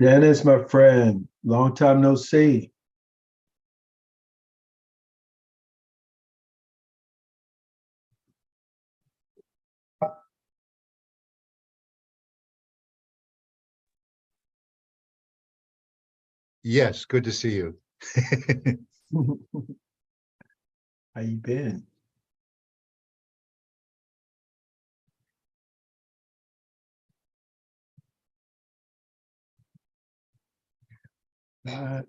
Dennis, my friend, long time no see. Yes, good to see you. How you been? Uh,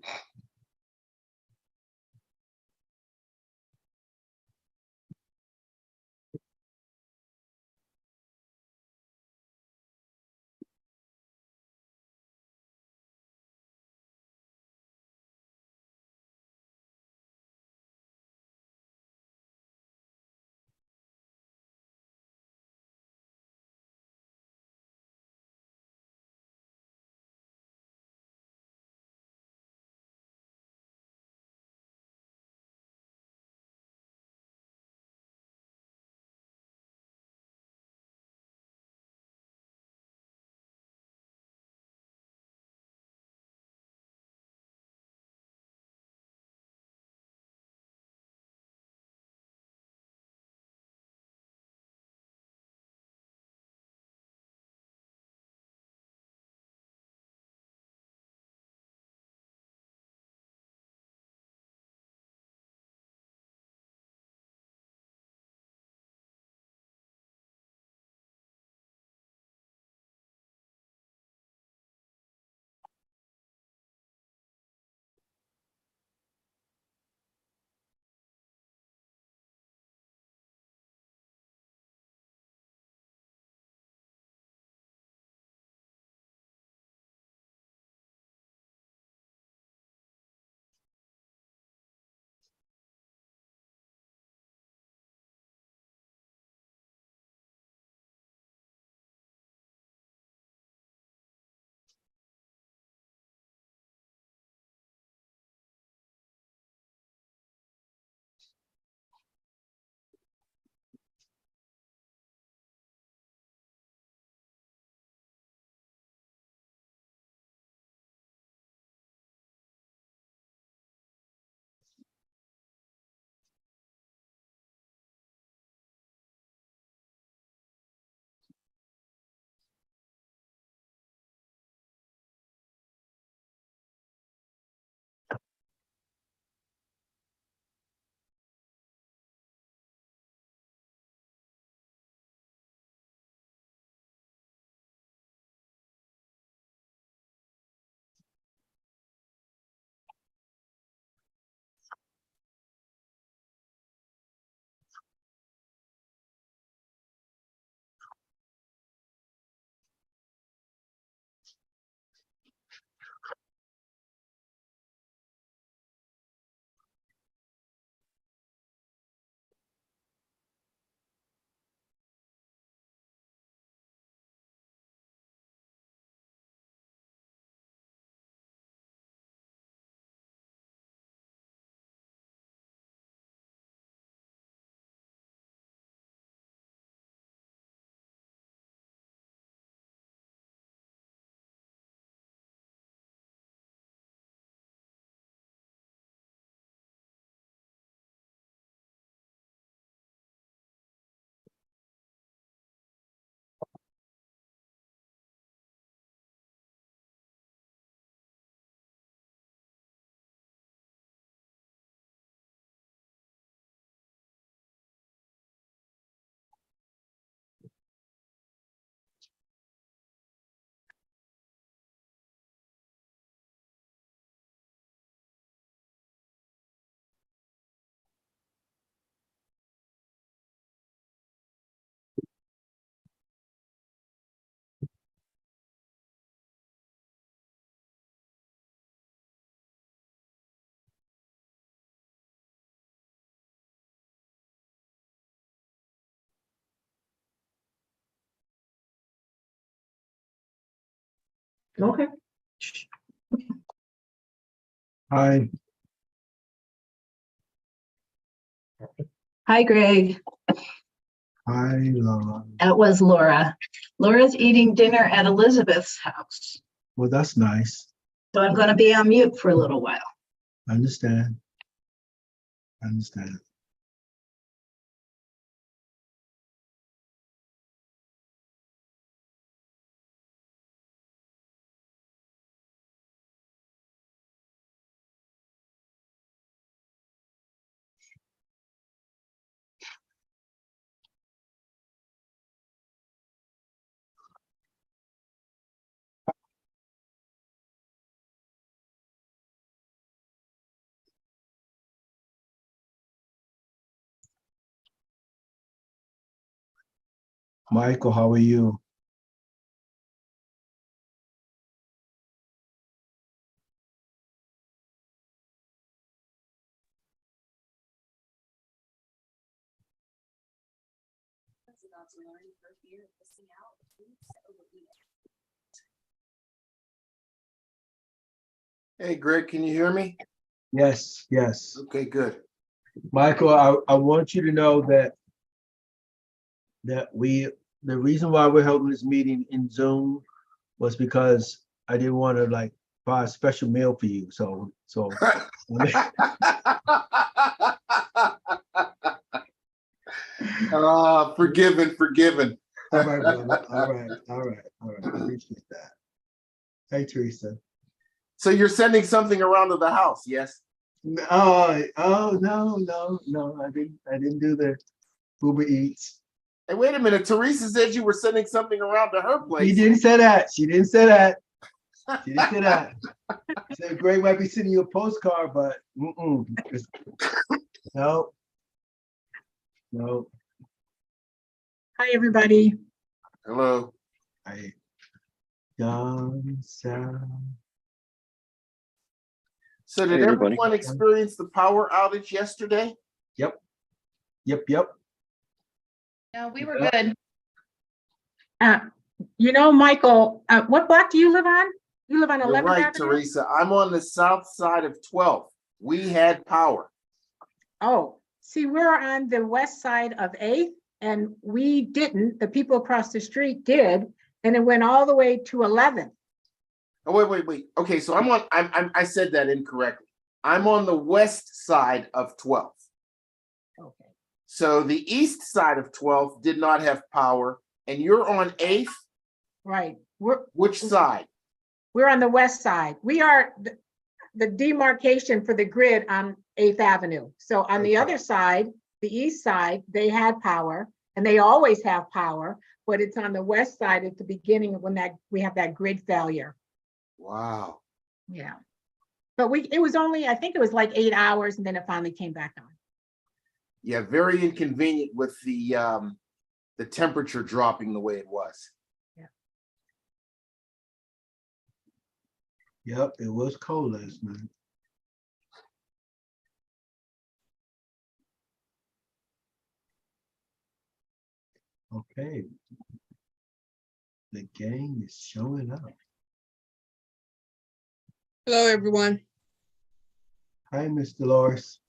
Okay. Hi. Hi, Greg. Hi, Laura. That was Laura. Laura's eating dinner at Elizabeth's house. Well, that's nice. So I'm going to be on mute for a little while. I understand. I understand. Michael, how are you? Hey, Greg, can you hear me? Yes, yes. Okay, good. Michael, I want you to know that the reason why we're holding this meeting in Zoom was because I didn't want to like buy a special meal for you. So Forgiven. all right, brother. All right. Appreciate that. Hey, Teresa. So you're sending something around to the house, yes? Oh no. I didn't do the Uber Eats. Hey, wait a minute. Teresa said you were sending something around to her place. She didn't say that. She didn't say that. She said Greg might be sending you a postcard, but no. Hi, everybody. Hello. I done sound. So did Hey, everybody. everyone experience the power outage yesterday? Yep. No, we were good. Michael, what block do you live on? You live on You're 11th right, Avenue? Teresa. I'm on the south side of 12th. We had power. Oh, see, we're on the west side of 8th, and we didn't. The people across the street did, and it went all the way to 11th. Oh, wait. Okay, so I said that incorrectly. I'm on the west side of 12th. Okay. So the east side of 12th did not have power, and you're on 8th? Right. Which side? We're on the west side. We are the demarcation for the grid on 8th Avenue. So on the Okay. other side, the east side, they had power, and they always have power, but it's on the west side at the beginning of when we have that grid failure. Wow. Yeah. But it was only, I think it was like 8 hours, and then it finally came back on. Yeah, very inconvenient with the temperature dropping the way it was. Yep, it was cold last night. Okay. The gang is showing up. Hello, everyone. Hi, Miss Dolores.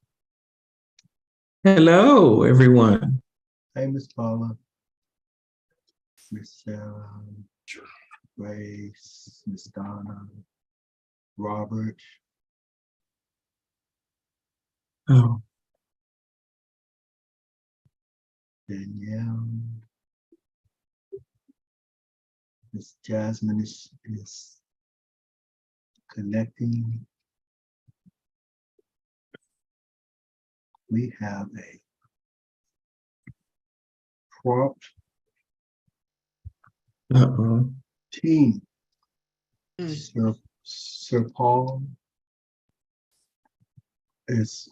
Hello, everyone. Hey, Miss Paula. Miss Sarah. Grace. Miss Donna. Robert. Oh, Danielle. Miss Jasmine is connecting. We have a prompt uh-oh. team. Mm. Sir Paul is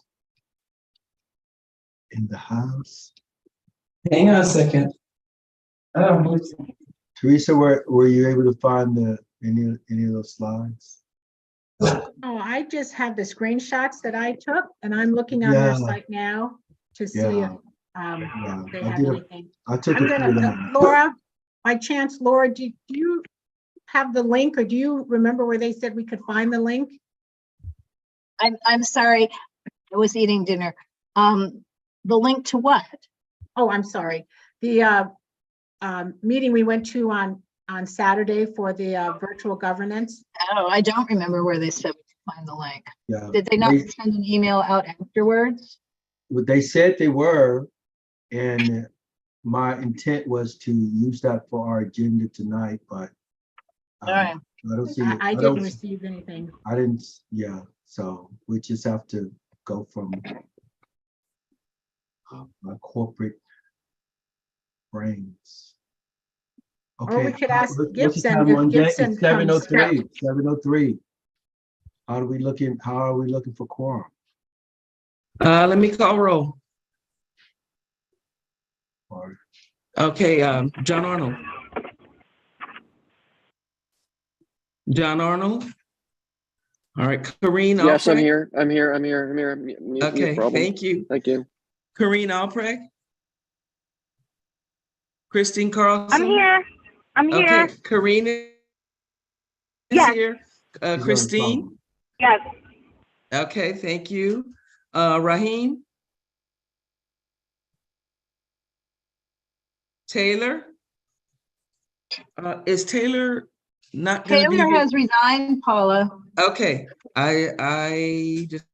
in the house. Hang on a second. Oh, Teresa, were you able to find any of those slides? Oh, I just have the screenshots that I took, and I'm looking on their Yeah. site now to see if they I have did anything. I took I'm a few of gonna, them. Laura, by chance, Laura, do you have the link, or do you remember where they said we could find the link? I'm sorry, I was eating dinner. The link to what? Oh, I'm sorry. The meeting we went to on Saturday for the virtual governance. Oh, I don't remember where they said we could find the link. Yeah. Did they not send an email out afterwards? What they said they were, and my intent was to use that for our agenda tonight, but All right. I don't see it. I don't didn't receive anything. I didn't, yeah, so we just have to go from my corporate brains. Or we Okay. could ask what's the Gibson time if on deck? Gibson It's comes. 7:03, 7:03. How are we looking for quorum? Let me call roll. Or Okay, John Arnold. John Arnold. All right, Corrine. Yes, I'm Alprecht? here. I'm here. Mute Okay, problem. thank you. Thank you. Corrine Alprecht. Christine Carlson. I'm here. I'm here. Okay, Corrine is Yes. here. she's on the Christine. phone. Yes. Okay, thank you. Raheem. Taylor. Is Taylor not going to be Taylor here? has resigned, Paula. Okay, I just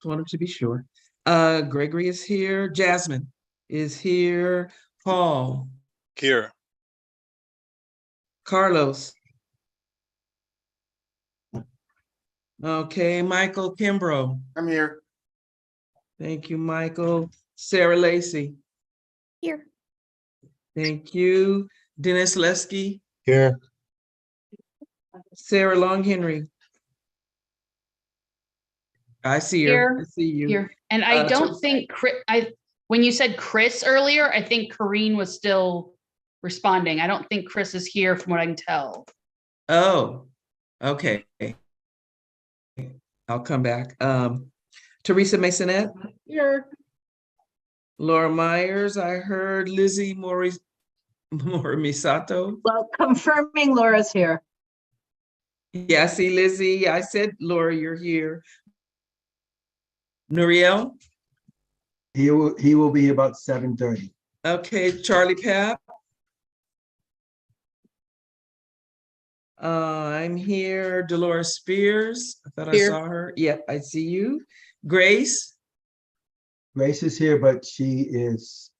wanted to be sure. Gregory is here. Jasmine is here. Paul. Here. Carlos. Okay, Michael Kimbrough. I'm here. Thank you, Michael. Sarah Lacy. Here. Thank you. Dennis Lesky. Here. Sarah Long Henry. I see her. Here. I see you. Here. And I Uh, don't so- think when you said Chris earlier, I think Corrine was still responding. I don't think Chris is here from what I can tell. Oh, okay. I'll come back. Teresa Masonette, Here. Laura Myers, I heard Lizzie Morimisato. Well, confirming Laura's here. Yeah, I see Lizzie. I said, Laura, you're here. Nuriel, He will be here about 7:30. okay, Charlie Papp. I'm here. Dolores Spears, I thought I Here. saw her. Yep, I see you. Grace, Grace is here, but she is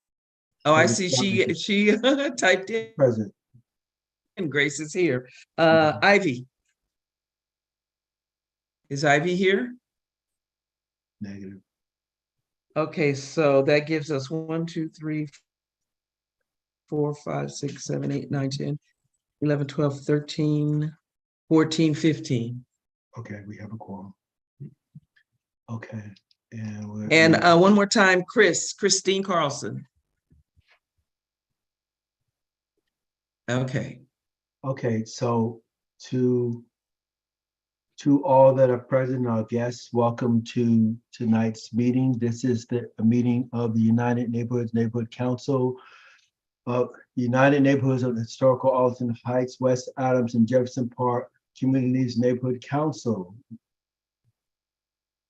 oh, I Maybe see she typed in. present. And Grace is here. Ivy. Is Ivy here? Negative. Okay, so that gives us 1, 2, 3, 4, 5, 6, 7, 8, 9, 10, 11, 12, 13, 14, 15. Okay, we have a quorum. Okay, and we're. And one more time, Christine Carlson. Okay. Okay, so to all that are present, our guests, welcome to tonight's meeting. This is a meeting of the United Neighborhoods Neighborhood Council of United Neighborhoods of the Historical Alton Heights, West Adams, and Jefferson Park Communities Neighborhood Council,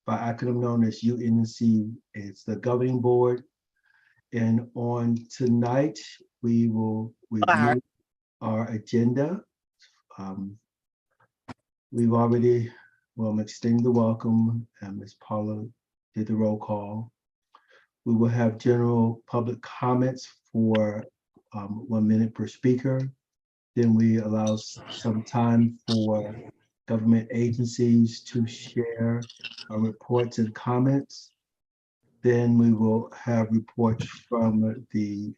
by acronym known as UNC. It's the governing board. And on tonight, we will review our agenda. We've already, well, I'm extending the welcome, and Ms. Paula did the roll call. We will have general public comments for 1 minute per speaker. Then we allow some time for government agencies to share reports and comments. Then we will have reports from the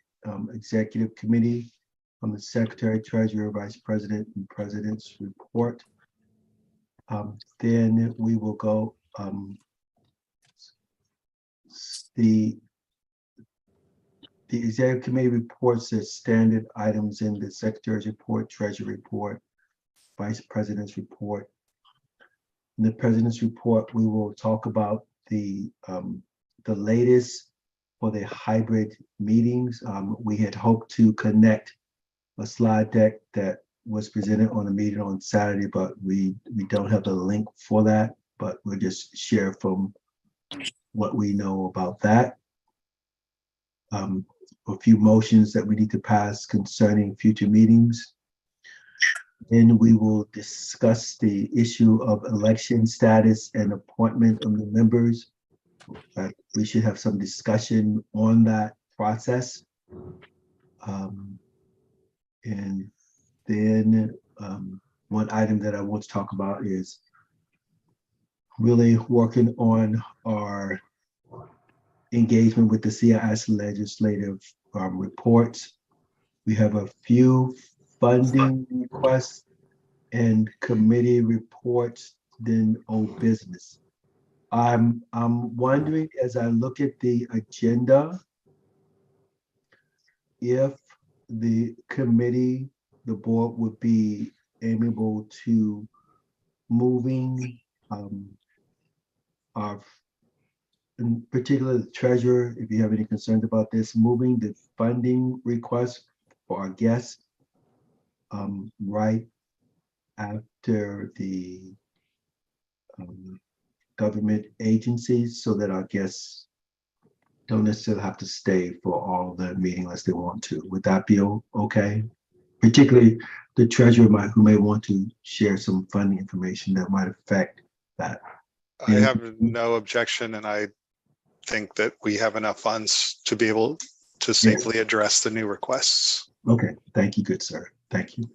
executive committee, from the secretary, treasurer, vice president, and president's report. Then we will go, the executive committee reports the standard items in the secretary's report, treasury report, vice president's report. In the president's report, we will talk about the latest for the hybrid meetings. We had hoped to connect a slide deck that was presented on the meeting on Saturday, but we don't have the link for that, but we'll just share from what we know about that. A few motions that we need to pass concerning future meetings. Then we will discuss the issue of election status and appointment of the members. We should have some discussion on that process. And then one item that I want to talk about is really working on our engagement with the CIS legislative reports. We have a few funding requests and committee reports, then old business. I'm wondering, as I look at the agenda, if the committee, the board would be amenable to moving our, in particular, the treasurer, if you have any concerns about this, moving the funding request for our guests right after the government agencies, so that our guests don't necessarily have to stay for all the meeting unless they want to. Would that be okay? Particularly the treasurer who may want to share some funding information that might affect that. I have no objection, and I think that we have enough funds to be able to safely address the new requests. Okay, thank you, good sir. Thank you.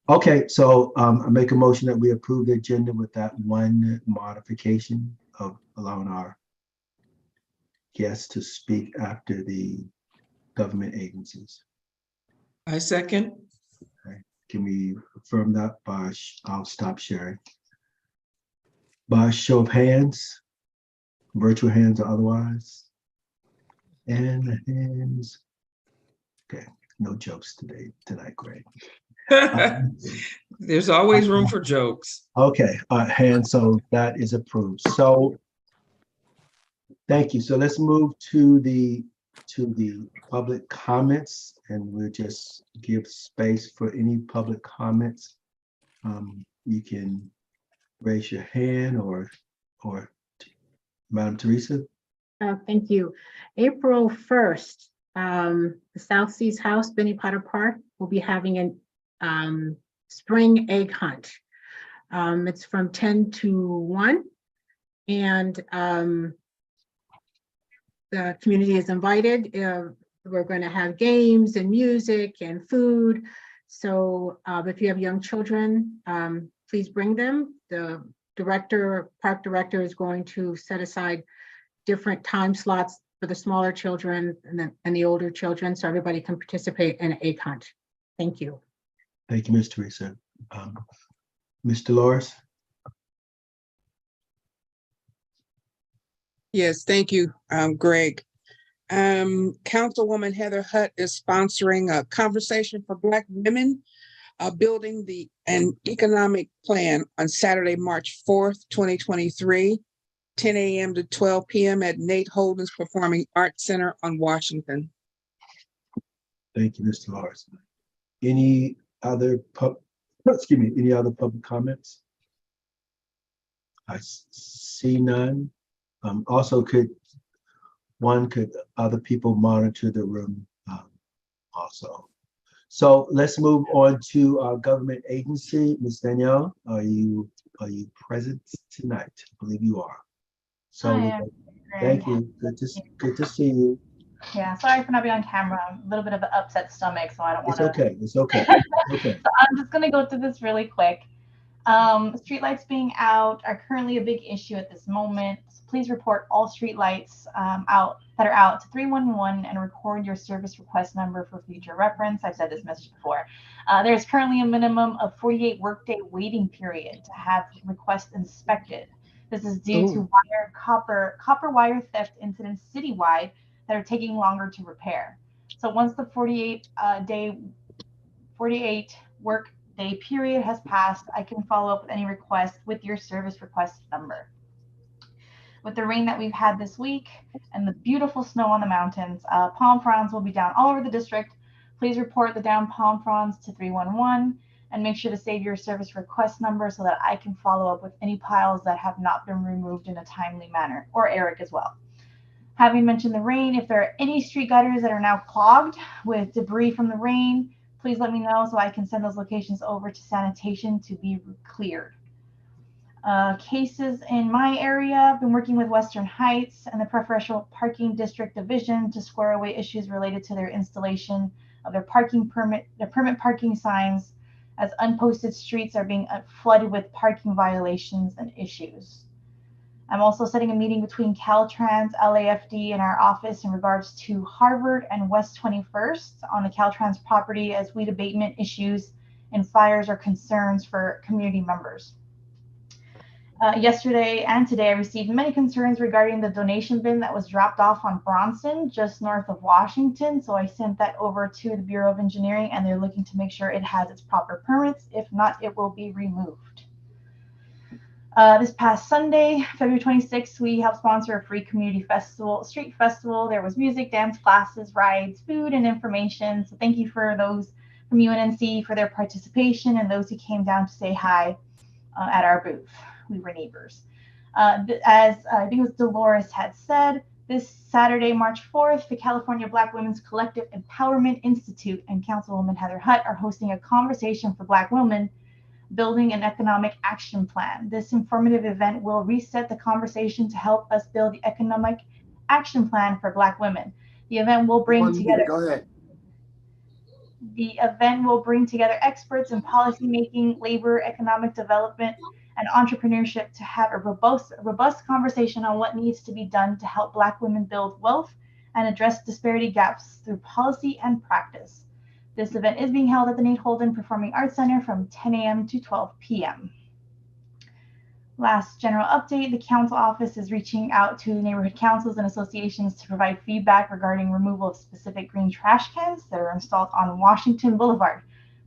Okay, so I make a motion that we approve the agenda with that one modification of allowing our guests to speak after the government agencies. I second. Can we affirm that by, I'll stop sharing. By show of hands, virtual hands or otherwise. And the hands. Okay, no jokes tonight, Greg. There's always room for jokes. Okay, hands, so that is approved. So thank you. So let's move to the public comments, and we'll just give space for any public comments. You can raise your hand or Madam Teresa. Thank you. April 1st, the South Seas House, Benny Potter Park, will be having a spring egg hunt. It's from 10 to 1, and the community is invited. We're going to have games and music and food. So if you have young children, please bring them. The park director is going to set aside different time slots for the smaller children and the older children, so everybody can participate in an egg hunt. Thank you. Thank you, Ms. Teresa. Ms. Dolores? Yes, thank you, Greg. Councilwoman Heather Hutt is sponsoring a conversation for Black women, building an economic plan on Saturday, March 4th, 2023, 10 a.m. to 12 p.m. at Nate Holden's Performing Arts Center on Washington. Thank you, Ms. Dolores. Any other any other public comments? I see none. Also, could other people monitor the room also? So let's move on to our government agency. Ms. Danielle, are you present tonight? I believe you are. So thank you. Good to see you. Yeah, sorry for not being on camera. A little bit of an upset stomach, so I don't want to. It's okay. It's okay. Okay. So I'm just gonna go through this really quick. Streetlights being out are currently a big issue at this moment. So please report all streetlights that are out to 311 and record your service request number for future reference. I've said this message before. There's currently a minimum of 48 workday waiting period to have requests inspected. This is due to copper wire theft incidents citywide that are taking longer to repair. So once the 48 work day period has passed, I can follow up with any request with your service request number. With the rain that we've had this week and the beautiful snow on the mountains, palm fronds will be down all over the district. Please report the down palm fronds to 311. And make sure to save your service request number so that I can follow up with any piles that have not been removed in a timely manner, or Eric as well. Having mentioned the rain, if there are any street gutters that are now clogged with debris from the rain, please let me know so I can send those locations over to sanitation to be cleared. Cases in my area, I've been working with Western Heights and the Preferential Parking District Division to square away issues related to their installation of their permit parking signs, as unposted streets are being flooded with parking violations and issues. I'm also setting a meeting between Caltrans, LAFD, and our office in regards to Harvard and West 21st on the Caltrans property as weed abatement issues and fires are concerns for community members. Yesterday and today, I received many concerns regarding the donation bin that was dropped off on Bronson, just north of Washington. So I sent that over to the Bureau of Engineering, and they're looking to make sure it has its proper permits. If not, it will be removed. This past Sunday, February 26th, we helped sponsor a free community festival, street festival. There was music, dance classes, rides, food, and information. So thank you for those from UNNC for their participation and those who came down to say hi at our booth. We were neighbors. As I think it was Dolores had said, this Saturday, March 4th, the California Black Women's Collective Empowerment Institute and Councilwoman Heather Hutt are hosting a conversation for Black women, building an economic action plan. This informative event will reset the conversation to help us build the economic action plan for Black women. The event will bring together. Go ahead. The event will bring together experts in policymaking, labor, economic development, and entrepreneurship to have a robust conversation on what needs to be done to help Black women build wealth and address disparity gaps through policy and practice. This event is being held at the Nate Holden Performing Arts Center from 10 a.m. to 12 p.m. Last general update, the council office is reaching out to neighborhood councils and associations to provide feedback regarding removal of specific green trash cans that are installed on Washington Boulevard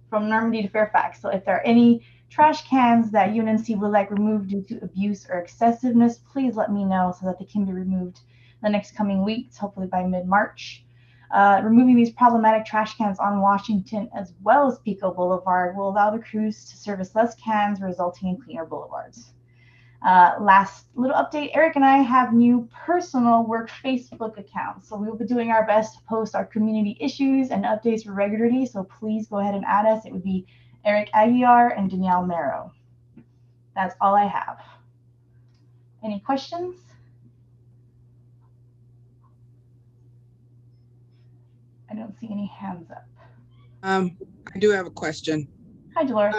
from Normandy to Fairfax. So if there are any trash cans that UNNC would like removed due to abuse or excessiveness, please let me know so that they can be removed the next coming weeks, hopefully by mid-March. Removing these problematic trash cans on Washington as well as Pico Boulevard will allow the crews to service less cans, resulting in cleaner boulevards. Last little update, Eric and I have new personal work Facebook accounts. So we will be doing our best to post our community issues and updates regularly. So please go ahead and add us. It would be Eric Aguiar and Danielle Marrow. That's all I have. Any questions? I don't see any hands up. I do have a question. Hi, Dolores.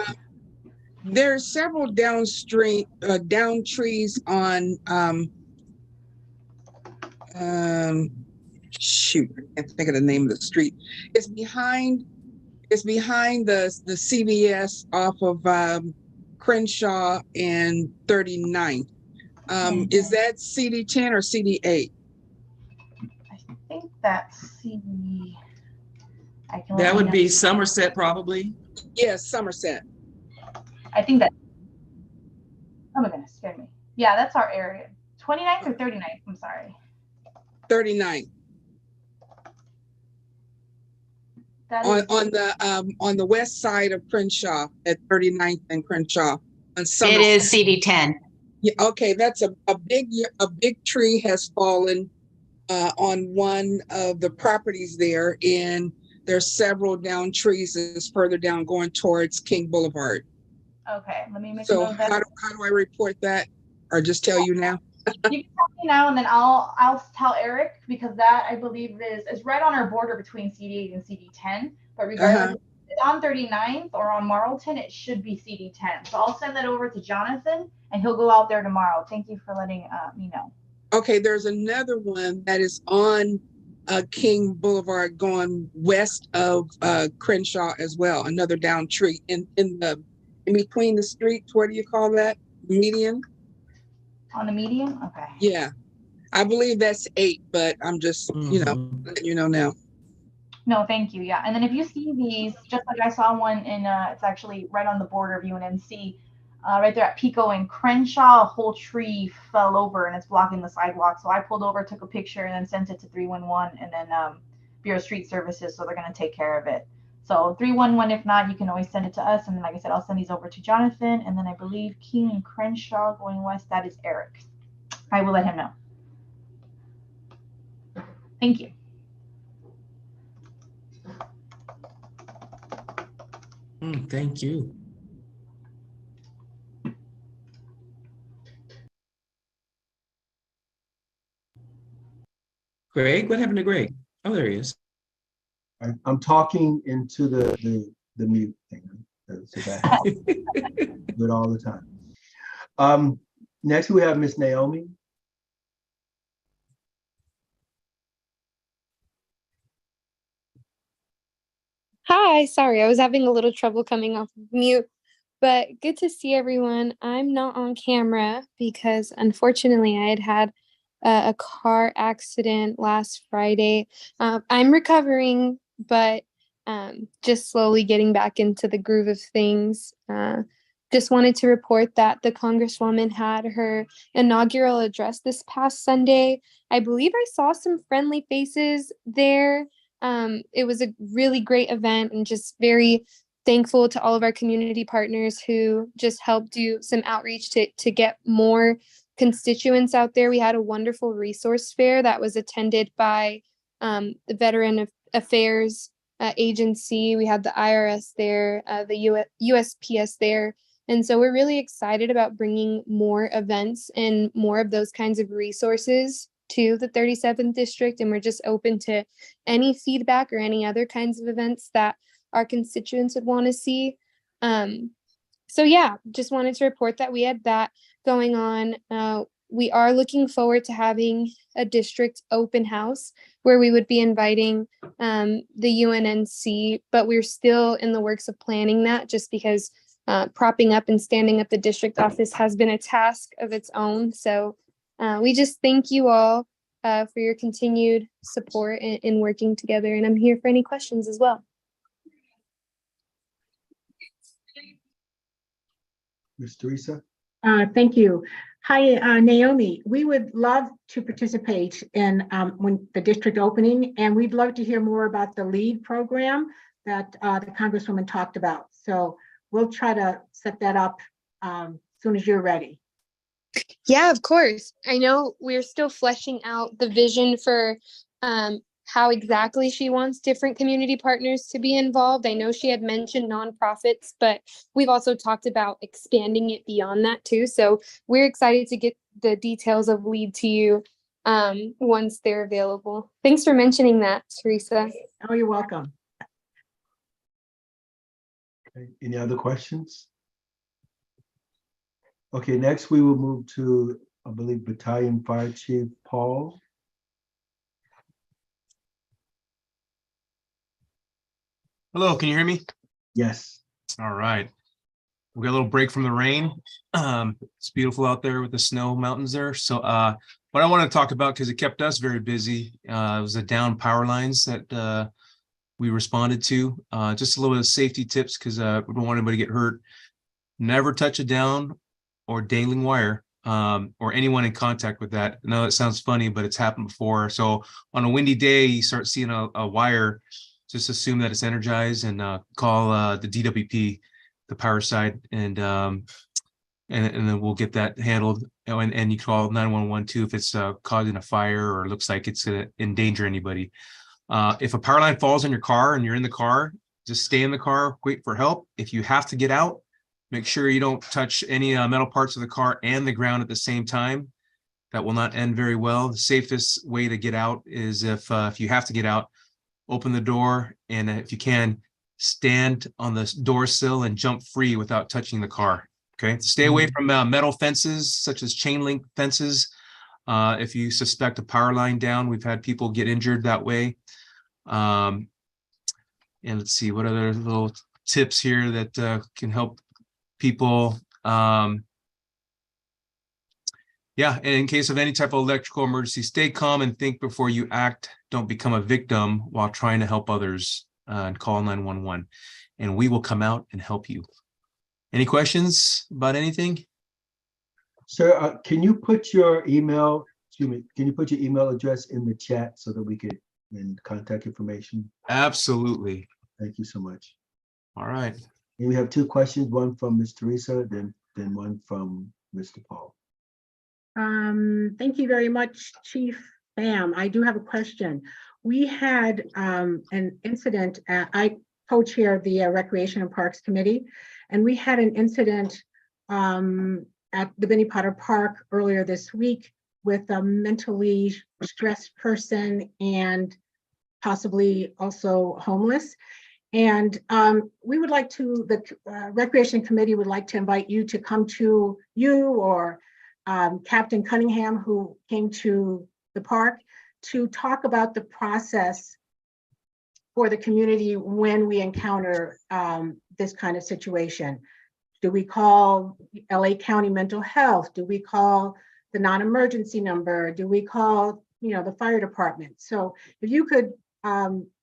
There's several down trees on shoot, I can't think of the name of the street. It's behind the CVS off of Crenshaw and 39th. Is that CD10 or CD8? I think that's CD. That would be Somerset, probably. Yes, Somerset. I think that. Oh my goodness, scared me. Yeah, that's our area. 29th or 39th? I'm sorry. 39th. That is, on the west side of Crenshaw at 39th and Crenshaw. On It is CD10. Yeah, okay, that's a big tree has fallen on one of the properties there, and there's several down trees that's further down going towards King Boulevard. okay, let me make a So note of that. how do I report that, or just tell you now? You can tell me now, and then I'll tell Eric, because that I believe is right on our border between CD8 and CD10. But regardless, if it's on 39th or on Marlton, it should be CD10. So I'll send that over to Jonathan, and he'll go out there tomorrow. Thank you for letting me know. Okay, there's another one that is on King Boulevard going west of Crenshaw as well. Another down tree in between the streets. What do you call that? Median? On the median? Okay. Yeah. I believe that's 8, but I'm just, letting you know now. No, thank you. Yeah. And then if you see these, just like I saw one in, it's actually right on the border of UNNC, right there at Pico and Crenshaw, a whole tree fell over and it's blocking the sidewalk. So I pulled over, took a picture, and then sent it to 311 and then Bureau of Street Services. So they're going to take care of it. So 311, if not, you can always send it to us. And then, like I said, I'll send these over to Jonathan. And then I believe King and Crenshaw going west, that is Eric. I will let him know. Thank you. Thank you. Greg, what happened to Greg? Oh, there he is. I'm talking into the mute thing. So that do it all the time. Next we have Miss Naomi. Hi, sorry, I was having a little trouble coming off of mute, but good to see everyone. I'm not on camera because unfortunately I had a car accident last Friday. I'm recovering, but just slowly getting back into the groove of things. Just wanted to report that the Congresswoman had her inaugural address this past Sunday. I believe I saw some friendly faces there. It was a really great event and just very thankful to all of our community partners who just helped do some outreach to get more constituents out there. We had a wonderful resource fair that was attended by the Veteran Affairs Agency. We had the IRS there, the USPS there. And so we're really excited about bringing more events and more of those kinds of resources to the 37th district. And we're just open to any feedback or any other kinds of events that our constituents would want to see. So yeah, just wanted to report that we had that going on. We are looking forward to having a district open house where we would be inviting the UNNC, but we're still in the works of planning that just because propping up and standing up the district office has been a task of its own. So we just thank you all for your continued support in working together. And I'm here for any questions as well. Ms. Teresa. Thank you. Hi, Naomi. We would love to participate in when the district opening, and we'd love to hear more about the LEAD program that the Congresswoman talked about. So we'll try to set that up as soon as you're ready. Yeah, of course. I know we're still fleshing out the vision for how exactly she wants different community partners to be involved. I know she had mentioned nonprofits, but we've also talked about expanding it beyond that too. So we're excited to get the details of LEAD to you once they're available. Thanks for mentioning that, Teresa. Oh, you're welcome. Okay. Any other questions? Okay, next we will move to, I believe, Battalion Fire Chief Paul. Hello, can you hear me? Yes. All right. We got a little break from the rain. It's beautiful out there with the snow mountains there. So what I want to talk about, because it kept us very busy, was the down power lines that we responded to. Just a little bit of safety tips, because we don't want anybody to get hurt. Never touch a down or dangling wire or anyone in contact with that. I know it sounds funny, but it's happened before. So on a windy day, you start seeing a wire, just assume that it's energized and call the DWP, the power side, and then we'll get that handled. And you call 911 too if it's causing a fire or looks like it's going to endanger anybody. If a power line falls on your car and you're in the car, just stay in the car, wait for help. If you have to get out, make sure you don't touch any metal parts of the car and the ground at the same time. That will not end very well. The safest way to get out is if you have to get out, open the door, and if you can, stand on the door sill and jump free without touching the car. Okay, stay away from metal fences such as chain link fences. If you suspect a power line down, we've had people get injured that way. And let's see what other little tips here that can help people. Yeah, and in case of any type of electrical emergency, stay calm and think before you act. Don't become a victim while trying to help others, and call 911, and we will come out and help you. Any questions about anything? Sir, can you put your email, excuse me, can you put your email address in the chat so that we could, and contact information? Absolutely. Thank you so much. All right. And we have two questions, one from Ms. Teresa, then one from Mr. Paul. Thank you very much, Chief Pham. I do have a question. We had an incident, I co-chair the Recreation and Parks Committee, and we had an incident at the Benny Potter Park earlier this week with a mentally stressed person and possibly also homeless. And we would like to, the Recreation Committee would like to invite you to come to you or Captain Cunningham, who came to the park, to talk about the process for the community when we encounter this kind of situation. Do we call LA County Mental Health? Do we call the non-emergency number? Do we call, the fire department? So if you could,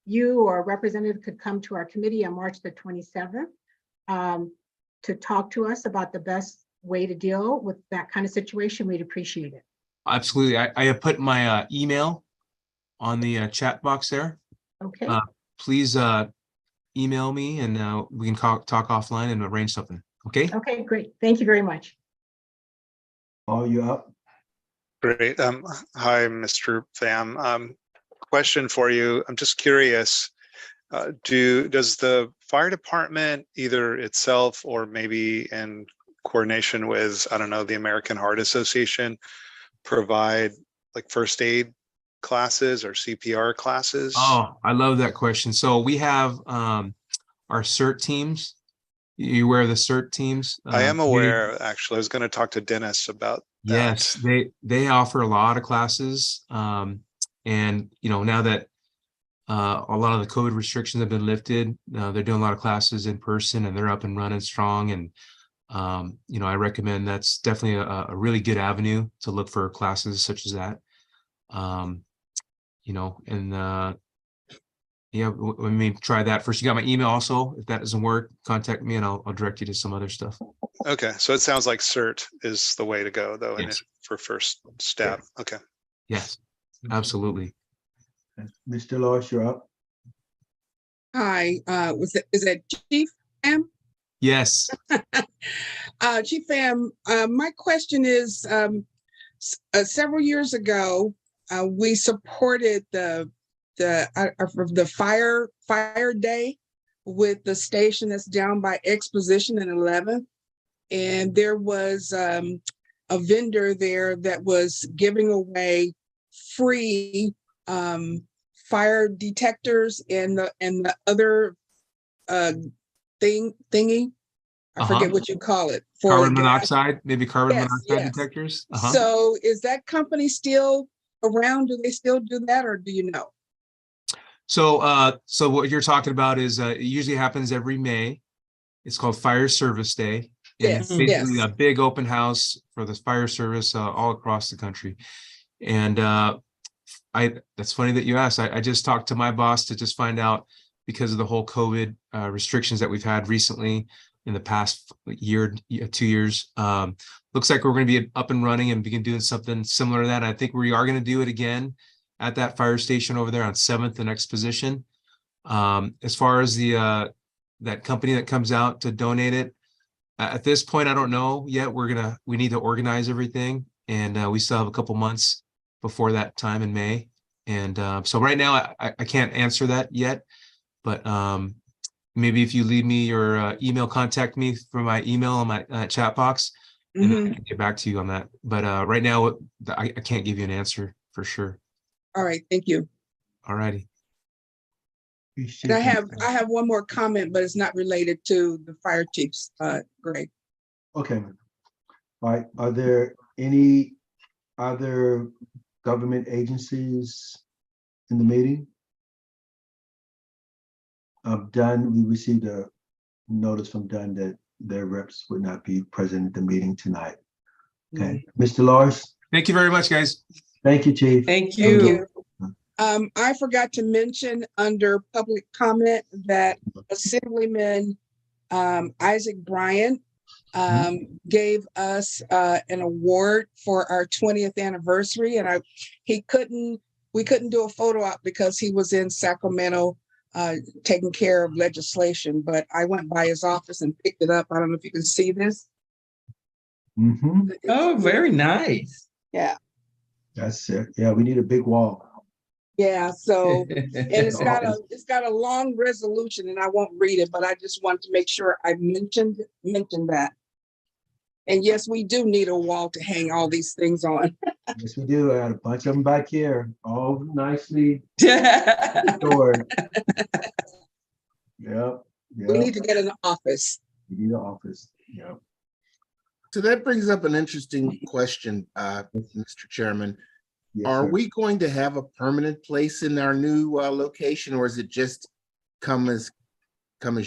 you or a representative could come to our committee on March the 27th to talk to us about the best way to deal with that kind of situation, we'd appreciate it. Absolutely. I have put my email on the chat box there. Okay. Please email me and we can talk offline and arrange something. Okay. Okay, great. Thank you very much. Paul, you up? Great. Hi, Mr. Pham. Question for you. I'm just curious, does the fire department either itself or maybe in coordination with, I don't know, the American Heart Association provide like first aid classes or CPR classes? Oh, I love that question. So we have our CERT teams. You aware of the CERT teams? I am aware, actually. I was going to talk to Dennis about that. Yes, they offer a lot of classes. And now that a lot of the COVID restrictions have been lifted, they're doing a lot of classes in person and they're up and running strong. And I recommend that's definitely a really good avenue to look for classes such as that. Let me try that first. You got my email also. If that doesn't work, contact me and I'll direct you to some other stuff. Okay, so it sounds like CERT is the way to go though, Yes. for first step. Okay. Yes, absolutely. Mr. Losh, you're up. Hi, is that Chief Pham? Yes. Chief Pham, my question is, several years ago, we supported the fire day with the station that's down by Exposition and 11th. And there was a vendor there that was giving away free fire detectors and the other thingy. I forget what you call it. For Carbon gas. monoxide, maybe carbon Yes, monoxide yes. detectors. So is that company still around? Do they still do that, or do you know? So so what you're talking about is it usually happens every May. It's called Fire Service Day. And Yes, it's basically yes. a big open house for the fire service all across the country. And that's funny that you asked. I just talked to my boss to just find out, because of the whole COVID restrictions that we've had recently in the past year, 2 years. Looks like we're going to be up and running and begin doing something similar to that. I think we are going to do it again at that fire station over there on 7th and Exposition. As far as that company that comes out to donate it, at this point, I don't know yet. We need to organize everything, and we still have a couple months before that time in May. And so right now I can't answer that yet, but maybe if you leave me your email, contact me from my email on my chat box, and I can get back to you on that. But right now I can't give you an answer for sure. All right, thank you. All righty. And I have one more comment, but it's not related to the fire chiefs, Greg. Okay. All right. Are there any other government agencies in the meeting? Dunn, we received a notice from Dunn that their reps would not be present at the meeting tonight. Okay. Mr. Lars? Thank you very much, guys. Thank you, Chief. Thank Thank you. you. I forgot to mention under public comment that Assemblyman Isaac Bryant gave us an award for our 20th anniversary, and we couldn't do a photo op because he was in Sacramento taking care of legislation, but I went by his office and picked it up. I don't know if you can see this. Mm-hmm. Oh, very nice. Yeah. That's it. Yeah, we need a big wall. Yeah, so, and it's got Office. a long resolution, and I won't read it, but I just want to make sure I mentioned that. And yes, we do need a wall to hang all these things on. Yes, we do. I got a bunch of them back here, all nicely stored. Yep. We need to get an office. We need an office. Yep. So that brings up an interesting question, Mr. Chairman. Yes, Are sir. we going to have a permanent place in our new location, or is it just come as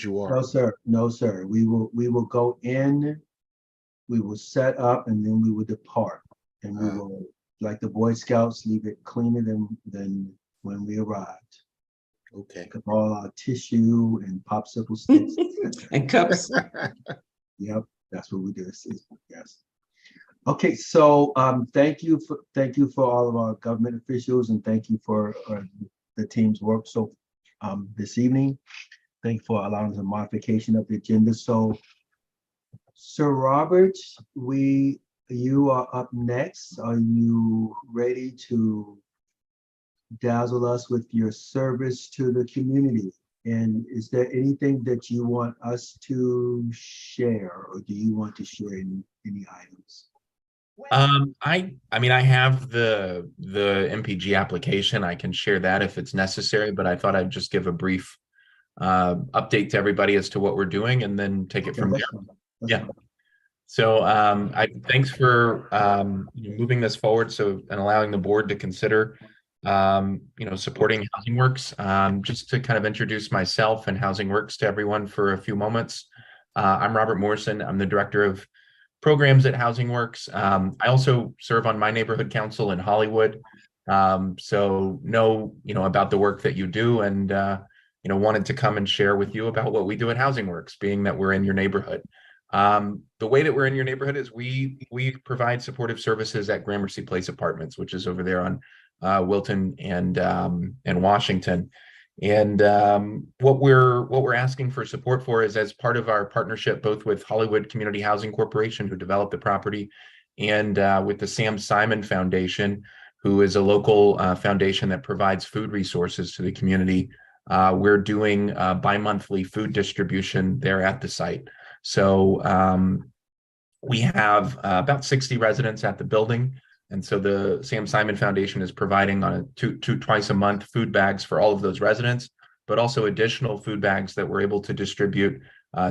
you are? No, sir. No, sir. We will go in, we will set up, and then we will depart. And we will, like the Boy Scouts, leave it cleaner than when we arrived. Okay. With all our tissue and popsicle sticks. And cups. Yep, that's what we do. Yes. Okay, so thank you for all of our government officials, and thank you for the team's work this evening. Thank you for allowing the modification of the agenda. So, Sir Robert, you are up next. Are you ready to dazzle us with your service to the community? And is there anything that you want us to share, or do you want to share any items? I mean, I have the MPG application. I can share that if it's necessary, but I thought I'd just give a brief update to everybody as to what we're doing and then take it from there. Yeah. So thanks for moving this forward and allowing the board to consider supporting Housing Works. Just to kind of introduce myself and Housing Works to everyone for a few moments. I'm Robert Morrison. I'm the director of programs at Housing Works. I also serve on my neighborhood council in Hollywood. So know about the work that you do, and wanted to come and share with you about what we do at Housing Works, being that we're in your neighborhood. The way that we're in your neighborhood is we provide supportive services at Gramercy Place Apartments, which is over there on Wilton and Washington. And what we're asking for support for is, as part of our partnership both with Hollywood Community Housing Corporation, who developed the property, and with the Sam Simon Foundation, who is a local foundation that provides food resources to the community. We're doing bi-monthly food distribution there at the site. So we have about 60 residents at the building. And so the Sam Simon Foundation is providing on twice a month food bags for all of those residents, but also additional food bags that we're able to distribute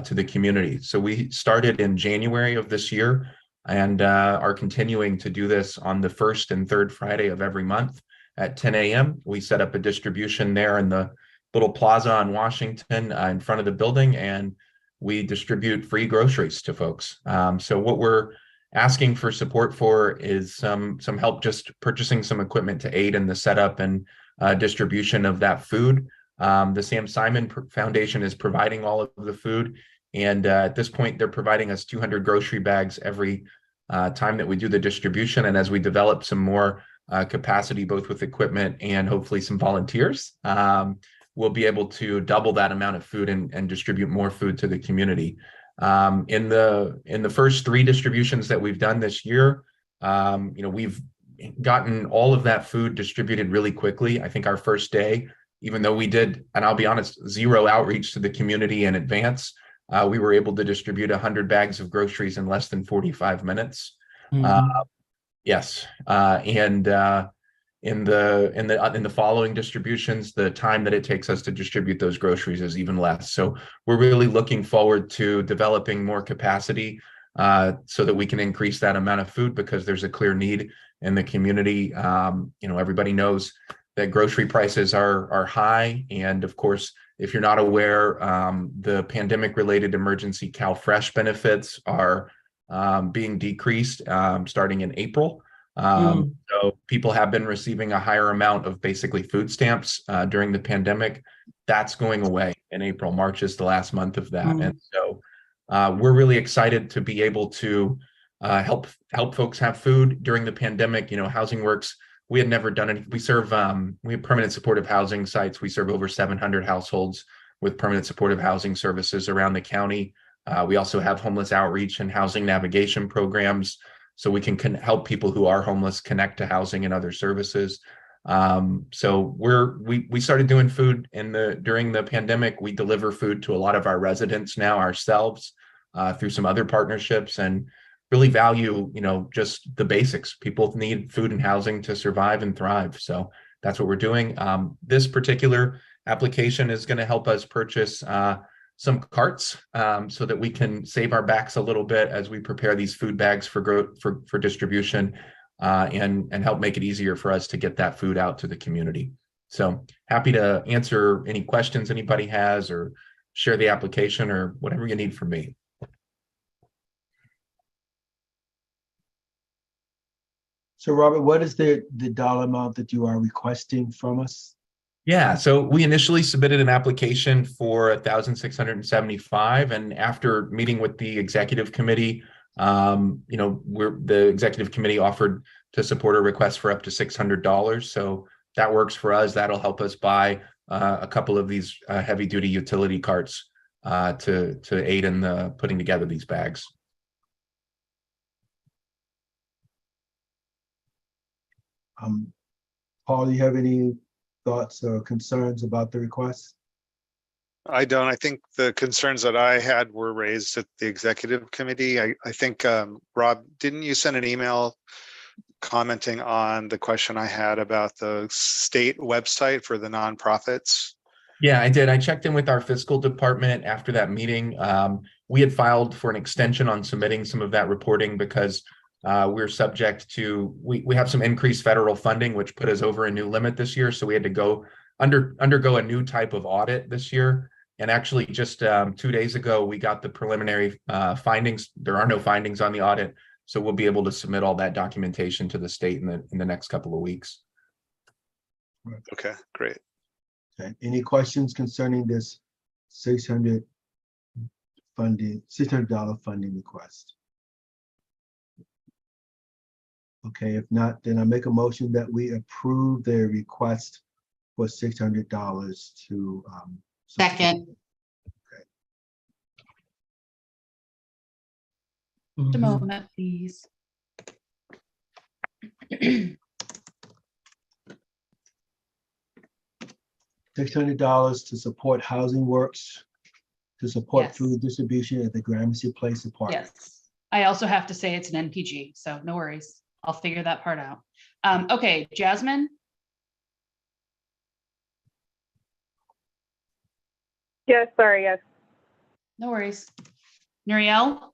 to the community. So we started in January of this year and are continuing to do this on the first and third Friday of every month at 10 a.m. We set up a distribution there in the little plaza on Washington in front of the building, and we distribute free groceries to folks. So what we're asking for support for is some help just purchasing some equipment to aid in the setup and distribution of that food. The Sam Simon Foundation is providing all of the food, and at this point they're providing us 200 grocery bags every time that we do the distribution. And as we develop some more capacity, both with equipment and hopefully some volunteers, we'll be able to double that amount of food and distribute more food to the community. In the first 3 distributions that we've done this year, we've gotten all of that food distributed really quickly. I think our first day, even though we did, and I'll be honest, 0 outreach to the community in advance, we were able to distribute 100 bags of groceries in less than 45 minutes. Yes, and in the following distributions, the time that it takes us to distribute those groceries is even less. So we're really looking forward to developing more capacity so that we can increase that amount of food, because there's a clear need in the community. Everybody knows that grocery prices are high, and of course, if you're not aware, the pandemic-related emergency CalFresh benefits are being decreased starting in April. So people have been receiving a higher amount of basically food stamps during the pandemic. That's going away in April. March is the last month of that. And so we're really excited to be able to help folks have food during the pandemic. Housing Works we had never done it. We have permanent supportive housing sites. We serve over 700 households with permanent supportive housing services around the county. We also have homeless outreach and housing navigation programs, so we can help people who are homeless connect to housing and other services. So we started doing food during the pandemic. We deliver food to a lot of our residents now ourselves through some other partnerships, and really value, just the basics. People need food and housing to survive and thrive. So that's what we're doing. This particular application is going to help us purchase some carts so that we can save our backs a little bit as we prepare these food bags for distribution, and help make it easier for us to get that food out to the community. So happy to answer any questions anybody has, or share the application, or whatever you need from me. So Robert, what is the dollar amount that you are requesting from us? Yeah, so we initially submitted an application for 1,675, and after meeting with the executive committee, the executive committee offered to support a request for up to $600. So that works for us. That'll help us buy a couple of these heavy duty utility carts to aid in the putting together these bags. Paul, you have any thoughts or concerns about the request? I don't. I think the concerns that I had were raised at the executive committee. I think, Rob, didn't you send an email commenting on the question I had about the state website for the nonprofits? Yeah, I did. I checked in with our fiscal department after that meeting. We had filed for an extension on submitting some of that reporting because we're subject to, we have some increased federal funding, which put us over a new limit this year. So we had to go undergo a new type of audit this year. And actually just 2 days ago, we got the preliminary findings. There are no findings on the audit. So we'll be able to submit all that documentation to the state in the next couple of weeks. Okay, great. Okay. Any questions concerning this $600 funding request? Okay, if not, then I make a motion that we approve their request for $600 to. Second. Okay. Just a moment, please. $600 to support Housing Works, to support Yes. food distribution at the Gramercy Place Apartment. Yes. I also have to say it's an NPG, so no worries. I'll figure that part out. Okay, Jasmine, Yes, sorry, yes. no worries. Nuriel,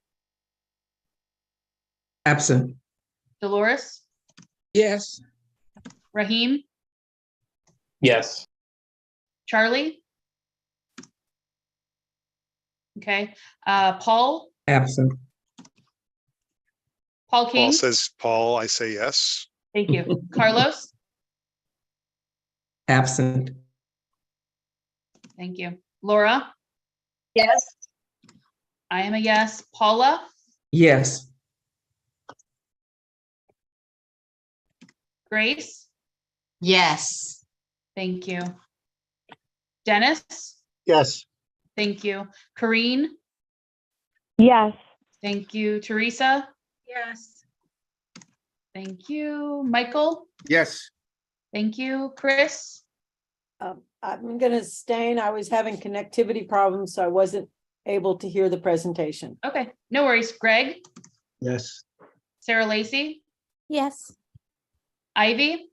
Absent. Dolores, Yes. Raheem, Yes. Charlie. Okay, Paul, Absent. Paul King. Paul says Paul, I say yes. Thank you. Carlos, Absent. thank you. Laura, Yes. I am a yes. Paula, Yes. Grace, Yes. thank you. Dennis, Yes. thank you. Corrine, Yes. thank you. Teresa, Yes. thank you. Michael, Yes. thank you. Chris, I'm going to abstain. I was having connectivity problems, so I wasn't able to hear the presentation. okay, no worries. Greg, Yes. Sarah Lacey, Yes. Ivy,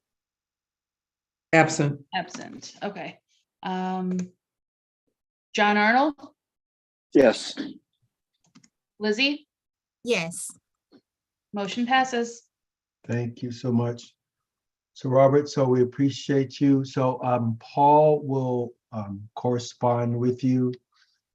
Absent. absent. Okay. John Arnold, Yes. Lizzie, Yes. motion passes. Thank you so much. So Robert, so we appreciate you. So Paul will correspond with you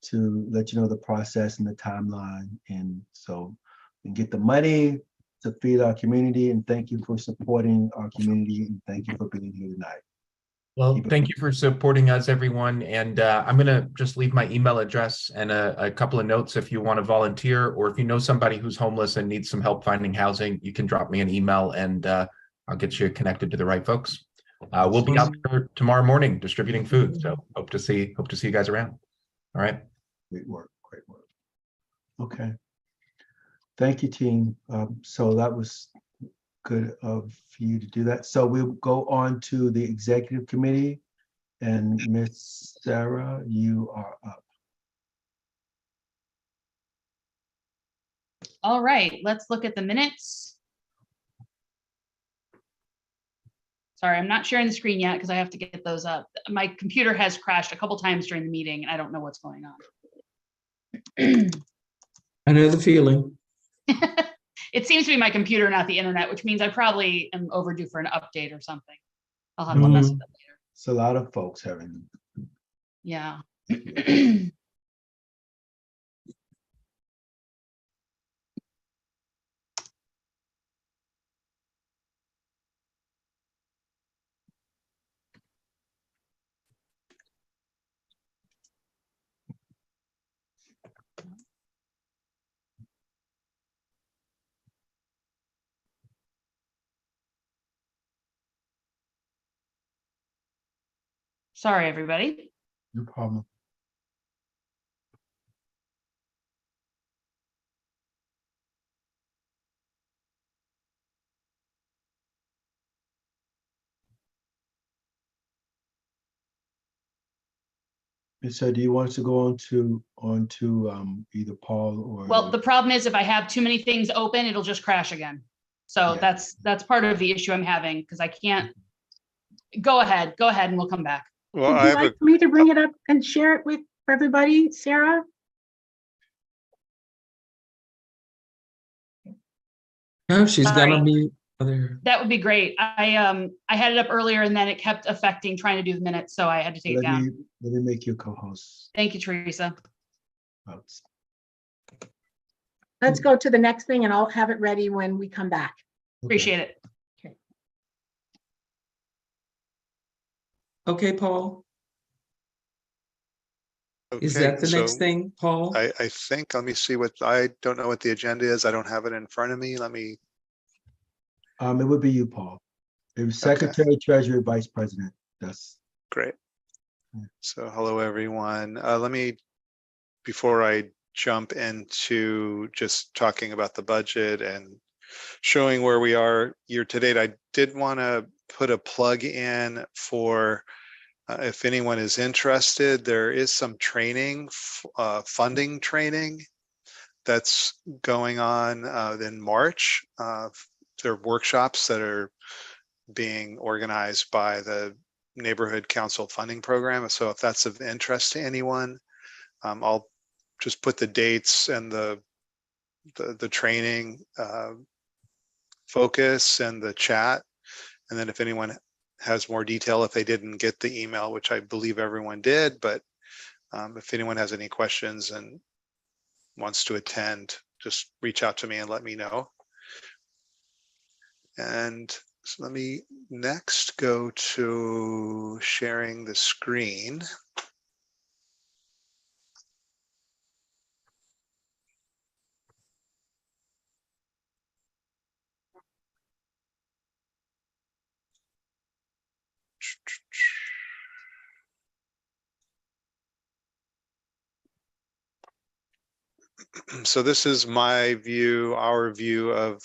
to let you know the process and the timeline. And so we can get the money to feed our community. And thank you for supporting our community. And thank you for being here tonight. Well, thank you for supporting us, everyone. And I'm going to just leave my email address and a couple of notes if you want to volunteer, or if you know somebody who's homeless and needs some help finding housing, you can drop me an email and I'll get you connected to the right folks. We'll be out there tomorrow morning distributing food. So hope to see you guys around. All right. Great work, great work. Okay. Thank you, team. So that was good of you to do that. So we'll go on to the executive committee, and Miss Sarah, you are up. All right, let's look at the minutes. Sorry, I'm not sharing the screen yet because I have to get those up. My computer has crashed a couple times during the meeting and I don't know what's going on. I know the feeling. It seems to be my computer, not the internet, which means I probably am overdue for an update or something. I'll have to mess with it later. It's a lot of folks having. Yeah. Sorry, everybody. No problem. So do you want us to go on to either Paul or? Well, the problem is if I have too many things open, it'll just crash again. So Yeah. that's part of the issue I'm having because I can't. Go ahead and we'll come back. Well, Would you like me to bring it up and share it with everybody, Sarah? No, she's Sorry. gonna be other. That would be great. I had it up earlier and then it kept affecting trying to do the minutes, so I had to take it down. Let me make you co-host. Thank you, Teresa. Oops. Let's go to the next thing and I'll have it ready when we come back. Appreciate it. Okay, Paul. Is Okay, that the next so thing, Paul? I think, let me see I don't know what the agenda is. I don't have it in front of me. Let me, It would be you, Paul. It was Secretary, Treasurer, Vice President. That's great. So hello, everyone. Let me, before I jump into just talking about the budget and showing where we are year to date, I did want to put a plug in for if anyone is interested, there is some training, funding training that's going on in March. There are workshops that are being organized by the Neighborhood Council Funding Program. So if that's of interest to anyone, I'll just put the dates and the training focus and the chat. And then if anyone has more detail, if they didn't get the email, which I believe everyone did, but if anyone has any questions and wants to attend, just reach out to me and let me know. And so let me next go to sharing the screen. So this is my view, our view of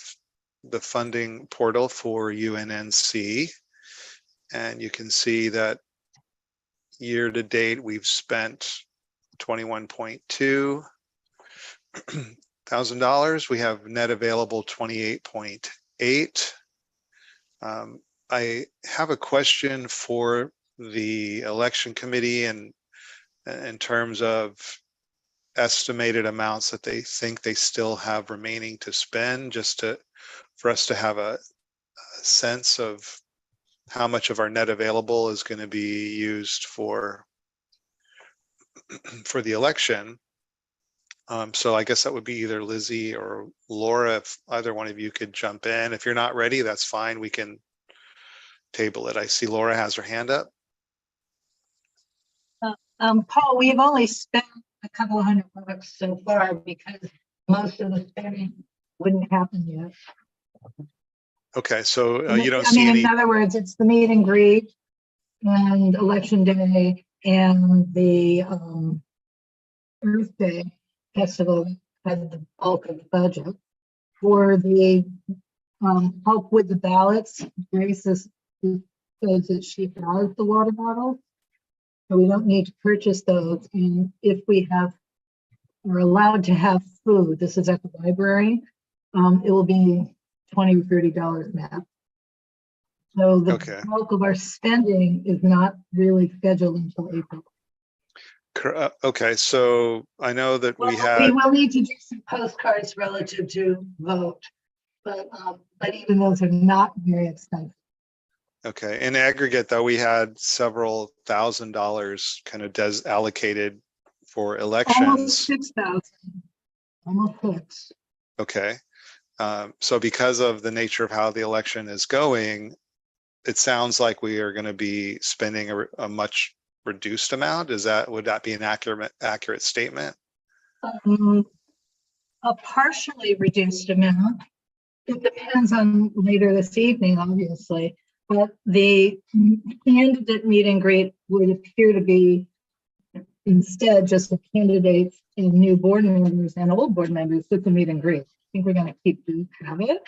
the funding portal for UNNC. And you can see that year to date, we've spent $21.2 thousand. We have net available 28.8. I have a question for the election committee and in terms of estimated amounts that they think they still have remaining to spend, just for us to have a sense of how much of our net available is going to be used for the election. So I guess that would be either Lizzie or Laura, if either one of you could jump in. If you're not ready, that's fine. We can table it. I see Laura has her hand up. Paul, we've only spent a couple of $100 so far because most of the spending wouldn't happen yet. Okay, so I mean- you don't I see mean, any, in other words, it's the meet and greet and election day and the Earth Day festival had the bulk of the budget. For the help with the ballots, Grace says that she has the water bottles. So we don't need to purchase those. And if we are allowed to have food, this is at the library, it will be $20 or $30 max. So the okay, bulk of our spending is not really scheduled until April. okay, so I know that we We had, will need to do some postcards relative to vote, but even those are not very expensive. okay, in aggregate though, we had several $1,000s kind of allocated for Almost elections. 6,000, almost 6. Okay, so because of the nature of how the election is going, it sounds like we are going to be spending a much reduced amount. Would that be an accurate statement? A partially reduced amount. It depends on later this evening, obviously, but the candidate meet and greet would appear to be instead just the candidates and new board members and old board members with the meet and greet. I think we're going to keep the habit,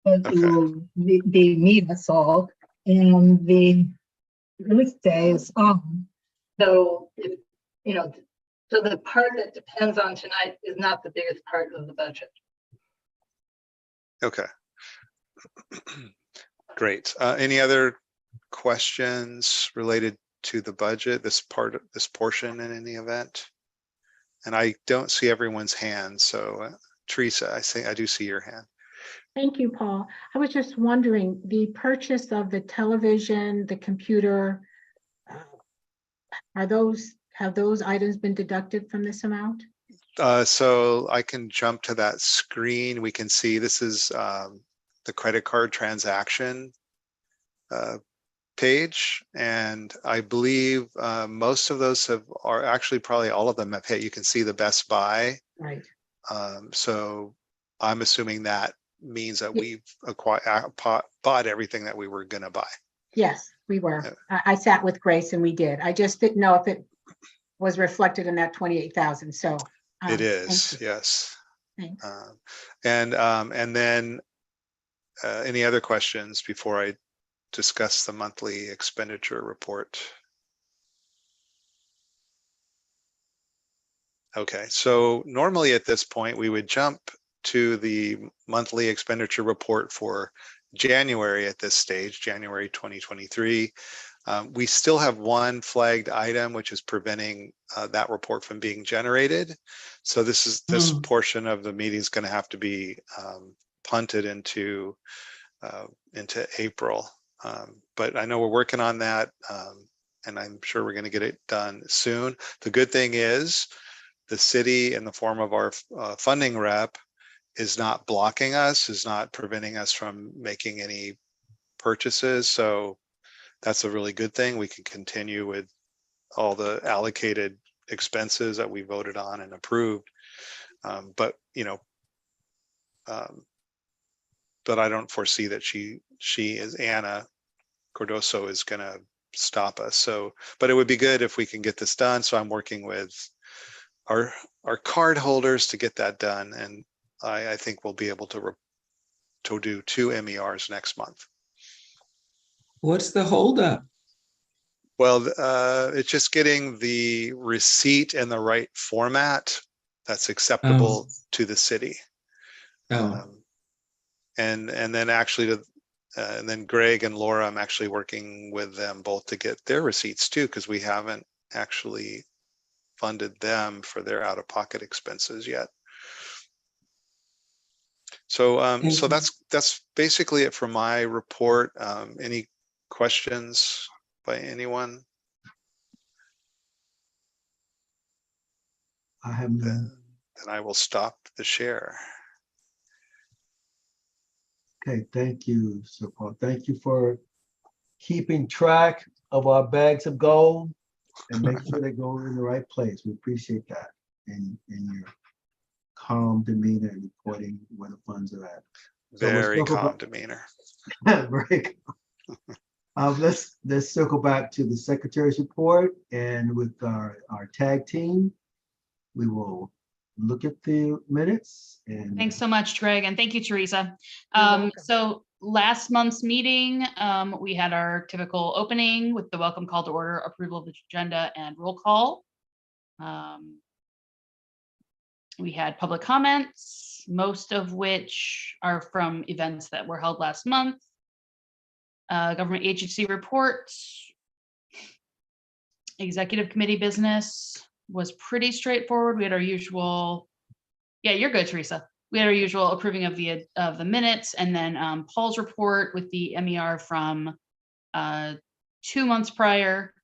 but it will be meet us all. And the Earth Day is on. So, so the part that depends on tonight is not the biggest part of the budget. Okay. Great. Any other questions related to the budget, this portion in any event? And I don't see everyone's hand. So Teresa, I do see your hand. Thank you, Paul. I was just wondering, the purchase of the television, the computer, have those items been deducted from this amount? So I can jump to that screen. We can see this is the credit card transaction page. And I believe most of those are actually probably all of them have hit. You can see the Best Buy. Right. So I'm assuming that means that we've bought everything that we were going to buy. Yes, we were. I sat with Grace and we did. I just didn't know if it was reflected in that 28,000. So it is, yes. Thanks. And then any other questions before I discuss the monthly expenditure report? Okay, so normally at this point, we would jump to the monthly expenditure report for January at this stage, January 2023. We still have one flagged item, which is preventing that report from being generated. So this portion of the meeting is going to have to be punted into April. But I know we're working on that, and I'm sure we're going to get it done soon. The good thing is the city, in the form of our funding rep, is not blocking us, is not preventing us from making any purchases. So that's a really good thing. We can continue with all the allocated expenses that we voted on and approved. But I don't foresee that she is Anna Cordoso is going to stop us. So, but it would be good if we can get this done. So I'm working with our card holders to get that done. And I think we'll be able to do 2 MERs next month. What's the holdup? Well, it's just getting the receipt in the right format that's acceptable to the city. And then actually and then Greg and Laura, I'm actually working with them both to get their receipts too, because we haven't actually funded them for their out-of-pocket expenses yet. So so that's basically it for my report. Any questions by anyone? I have none. Then I will stop the share. Okay, thank you, Sir Paul. Thank you for keeping track of our bags of gold and make sure they go in the right place. We appreciate that and your calm demeanor and reporting where the funds are at. So we'll Very circle calm demeanor. Very. Let's circle back to the secretary's report, and with our tag team, we will look at the minutes and. Thanks so much, Greg, and thank you, Teresa. You're welcome. So last month's meeting, we had our typical opening with the welcome call to order, approval of the agenda, and roll call. We had public comments, most of which are from events that were held last month. Government agency reports. Executive committee business was pretty straightforward. We had our usual, yeah, you're good, Teresa. We had our usual approving of the minutes, and then Paul's report with the MER from 2 months prior,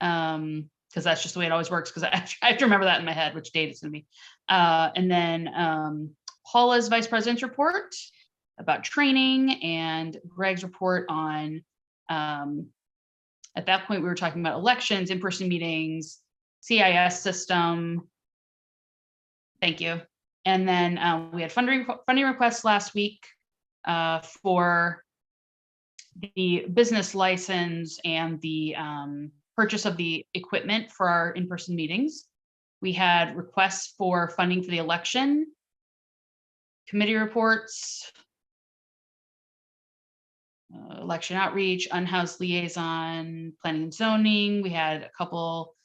because that's just the way it always works, because I have to remember that in my head, which date it's gonna be. And then Paula's vice president's report about training, and Greg's report on, at that point, we were talking about elections, in-person meetings, CIS system. Thank you. And then we had funding requests last week for the business license and the purchase of the equipment for our in-person meetings. We had requests for funding for the election, committee reports, election outreach, unhoused liaison, planning and zoning. We had a couple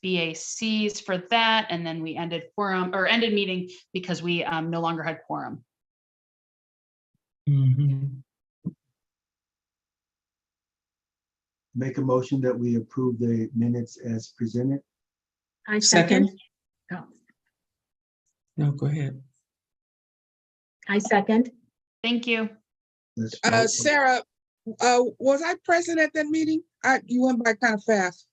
BACs for that, and then we ended meeting because we no longer had quorum. Make a motion that we approve the minutes as presented. I second. Oh, No, go ahead. I second. Thank you. Let's vote. Sarah, was I present at that meeting? You went by kind of fast.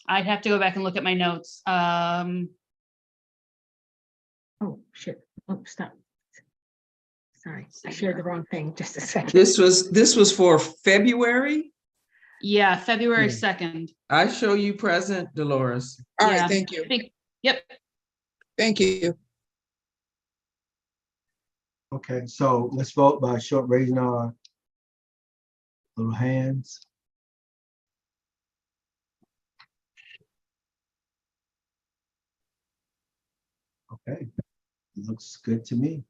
I'd have to go back and look at my notes. Oh, shit. Oh, stop. Sorry, I shared the wrong thing. Just a second. This was for February. Yeah, February Yeah. 2nd. I show you present, Dolores. All Yeah. right, thank you. Yep. Thank you. Okay, so let's vote by short raising our little hands. Okay, looks good to me.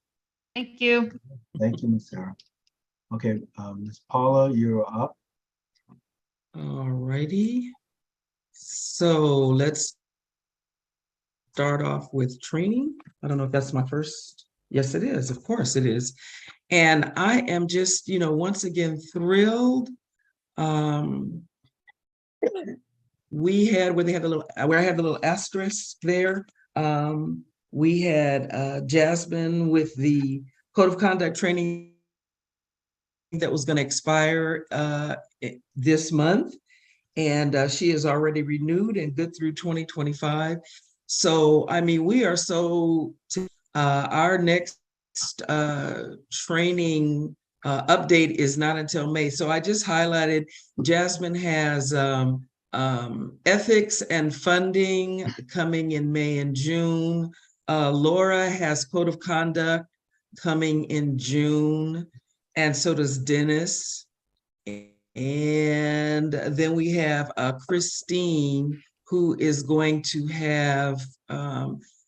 Thank you. Thank you, Ms. Sarah. Okay, Ms. Paula, you're up. All righty. So let's start off with training. I don't know if that's my first. Yes, it is. Of course it is. And I am just, once again, thrilled. We had where I had the little asterisk there. We had Jasmine with the code of conduct training that was going to expire this month. And she is already renewed and good through 2025. So, I mean, we are our next training update is not until May. So I just highlighted Jasmine has ethics and funding coming in May and June. Laura has code of conduct coming in June, and so does Dennis. And then we have Christine, who is going to have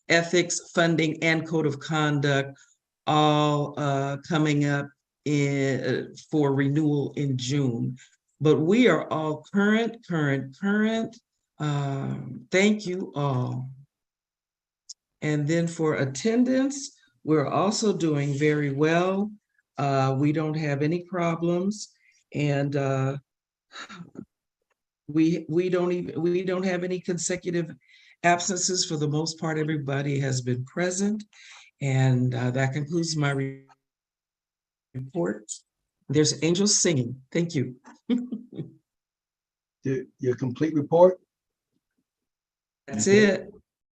ethics, funding, and code of conduct all coming up for renewal in June. But we are all current. Thank you all. And then for attendance, we're also doing very well. We don't have any problems, and we don't have any consecutive absences. For the most part, everybody has been present, and that concludes my report. There's angels singing. Thank you. Your complete report? That's it.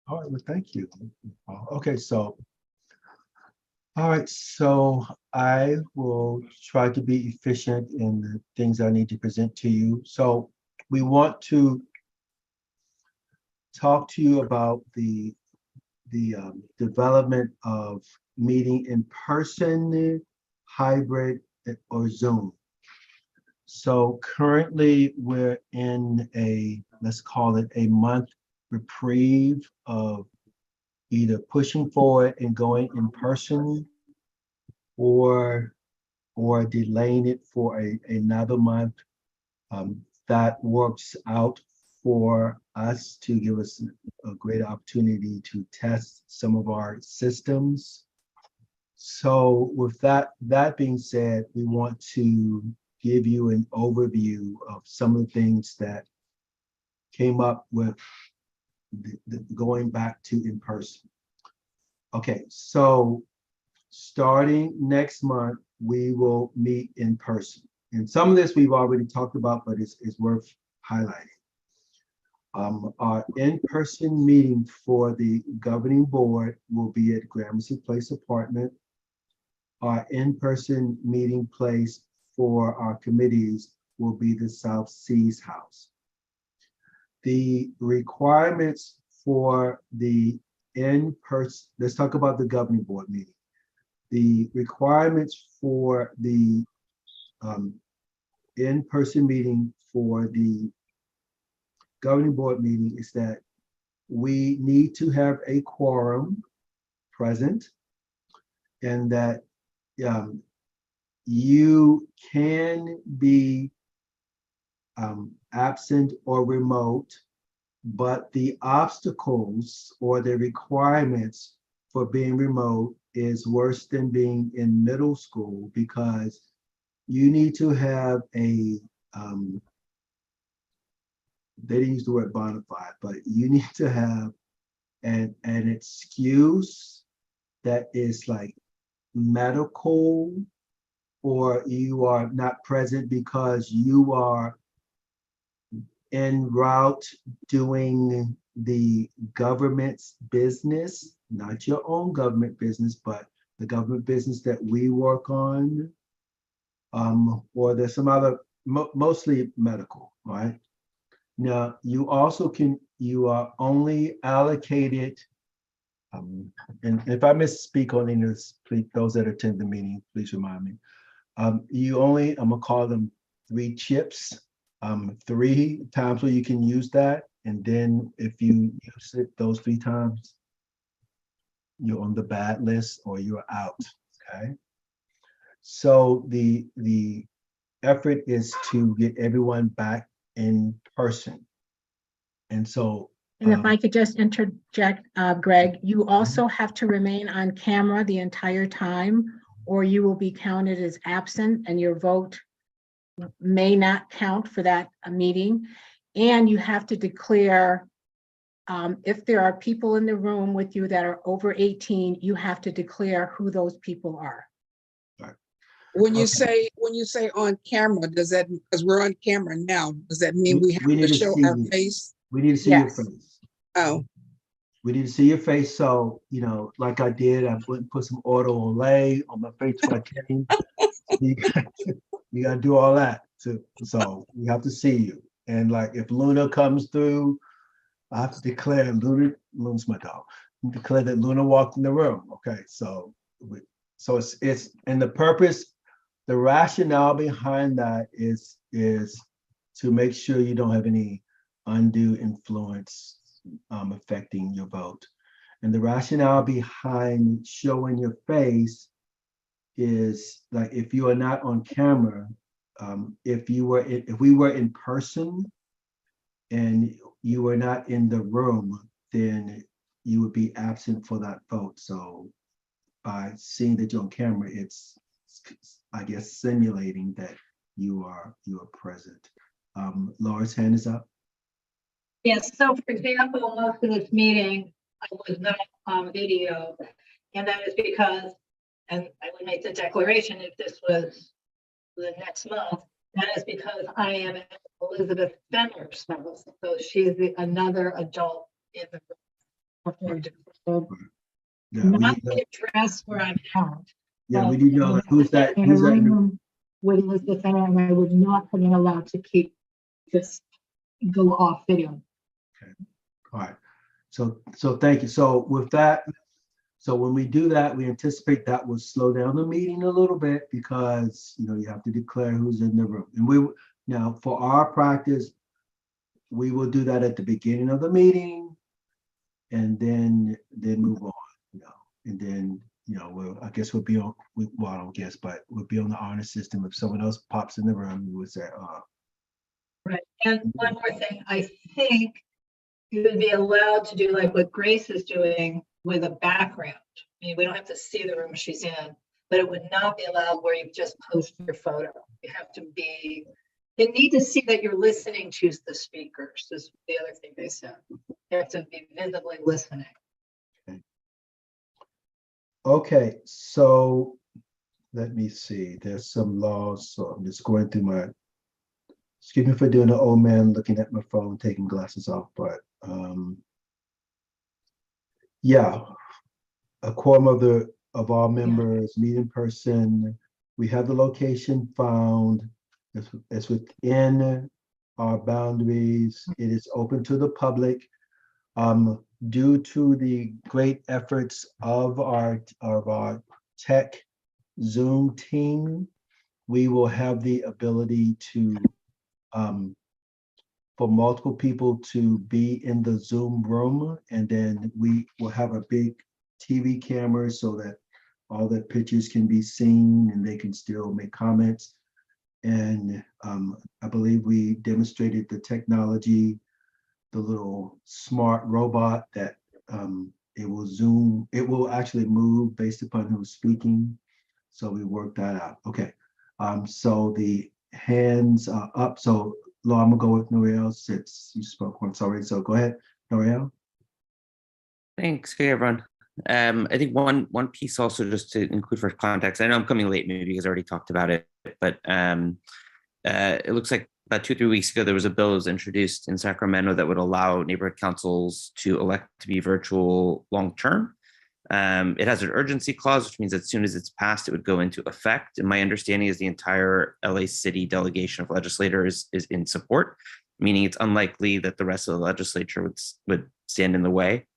All right, well, thank you. Okay, so, all right, so I will try to be efficient in the things I need to present to you. So we want to talk to you about the development of meeting in person, hybrid, or Zoom. So currently we're in a, let's call it a month reprieve of either pushing forward and going in person or delaying it for another month. That works out for us to give us a great opportunity to test some of our systems. So with that being said, we want to give you an overview of some of the things that came up with the going back to in person. Okay, so starting next month, we will meet in person. And some of this we've already talked about, but it's worth highlighting. Our in-person meeting for the governing board will be at Gramercy Place Apartment. Our in-person meeting place for our committees will be the South Seas House. The requirements for the in-person, let's talk about the governing board meeting. The requirements for the in-person meeting for the governing board meeting is that we need to have a quorum present, and that you can be absent or remote, but the obstacles or the requirements for being remote is worse than being in middle school, because you need to have a, they didn't use the word bona fide, but you need to have an excuse that is like medical, or you are not present because you are en route doing the government's business, not your own government business, but the government business that we work on. Or there's some other, mostly medical, right? Now, you also you are only allocated, and if I misspeak on any of this, please, those that attend the meeting, please remind me. You only, I'm gonna call them 3 chips, 3 times where you can use that. And then if you use it those 3 times, you're on the bad list or you're out, okay? So the effort is to get everyone back in person. And so. And if I could just interject, Greg, you also have to remain on camera the entire time, or you will be counted as absent and your vote may not count for that meeting. And you have to declare, if there are people in the room with you that are over 18, you have to declare who those people are. When you say on camera, does that, because we're on camera now, does that mean we have to show our face? We need to see your face. Oh. We need to see your face. So, you know, like I did, I went and put some auto olay on my face when I came. You gotta do all that too. So we have to see you. And like if Luna comes through, I have to declare Luna's my dog. Declare that Luna walked in the room. Okay, so it's and the purpose, the rationale behind that is to make sure you don't have any undue influence affecting your vote. And the rationale behind showing your face is like, if you are not on camera, if we were in person and you were not in the room, then you would be absent for that vote. So by seeing that you're on camera, it's I guess simulating that you are present. Laura's hand is up. Yes, so for example, most of this meeting, I was not on video, and that is because, and I would make the declaration if this was the next month, that is because I am Elizabeth Fenner's spouse, so she's another adult in the room. Not the address where I'm at. Yeah, we need to know who's that. In a room with Elizabeth Fenner, and I would not have been allowed to keep this go off video. Okay. All right. So thank you. So with that, So when we do that, we anticipate that will slow down the meeting a little bit because, you know, you have to declare who's in the room. And now for our practice, we will do that at the beginning of the meeting and then move on, you know, and then, you know, I guess we'll be on, well, I don't guess, but we'll be on the honor system. If someone else pops in the room, we would say, Right. And one more thing, I think you would be allowed to do like what Grace is doing with a background. I mean, we don't have to see the room she's in, but it would not be allowed where you just post your photo. You have to be, they need to see that you're listening to the speakers. This is the other thing they said. You have to be visibly listening. okay, so let me see. There's some laws, so I'm just going through my, excuse me for doing an old man looking at my phone, taking glasses off, but yeah, a quorum of all members meet in person. We have the location found. It's within our boundaries. It is open to the public. Due to the great efforts of our tech Zoom team, we will have the ability to for multiple people to be in the Zoom room, and then we will have a big TV camera so that all the pictures can be seen and they can still make comments. And I believe we demonstrated the technology, the little smart robot that it will Zoom, it will actually move based upon who's speaking. So we worked that out. Okay, so the hands are up. So Laura, I'm gonna go with Noriel since you spoke once already. So go ahead, Noriel. Thanks. Hey, everyone. I think one piece also just to include for context. I know I'm coming late maybe because I already talked about it, but it looks like about 2 or 3 weeks ago there was a bill that was introduced in Sacramento that would allow neighborhood councils to elect to be virtual long term. It has an urgency clause, which means as soon as it's passed, it would go into effect. And my understanding is the entire LA City delegation of legislators is in support, meaning it's unlikely that the rest of the legislature would stand in the way.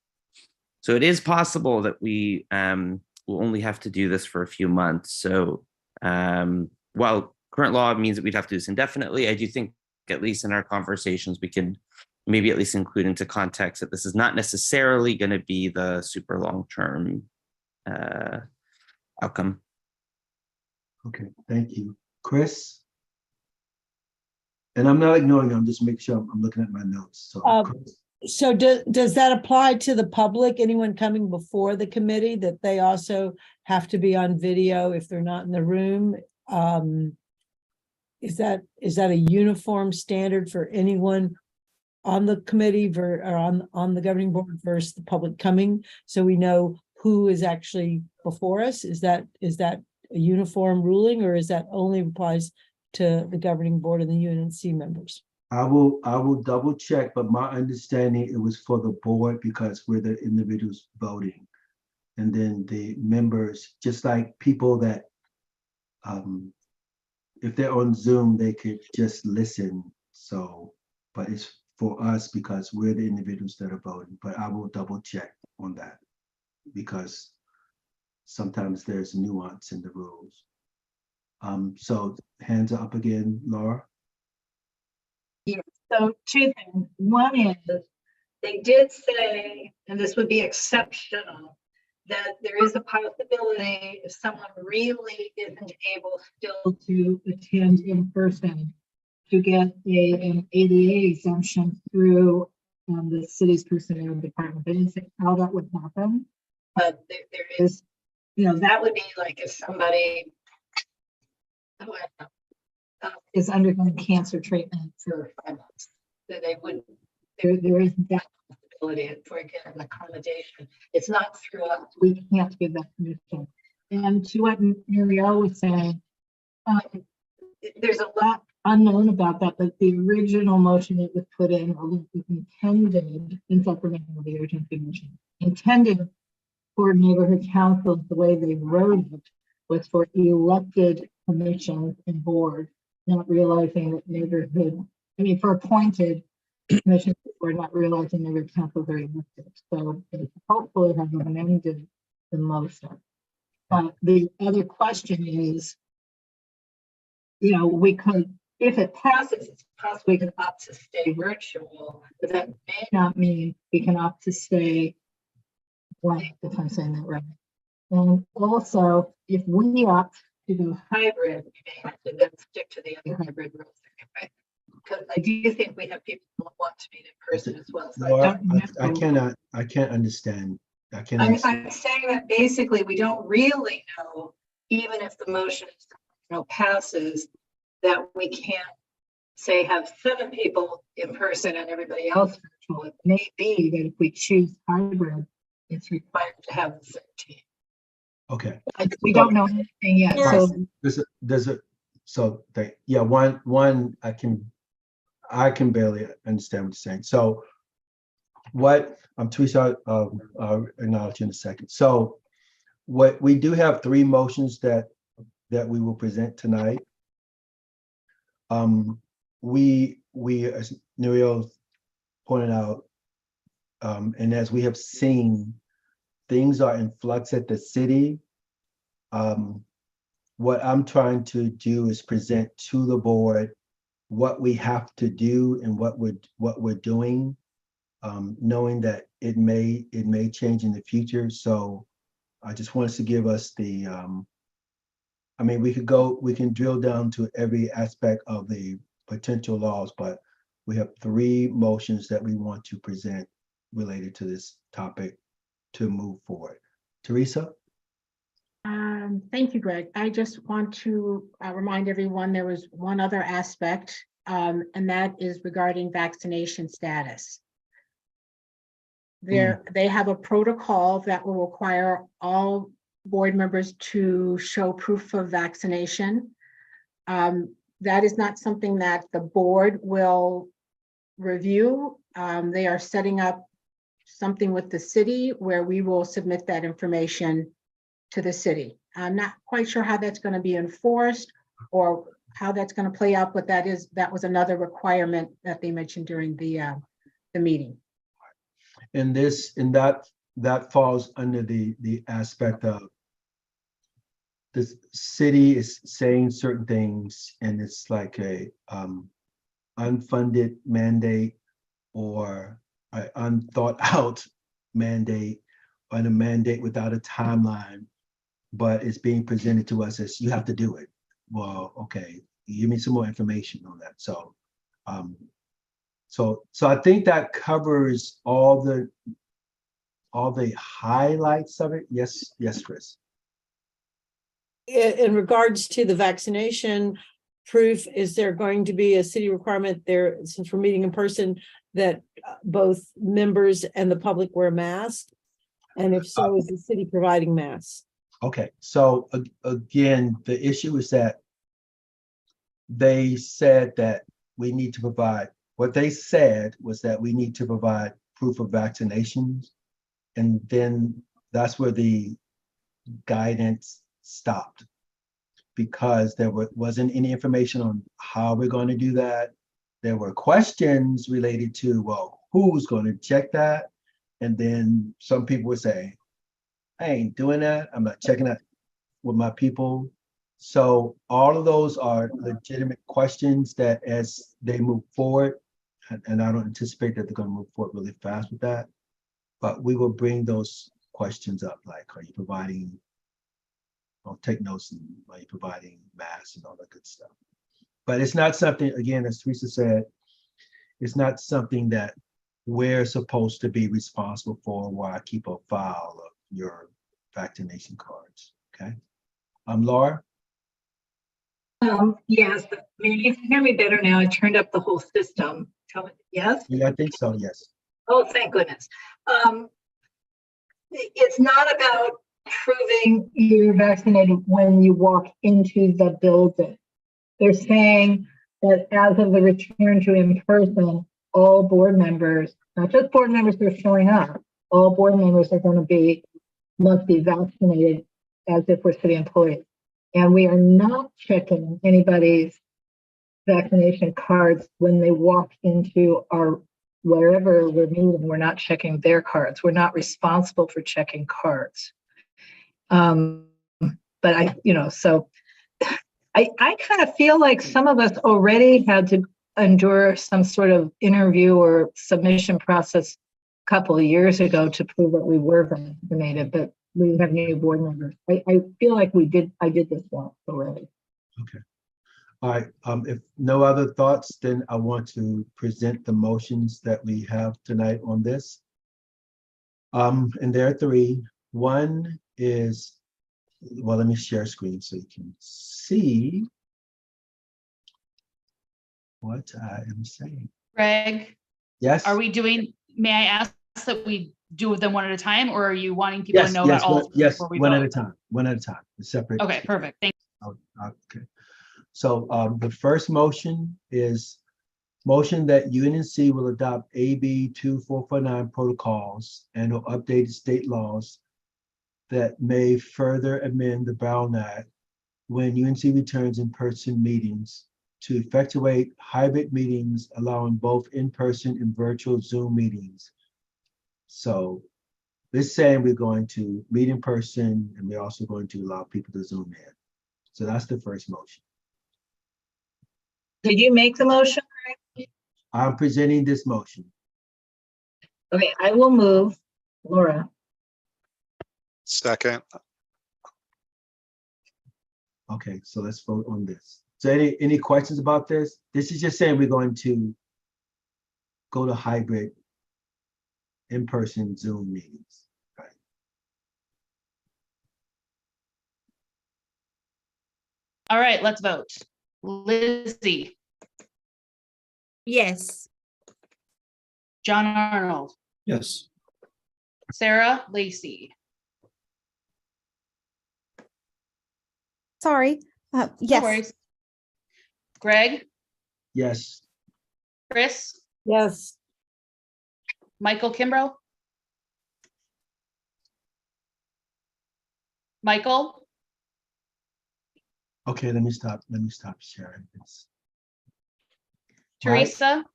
So it is possible that we will only have to do this for a few months. So while current law means that we'd have to do this indefinitely, I do think at least in our conversations, we can maybe at least include into context that this is not necessarily going to be the super long-term outcome. Okay, thank you. Chris? And I'm not ignoring you, I'm just making sure I'm looking at my notes. So, Chris. So does that apply to the public, anyone coming before the committee, that they also have to be on video if they're not in the room? Is that a uniform standard for anyone on the committee or on the governing board versus the public coming? So we know who is actually before us. Is that a uniform ruling, or is that only applies to the governing board and the UNC members? I will double check, but my understanding it was for the board because we're the individuals voting. And then the members, just like people that if they're on Zoom, they could just listen. So, but it's for us because we're the individuals that are voting. But I will double check on that because sometimes there's nuance in the rules. So hands are up again, Laura. Yeah, so 2 things. One is they did say, and this would be exceptional, that there is a possibility if someone really isn't able still to attend in person to get an ADA exemption through the city's personnel department. They didn't say how that would happen, but there is, you know, that would be like if somebody is undergoing cancer treatment for 5 months, that they would, there is that possibility for an accommodation. It's not through us. We can't give that permission. And to what Muriel was saying, there's a lot unknown about that, but the original motion it was put in, was intended, in supplementing the urgency motion, intended for neighborhood councils, the way they wrote it was for elected commissions and boards, not realizing that neighborhood, I mean, for appointed commissions, we're not realizing neighborhood councils are elected. So hopefully have amended the motion. The other question is, we could, if it passes, it's possible we can opt to stay virtual, but that may not mean we can opt to stay blank, if I'm saying that right. And also, if we opt to do hybrid, we may have to then stick to the other hybrid rules anyway. Because I do think we have people who want to meet in person as well. So Laura, I don't know. I can't understand. I'm saying that basically we don't really know, even if the motion passes, that we can't say have 7 people in person and everybody else virtual. It may be that if we choose hybrid, it's required to have the 13. Okay. We don't know anything yet. Right. So One I can barely understand what you're saying. So what Teresa, I'll acknowledge in a second. So what we do have 3 motions that we will present tonight. We as Nuriel pointed out, and as we have seen, things are in flux at the city. What I'm trying to do is present to the board what we have to do and what we're doing, knowing that it may change in the future. So I just want to give us the, we can drill down to every aspect of the potential laws, but we have 3 motions that we want to present related to this topic to move forward. Teresa? Thank you, Greg. I just want to remind everyone there was one other aspect, and that is regarding vaccination status. They have a protocol that will require all board members to show proof of vaccination. That is not something that the board will review. They are setting up something with the city where we will submit that information to the city. I'm not quite sure how that's going to be enforced or how that's going to play out, but that was another requirement that they mentioned during the meeting. And that falls under the aspect of the city is saying certain things, and it's like a unfunded mandate or an unthought out mandate, or a mandate without a timeline, but it's being presented to us as you have to do it. Well, okay, give me some more information on that. So, so I think that covers all the highlights of it. Yes, Chris. In regards to the vaccination proof, is there going to be a city requirement there, since we're meeting in person, that both members and the public wear masks? And if so, is the city providing masks? Okay, so again, the issue is that they said that we need to provide, what they said was that we need to provide proof of vaccinations. And then that's where the guidance stopped, because there wasn't any information on how we're going to do that. There were questions related to, well, who's going to check that? And then some people would say, I ain't doing that. I'm not checking that with my people. So all of those are legitimate questions that as they move forward, and I don't anticipate that they're going to move forward really fast with that, but we will bring those questions up, like, are you providing, I'll take notes, and are you providing masks and all that good stuff. But it's not something, again, as Teresa said, it's not something that we're supposed to be responsible for, where I keep a file of your vaccination cards, okay? Laura? Yes, I mean, you can hear me better now. I turned up the whole system. Tell me, yes? Yeah, I think so, yes. Oh, thank goodness. It's not about proving you're vaccinated when you walk into the building. They're saying that as of the return to in-person, all board members, not just board members who are showing up, all board members are going to must be vaccinated as if we're city employees. And we are not checking anybody's vaccination cards when they walk into our, wherever we're meeting. We're not checking their cards. We're not responsible for checking cards. But so I kind of feel like some of us already had to endure some sort of interview or submission process a couple of years ago to prove that we were vaccinated, but we have new board members. I feel like I did this once already. Okay. All right, if no other thoughts, then I want to present the motions that we have tonight on this. And there are three. One is, well, let me share screen so you can see what I am saying. Greg, Yes? are we doing, may I ask that we do them one at a time, or are you wanting people to Yes, know yes, about all yes, before we one at vote? a time, one at a time, separate. Okay, perfect. Thank Okay. So the first motion is motion that UNC will adopt AB 2449 protocols and or updated state laws that may further amend the Brown Act when UNC returns in-person meetings to effectuate hybrid meetings, allowing both in-person and virtual Zoom meetings. So this saying we're going to meet in person and we're also going to allow people to Zoom in. So that's the first motion. Did you make the motion? I'm presenting this motion. Okay, I will move. Laura. Second. Okay, so let's vote on this. So any questions about this? This is just saying we're going to go to hybrid in-person Zoom meetings. Right. All right, let's vote. Lizzie, Yes. John Arnold, Yes. Sarah Lacy, Sorry. no Yes. worries. Greg, Yes. Chris, Yes. Michael Kimbrough, Michael, Okay, let me stop sharing this. All right. Teresa,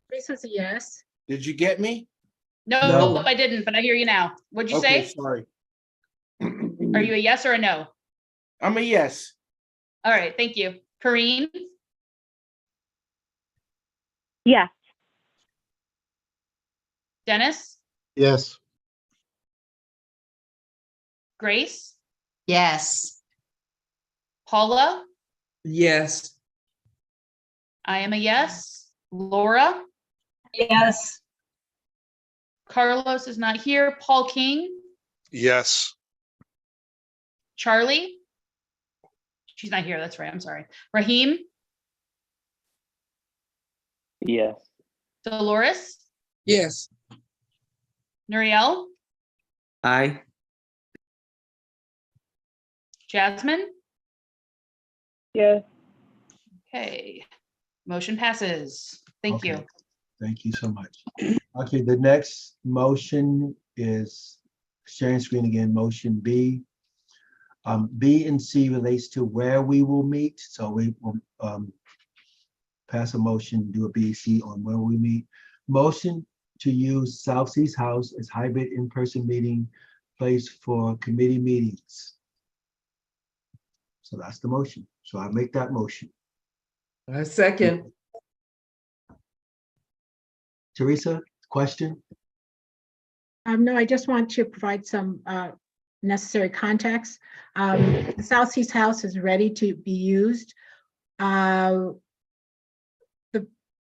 Teresa's a yes. Did you get me? no, No. I didn't, but I hear you now. What'd you Okay, say? sorry. Are you a yes or a no? I'm a yes. All right, thank you. Kareen, Yes. Dennis, Yes. Grace, Yes. Paula, Yes. I am a yes. Laura, Yes. Carlos is not here. Paul King, Yes. Charlie, she's not here, that's right, I'm sorry. Raheem, Yes. Dolores, Yes. Nuriel, Aye. Jasmine. Yes. Okay, motion passes. Thank you. Okay. Thank you so much. Okay, the next motion is sharing screen again, motion B. B and C relates to where we will meet. So we will pass a motion, do a B, C on where we meet. Motion to use South Seas House as hybrid in-person meeting place for committee meetings. So that's the motion. So I make that motion. A second. Teresa, question? No, I just want to provide some necessary context. The South Seas House is ready to be used. In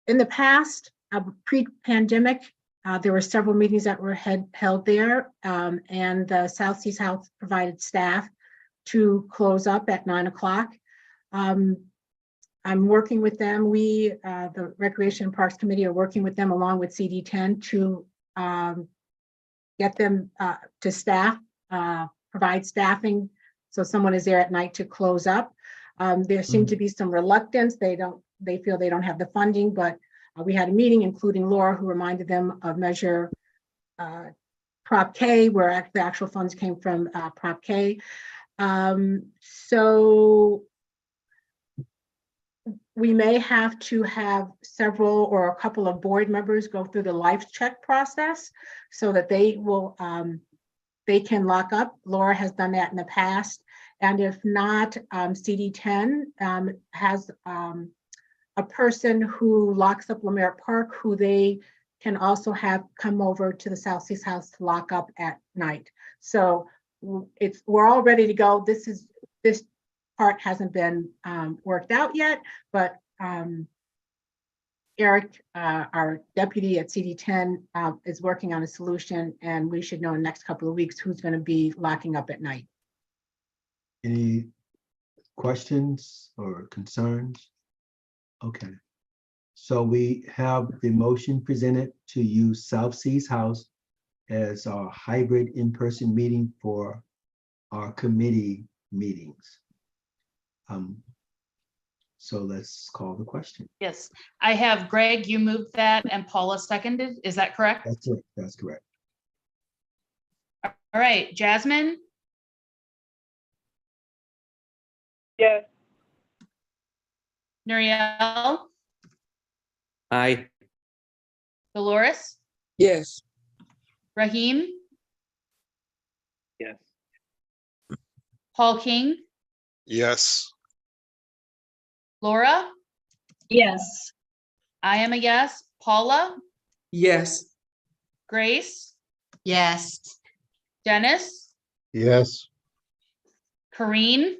the past, pre-pandemic, there were several meetings that were held there, and the South Seas House provided staff to close up at 9 o'clock. I'm working with them. We, the Recreation and Parks Committee, are working with them along with CD10 to get them to staff, provide staffing, so someone is there at night to close up. There seemed to be some reluctance. They feel they don't have the funding, but we had a meeting, including Laura, who reminded them of Measure Prop K, where the actual funds came from Prop K. So we may have to have several or a couple of board members go through the life check process so that they will they can lock up. Laura has done that in the past. And if not, CD10 has a person who locks up Lemert Park, who they can also have come over to the South Seas House to lock up at night. So we're all ready to go. This part hasn't been worked out yet, but Eric, our deputy at CD10, is working on a solution, and we should know in the next couple of weeks who's going to be locking up at night. Any questions or concerns? Okay. So we have the motion presented to use South Seas House as our hybrid in-person meeting for our committee meetings. So let's call the question. Yes, I have Greg, you moved that and Paula seconded. Is that correct? That's it. That's correct. All right, Jasmine, Yes. Nuriel, Aye. Dolores, Yes. Raheem, Yes. Paul King, Yes. Laura, Yes. I am a yes. Paula, Yes. Grace, Yes. Dennis, Yes. Kareen,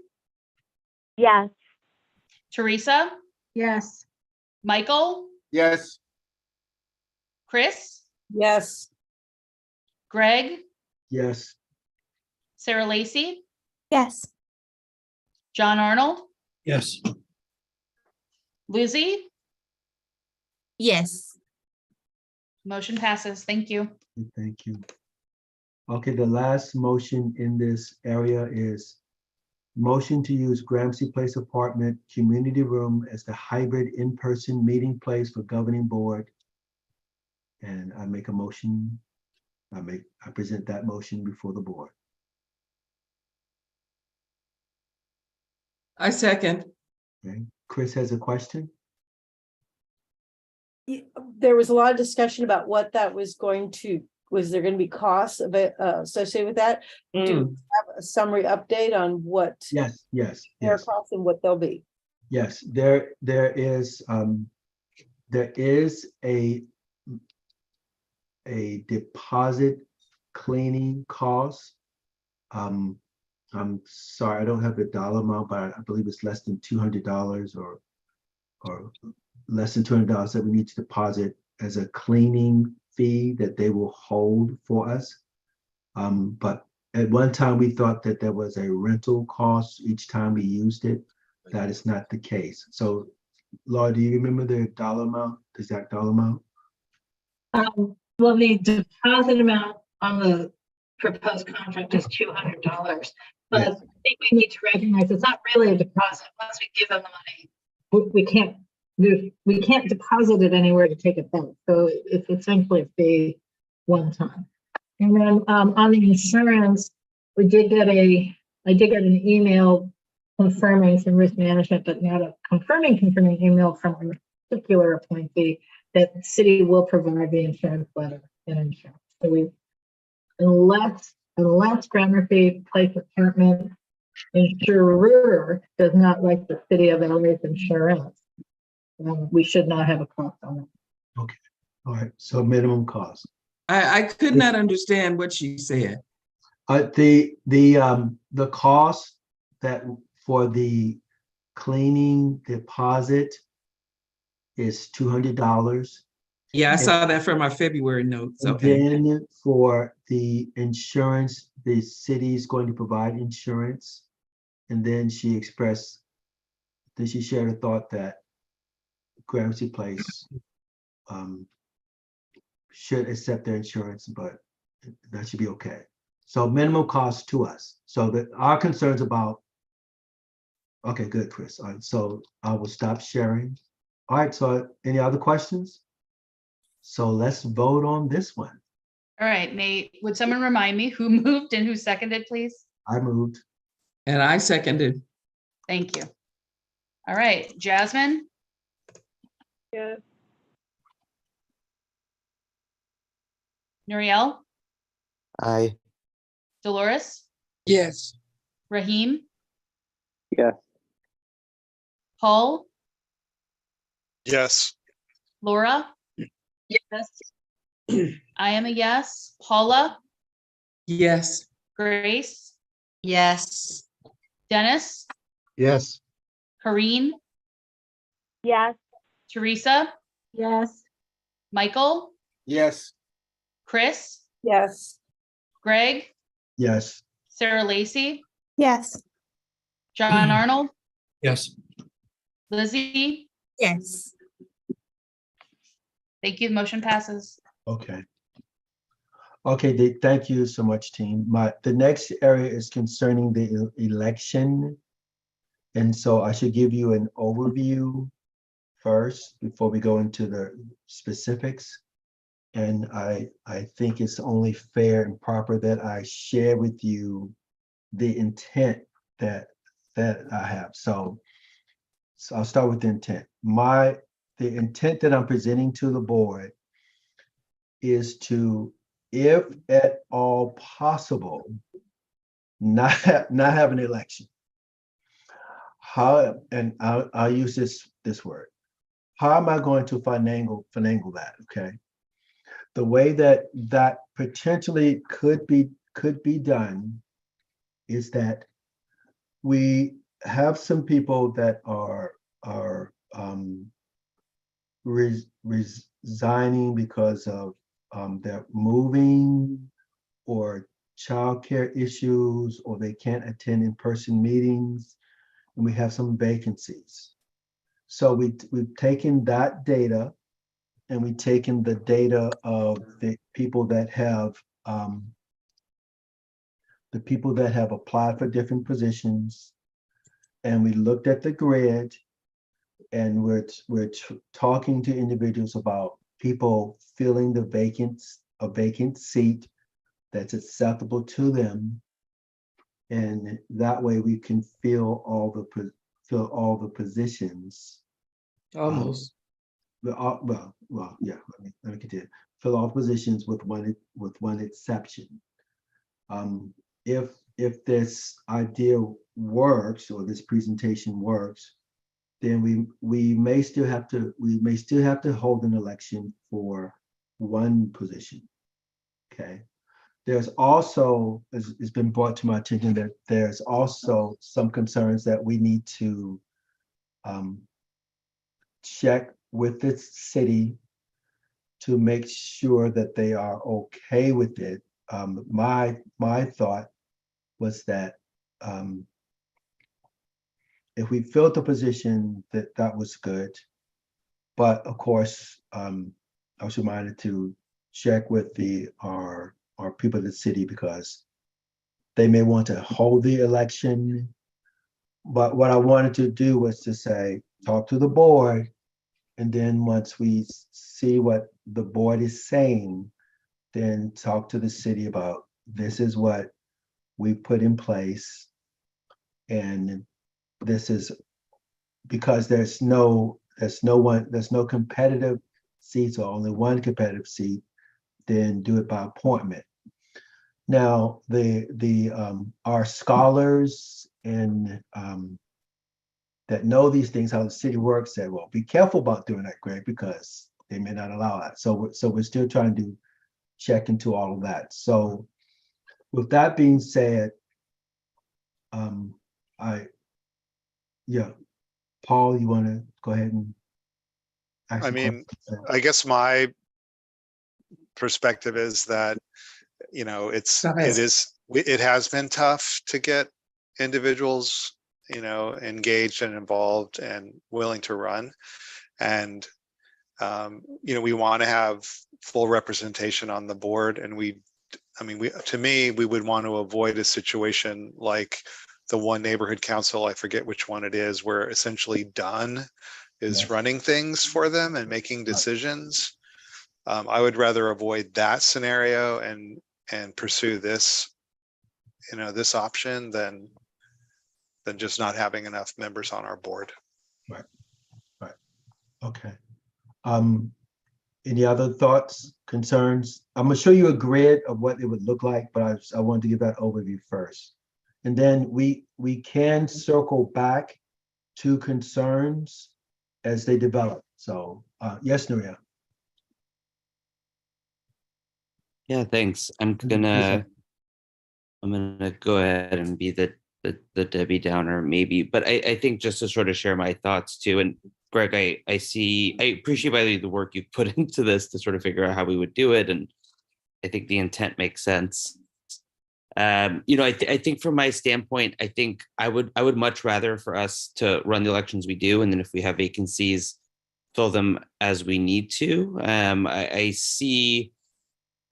Yes. Teresa, Yes. Michael, Yes. Chris, Yes. Greg, Yes. Sarah Lacey, Yes. John Arnold, Yes. Lizzie, Yes. motion passes. Thank you. Thank you. Okay, the last motion in this area is motion to use Gramercy Place Apartment Community Room as the hybrid in-person meeting place for governing board. And I make a motion. I present that motion before the board. I second. Okay, Chris has a question. There was a lot of discussion about what that was going to, was there going to be costs of it associated with that? Do we have a summary update on what Yes, yes, their yes, costs and what they'll be? yes. There is a deposit cleaning cost. I'm sorry, I don't have the dollar amount, but I believe it's less than $200 or less than $200 that we need to deposit as a cleaning fee that they will hold for us. But at one time we thought that there was a rental cost each time we used it. That is not the case. So Laura, do you remember the dollar amount, the exact dollar amount? Well, the deposit amount on the proposed contract is $200. But Yes. I think we need to recognize it's not really a deposit. Once we give them the money, we can't deposit it anywhere to take it back. So it's essentially a fee one time. And then on the insurance, I did get an email confirming from risk management, but not a confirming email from a particular appointee that the city will provide the insurance letter and insurance. So unless Gramercy Place Apartment insurer does not like the city of LA's insurance, we should not have a cost on it. Okay, all right, so minimum cost. I could not understand what she said. The cost that for the cleaning deposit is $200. Yeah, I saw that from our February notes. And Okay. then for the insurance, the city is going to provide insurance. And then she shared a thought that Gramercy Place should accept their insurance, but that should be okay. So minimum cost to us. So that our concerns about, okay, good, Chris. All right, so I will stop sharing. All right, so any other questions? So let's vote on this one. All right, Nate, would someone remind me who moved and who seconded, please? I moved. And I seconded. Thank you. All right, Jasmine, Yes. Nuriel, Aye. Dolores, Yes. Raheem, Yes. Paul, Yes. Laura, Yes. I am a yes. Paula, Yes. Grace, Yes. Dennis, Yes. Kareen, Yes. Teresa, Yes. Michael, Yes. Chris, Yes. Greg, Yes. Sarah Lacey, Yes. John Arnold, Yes. Lizzie. Yes. Thank you. The motion passes. Okay. Okay, thank you so much, team. The next area is concerning the election. And so I should give you an overview first before we go into the specifics. And I think it's only fair and proper that I share with you the intent that I have. So I'll start with the intent. The intent that I'm presenting to the board is to, if at all possible, not have an election. How, and I'll use this word. How am I going to finagle that? Okay. The way that potentially could be done is that we have some people that are resigning because of they're moving or childcare issues, or they can't attend in-person meetings, and we have some vacancies. So we've taken that data, and we've taken the data of the people that have applied for different positions, and we looked at the grid, and we're talking to individuals about people filling a vacant seat that's acceptable to them, and that way we can fill all the positions. Almost. Well, yeah. Let me continue. Fill all positions with one exception. If this idea works, or this presentation works, then we may still have to hold an election for one position. Okay. There's also, it's been brought to my attention that there's also some concerns that we need to check with the city to make sure that they are okay with it. My thought was that if we filled the position, that was good. But of course, I was reminded to check with our people of the city, because they may want to hold the election. But what I wanted to do was to say, talk to the board, and then once we see what the board is saying, then talk to the city about, this is what we put in place. And this is because there's no competitive seats, or only one competitive seat, then do it by appointment. Now, our scholars and that know these things, how the city works, said, well, be careful about doing that, Greg, because they may not allow that. So we're still trying to check into all of that. So with that being said, Paul, you want to go ahead and ask I a mean, question? I guess my perspective is that, it has been tough to get individuals, engaged and involved and willing to run. And, we want to have full representation on the board. And to me, we would want to avoid a situation like the one neighborhood council, I forget which one it is, where essentially Dunn is running things for them and making decisions. I would rather avoid that scenario and pursue this, this option than just not having enough members on our board. Right. Okay. Any other thoughts, concerns? I'm gonna show you a grid of what it would look like, but I wanted to give that overview first. And then we can circle back to concerns as they develop. So, yes, Nuria. Yeah, thanks. I'm gonna go ahead and be the Debbie Downer maybe, but I think just to sort of share my thoughts too. And Greg, I appreciate by the work you've put into this to sort of figure out how we would do it, and I think the intent makes sense. I think from my standpoint, I think I would much rather for us to run the elections we do, and then if we have vacancies, fill them as we need to. I see.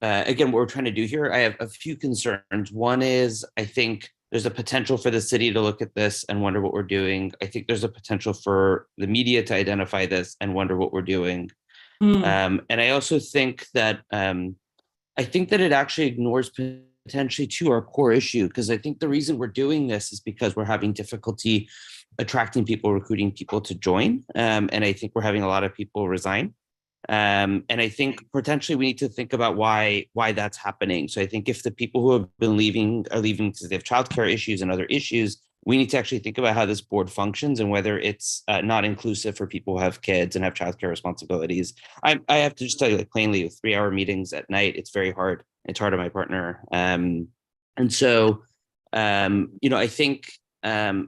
Again, what we're trying to do here, I have a few concerns. One is, I think there's a potential for the city to look at this and wonder what we're doing. I think there's a potential for the media to identify this and wonder what we're doing. And I also think that it actually ignores potentially to our core issue, because I think the reason we're doing this is because we're having difficulty attracting people, recruiting people to join. And I think we're having a lot of people resign. And I think potentially we need to think about why that's happening. So I think if the people who have been leaving are leaving because they have childcare issues and other issues, we need to actually think about how this board functions and whether it's not inclusive for people who have kids and have childcare responsibilities. I have to just tell you, like, plainly, with 3-hour meetings at night, it's very hard. It's hard on my partner. And so, I think, I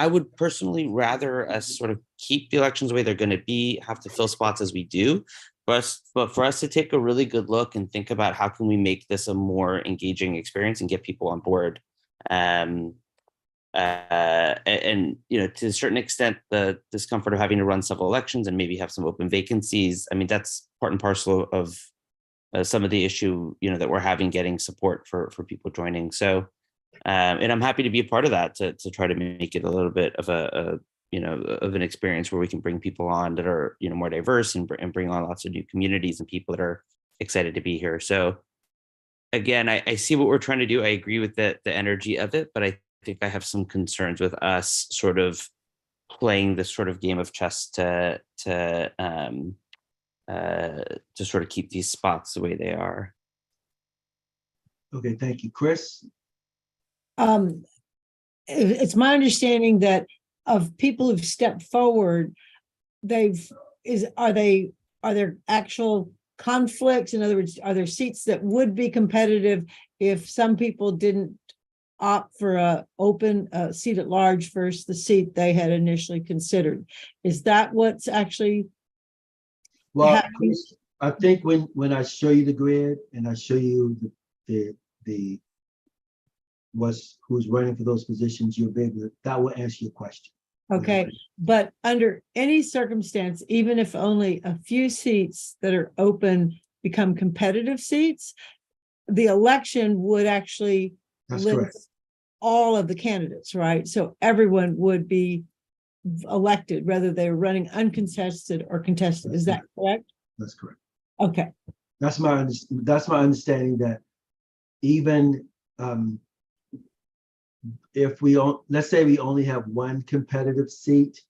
would personally rather us sort of keep the elections the way they're going to be, have to fill spots as we do, but for us to take a really good look and think about how can we make this a more engaging experience and get people on board. And to a certain extent, the discomfort of having to run several elections and maybe have some open vacancies, I mean, that's part and parcel of some of the issue, that we're having getting support for people joining. So, and I'm happy to be a part of that to try to make it a little bit of of an experience where we can bring people on that are, more diverse and bring on lots of new communities and people that are excited to be here. So again, I see what we're trying to do. I agree with the energy of it, but I think I have some concerns with us sort of playing this sort of game of chess to sort of keep these spots the way they are. Okay, thank you. Chris? It's my understanding that of people who've stepped forward, are there actual conflicts? In other words, are there seats that would be competitive if some people didn't opt for a open seat at large versus the seat they had initially considered? Is that what's actually happening? Chris, I think when I show you the grid and I show you the who's running for those positions, you'll be able to, that will answer your question. Okay, but under any circumstance, even if only a few seats that are open become competitive seats, the election would actually list all of the candidates, right? So everyone would be elected, whether they're running uncontested or contested. Is that correct? That's correct. Okay. That's my understanding, that even if let's say we only have one competitive seat,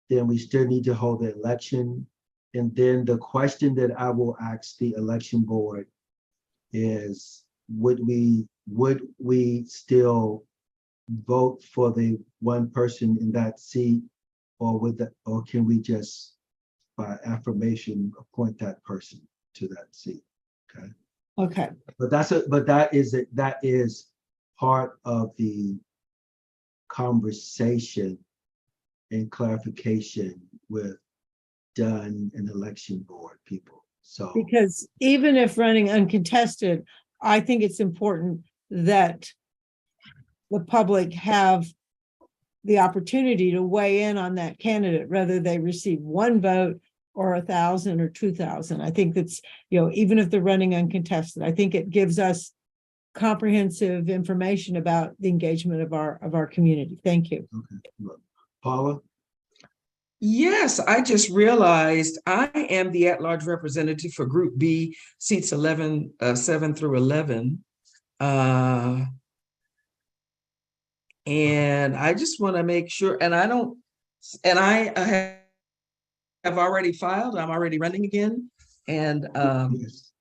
then we still need to hold the election. And then the question that I will ask the election board is, would we still vote for the one person in that seat, or can we just by affirmation appoint that person to that seat? Okay. Okay. But that is part of the conversation and clarification with Dunn and election board people. So because even if running uncontested, I think it's important that the public have the opportunity to weigh in on that candidate, whether they receive one vote or 1,000 or 2,000. I think that's, even if they're running uncontested, I think it gives us comprehensive information about the engagement of our community. Thank you. Okay. Paula? Yes, I just realized I am the at-large representative for Group B, seats 7 through 11. And I just want to make sure, and I have already filed. I'm already running again. And Yes,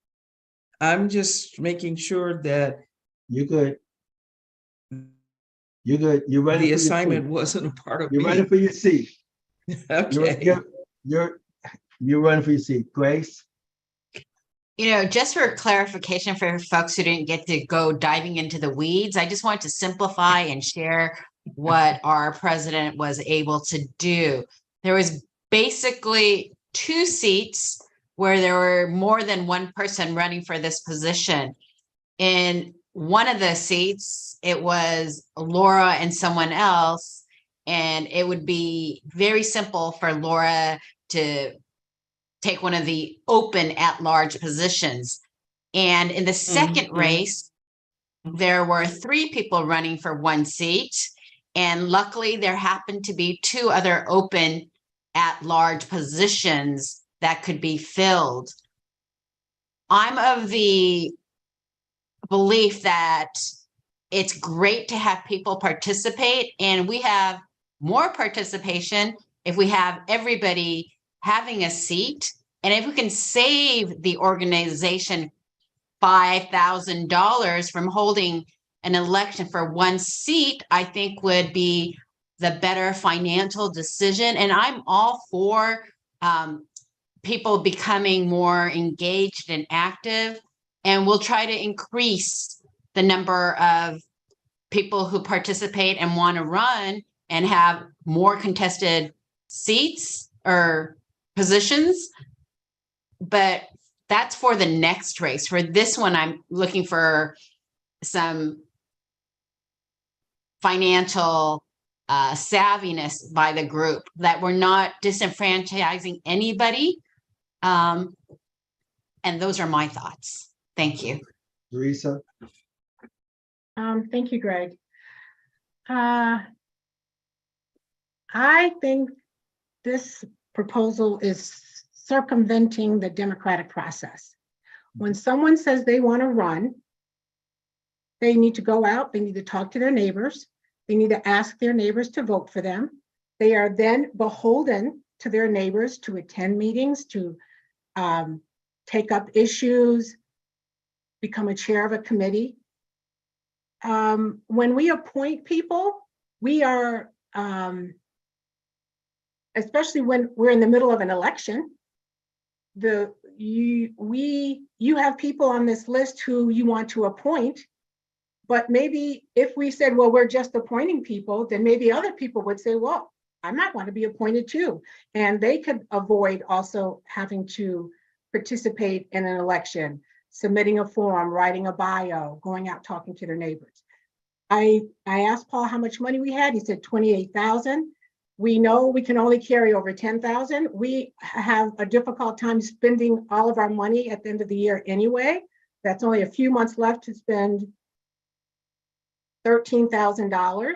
I'm just making sure that you're good. You're good. You're running the for your assignment seat. wasn't a part of You're running me. for your seat. Okay. You're running for your seat. Grace? You know, just for clarification for folks who didn't get to go diving into the weeds, I just want to simplify and share what our president was able to do. There was basically 2 seats where there were more than one person running for this position. In one of the seats, it was Laura and someone else, and it would be very simple for Laura to take one of the open at-large positions. And in the second race, there were 3 people running for 1 seat. And luckily, there happened to be 2 other open at-large positions that could be filled. I'm of the belief that it's great to have people participate, and we have more participation if we have everybody having a seat. And if we can save the organization $5,000 from holding an election for 1 seat, I think would be the better financial decision. And I'm all for people becoming more engaged and active. And we'll try to increase the number of people who participate and want to run and have more contested seats or positions. But that's for the next race. For this one, I'm looking for some financial savviness by the group, that we're not disenfranchising anybody. And those are my thoughts. Thank you. Teresa? Thank you, Greg. I think this proposal is circumventing the democratic process. When someone says they want to run, they need to go out, they need to talk to their neighbors, they need to ask their neighbors to vote for them. They are then beholden to their neighbors to attend meetings, to take up issues, become a chair of a committee. When we appoint people, we are, especially when we're in the middle of an election, you have people on this list who you want to appoint, but maybe if we said, well, we're just appointing people, then maybe other people would say, well, I might want to be appointed too. And they could avoid also having to participate in an election, submitting a form, writing a bio, going out talking to their neighbors. I asked Paul how much money we had. He said 28,000. We know we can only carry over 10,000. We have a difficult time spending all of our money at the end of the year anyway. That's only a few months left to spend $13,000.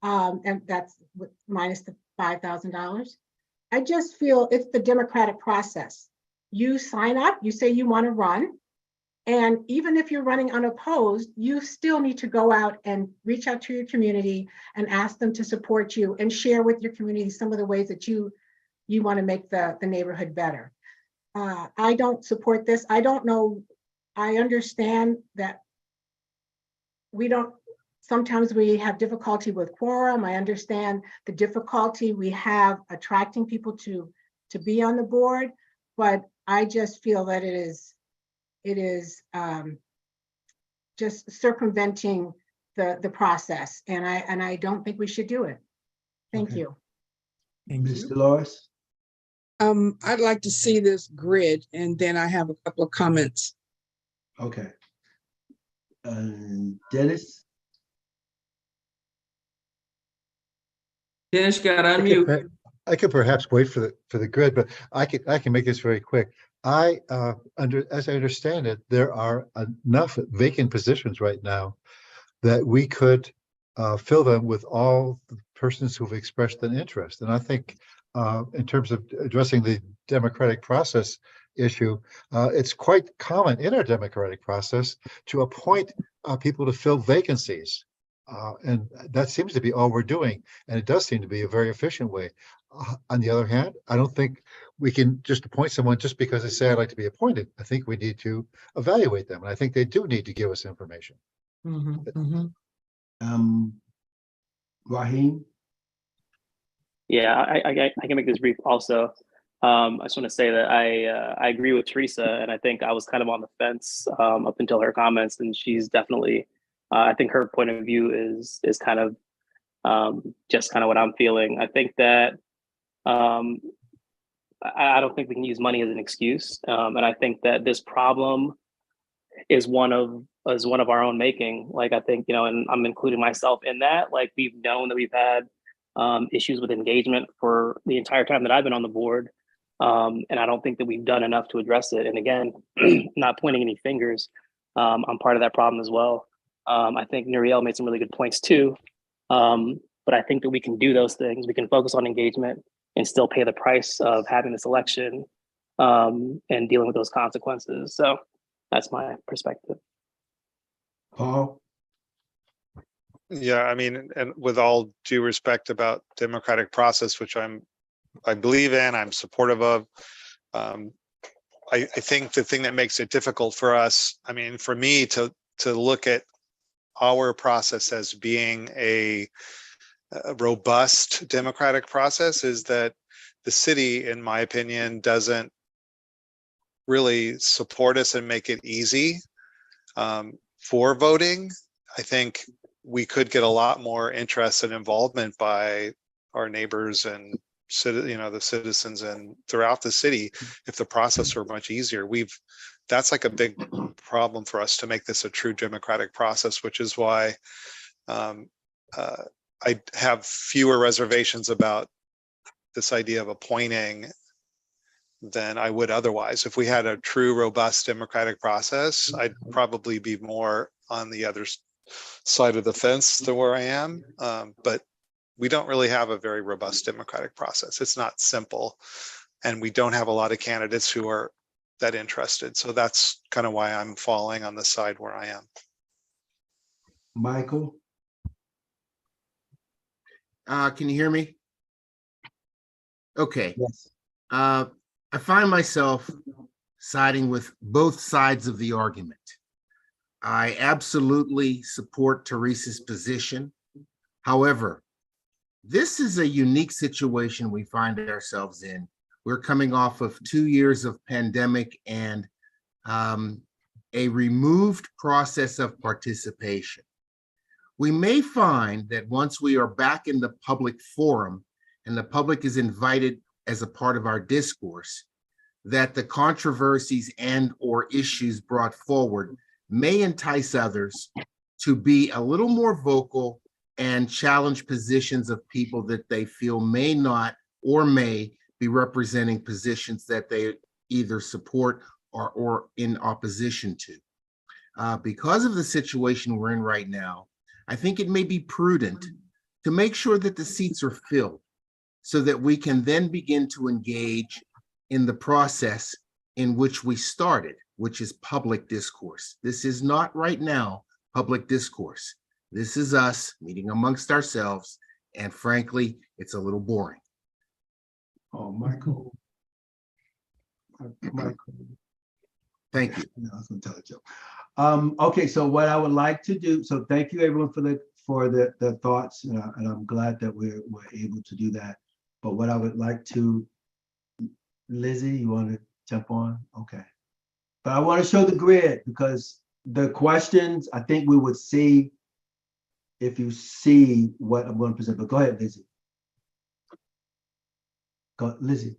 And that's minus the $5,000. I just feel it's the democratic process. You sign up, you say you want to run. And even if you're running unopposed, you still need to go out and reach out to your community and ask them to support you and share with your community some of the ways that you want to make the neighborhood better. I don't support this. I don't know. I understand that sometimes we have difficulty with quorum. I understand the difficulty we have attracting people to be on the board, but I just feel that it is just circumventing the process, and I don't think we should do it. Thank you. Ms. Dolores? I'd like to see this grid, and then I have a couple of comments. Okay. Dennis? Dennis, you got to unmute. I could perhaps wait for the grid, but I can make this very quick. As I understand it, there are enough vacant positions right now that we could fill them with all the persons who've expressed an interest. And I think in terms of addressing the democratic process issue, it's quite common in our democratic process to appoint people to fill vacancies. And that seems to be all we're doing. And it does seem to be a very efficient way. On the other hand, I don't think we can just appoint someone just because they say I'd like to be appointed. I think we need to evaluate them. And I think they do need to give us information. Raheem? Yeah, I can make this brief also. I just want to say that I agree with Teresa, and I think I was kind of on the fence up until her comments, and she's definitely, I think her point of view is kind of just kind of what I'm feeling. I think that I don't think we can use money as an excuse, and I think that this problem is one of our own making. Like, I think, and I'm including myself in that. Like, we've known that we've had issues with engagement for the entire time that I've been on the board. And I don't think that we've done enough to address it. And again, not pointing any fingers, I'm part of that problem as well. I think Nuriel made some really good points too. But I think that we can do those things. We can focus on engagement and still pay the price of having this election and dealing with those consequences. So that's my perspective. Paul? Yeah, I mean, and with all due respect about democratic process, which I believe in, I'm supportive of. I think the thing that makes it difficult for us, I mean, for me to look at our process as being a robust democratic process is that the city, in my opinion, doesn't really support us and make it easy for voting. I think we could get a lot more interest and involvement by our neighbors and the citizens and throughout the city if the process were much easier. That's like a big problem for us to make this a true democratic process, which is why I have fewer reservations about this idea of appointing than I would otherwise. If we had a true, robust democratic process, I'd probably be more on the other side of the fence than where I am. But we don't really have a very robust democratic process. It's not simple. And we don't have a lot of candidates who are that interested. So that's kind of why I'm falling on the side where I am. Michael? Can you hear me? Okay. Yes. I find myself siding with both sides of the argument. I absolutely support Teresa's position. However, this is a unique situation we find ourselves in. We're coming off of 2 years of pandemic and a removed process of participation. We may find that once we are back in the public forum and the public is invited as a part of our discourse, that the controversies and or issues brought forward may entice others to be a little more vocal and challenge positions of people that they feel may not or may be representing positions that they either support or in opposition to. Because of the situation we're in right now, I think it may be prudent to make sure that the seats are filled so that we can then begin to engage in the process in which we started, which is public discourse. This is not right now public discourse. This is us meeting amongst ourselves, and frankly, it's a little boring. Oh, Michael. Michael. Thank you. No, I was gonna tell a joke. Okay, so what I would like to do, so thank you everyone for the thoughts, and I'm glad that we're able to do that. But what I would like to, Lizzie, you want to jump on? Okay. But I want to show the grid because the questions, I think we would see if you see what I'm going to present. But go ahead, Lizzie. Go, Lizzie.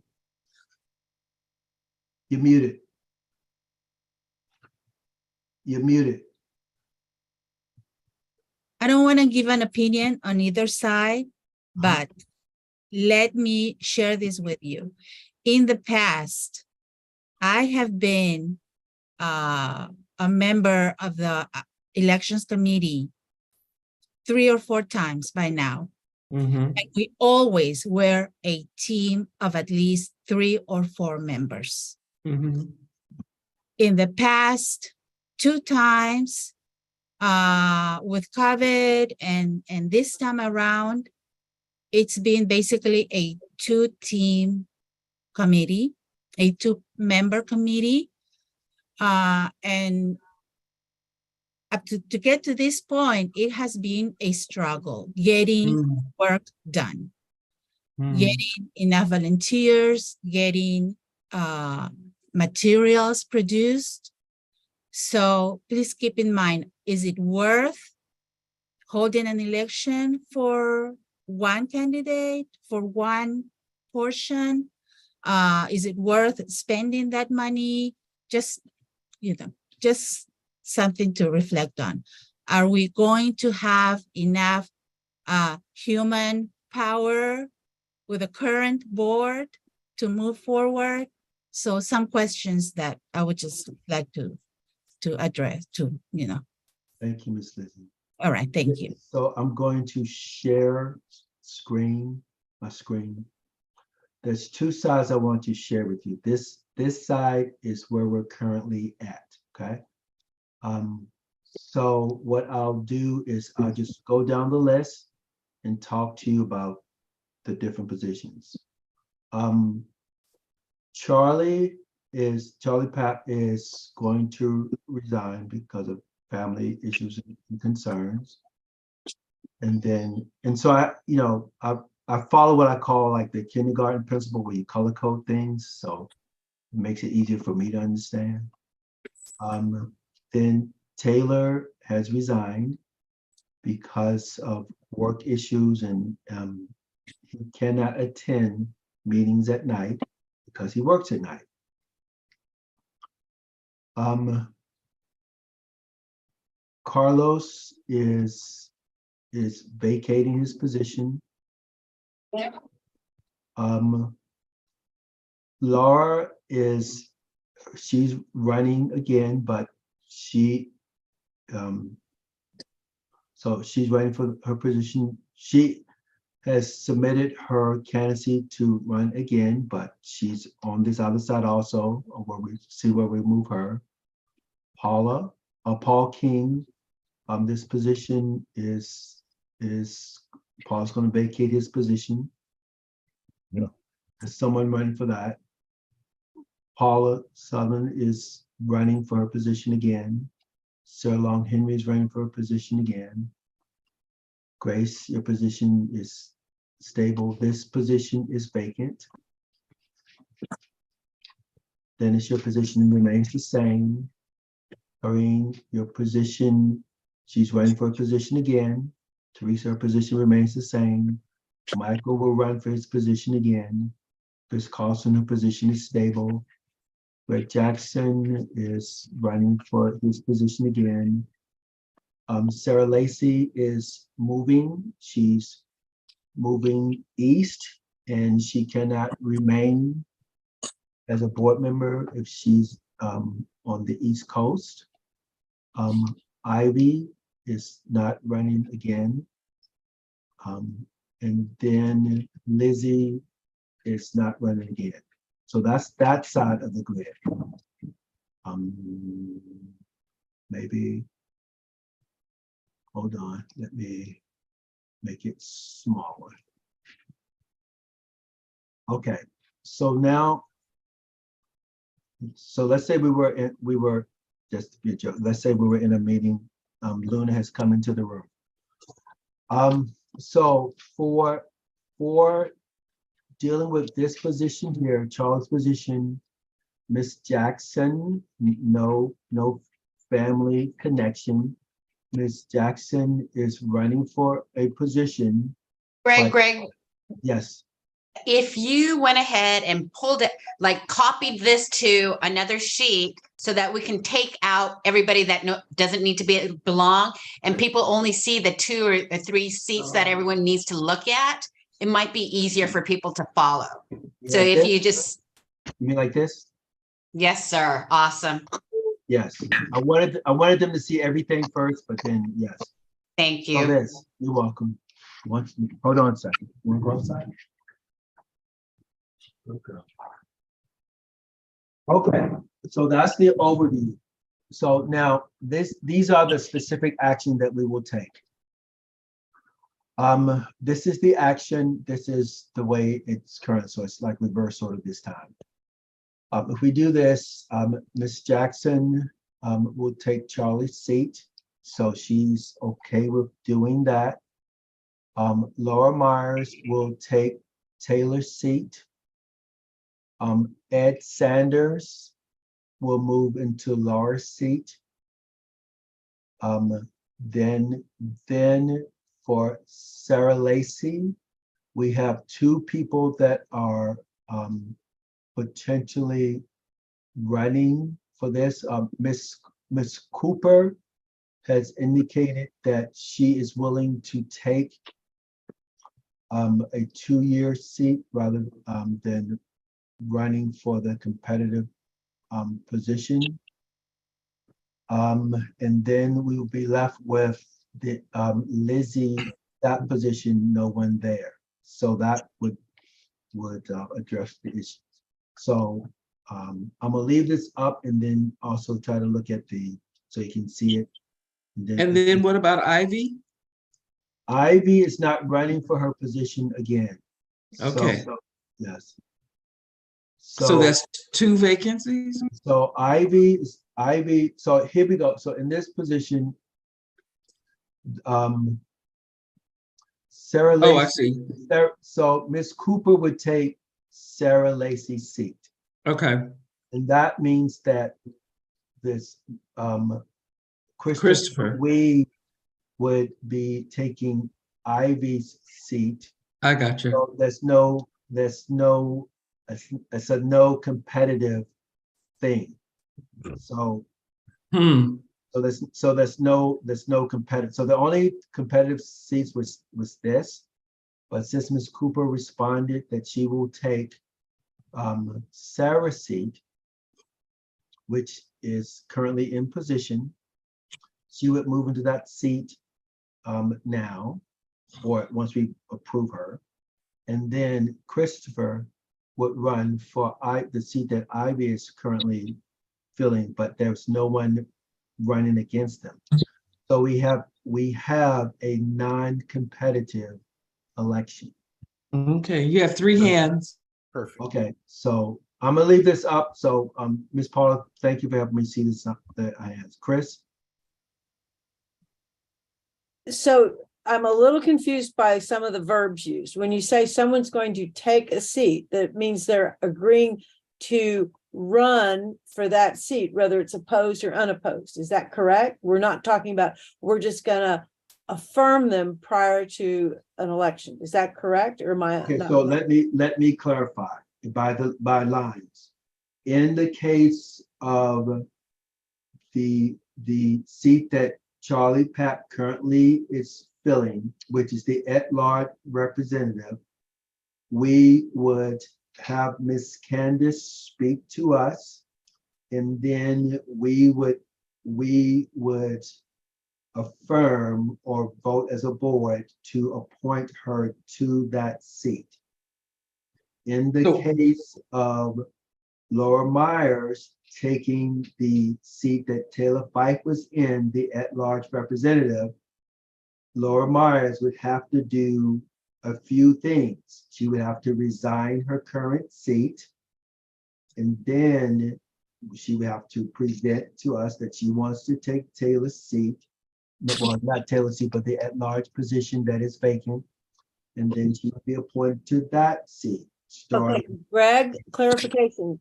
You're muted. You're muted. I don't want to give an opinion on either side, but let me share this with you. In the past, I have been a member of the elections committee 3 or 4 times by now. And we always were a team of at least 3 or 4 members. In the past 2 times, with COVID and this time around, it's been basically a two-team committee, a two-member committee. And up to get to this point, it has been a struggle getting work done, getting enough volunteers, getting materials produced. So please keep in mind, is it worth holding an election for one candidate, for one portion? Is it worth spending that money? Just, just something to reflect on. Are we going to have enough human power with the current board to move forward? So some questions that I would just like to address, Thank you, Ms. Lizzie. All right, thank you. So I'm going to share my screen. There's two sides I want to share with you. This side is where we're currently at, okay? So what I'll do is I'll just go down the list and talk to you about the different positions. Charlie Papp is going to resign because of family issues and concerns. And so I follow what I call like the kindergarten principle where you color code things. So it makes it easier for me to understand. Then Taylor has resigned because of work issues and he cannot attend meetings at night because he works at night. Carlos is vacating his position. Laura she's running again, but so she's running for her position. She has submitted her candidacy to run again, but she's on this other side also, where we see where we move her. Paul King, this position is Paul's going to vacate his position. Yeah. There's someone running for that. Paula Southern is running for her position again. Sir Long Henry is running for her position again. Grace, your position is stable. This position is vacant. Dennis, your position remains the same. Doreen, your position, she's running for a position again. Teresa, her position remains the same. Michael will run for his position again. Chris Carlson, her position is stable. Greg Jackson is running for his position again. Sarah Lacey is moving. She's moving east and she cannot remain as a board member if she's on the East Coast. Ivy is not running again. And then Lizzie is not running again. So that's that side of the grid. Maybe, hold on, let me make it smaller. Okay, so now, so let's say we were just to be a joke, let's say we were in a meeting, Luna has come into the room. So for dealing with this position here, Charles' position, Miss Jackson, no family connection. Miss Jackson is running for a position. Greg, Yes. if you went ahead and pulled it, like copied this to another sheet so that we can take out everybody that doesn't need to belong, and people only see the 2 or 3 seats that everyone needs to look at, it might be easier for people to follow. So Like if this? you just, You mean like this? yes, sir. Awesome. Yes. I wanted them to see everything first, but then yes. Thank So you. this, you're welcome. Hold on a second. You want to go outside? Okay. Okay, so that's the overview. So now these are the specific action that we will take. This is the action, this is the way it's current, so it's like reverse order this time. If we do this, Ms. Jackson will take Charlie's seat, so she's okay with doing that. Laura Myers will take Taylor's seat. Ed Sanders will move into Laura's seat. Then for Sarah Lacy, we have two people that are potentially running for this. Miss Cooper has indicated that she is willing to take a 2-year seat rather than running for the competitive position. And then we will be left with the Lizzie, that position, no one there. So that would address the issue. So I'm gonna leave this up and then also try to look at so you can see it. And then what about Ivy? Ivy is not running for her position again. Okay. Yes. So that's 2 vacancies? So so here we go. So in this position, Sarah Lacy. Oh, I see. So Miss Cooper would take Sarah Lacy's seat. Okay. And that means that this Christopher. we would be taking Ivy's seat. I got you. So it's a no competitive thing. So there's no competitive. So the only competitive seats was this, but since Ms. Cooper responded that she will take Sarah's seat, which is currently in position, she would move into that seat now, or once we approve her. And then Christopher would run for the seat that Ivy is currently filling, but there's no one running against them. So we have a non-competitive election. Okay, you have 3 hands. Perfect. Okay, so I'm gonna leave this up. So Ms. Paula, thank you for helping me see this up that I have. Chris? So I'm a little confused by some of the verbs used. When you say someone's going to take a seat, that means they're agreeing to run for that seat, whether it's opposed or unopposed. Is that correct? We're not talking about, we're just gonna affirm them prior to an election. Is that correct? Or am I? Okay, so let me clarify by lines. In the case of the seat that Charlie Papp currently is filling, which is the at-large representative, we would have Miss Candace speak to us, and then we would affirm or vote as a board to appoint her to that seat. In the case of Laura Myers taking the seat that Taylor Fife was in, the at-large representative, Laura Myers would have to do a few things. She would have to resign her current seat, and then she would have to present to us that she wants to take Taylor's seat. Well, not Taylor's seat, but the at-large position that is vacant. And then she would be appointed to that seat. Okay, Greg, clarification.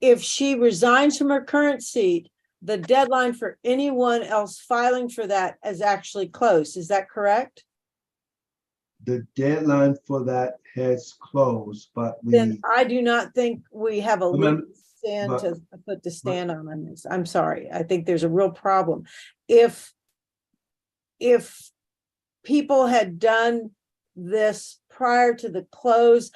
If she resigns from her current seat, the deadline for anyone else filing for that is actually closed. Is that correct? The deadline for that has closed, but Then I do not think we have a legal stand but- to put the stand on this. I'm sorry. I think there's a real problem. If people had done this prior to the close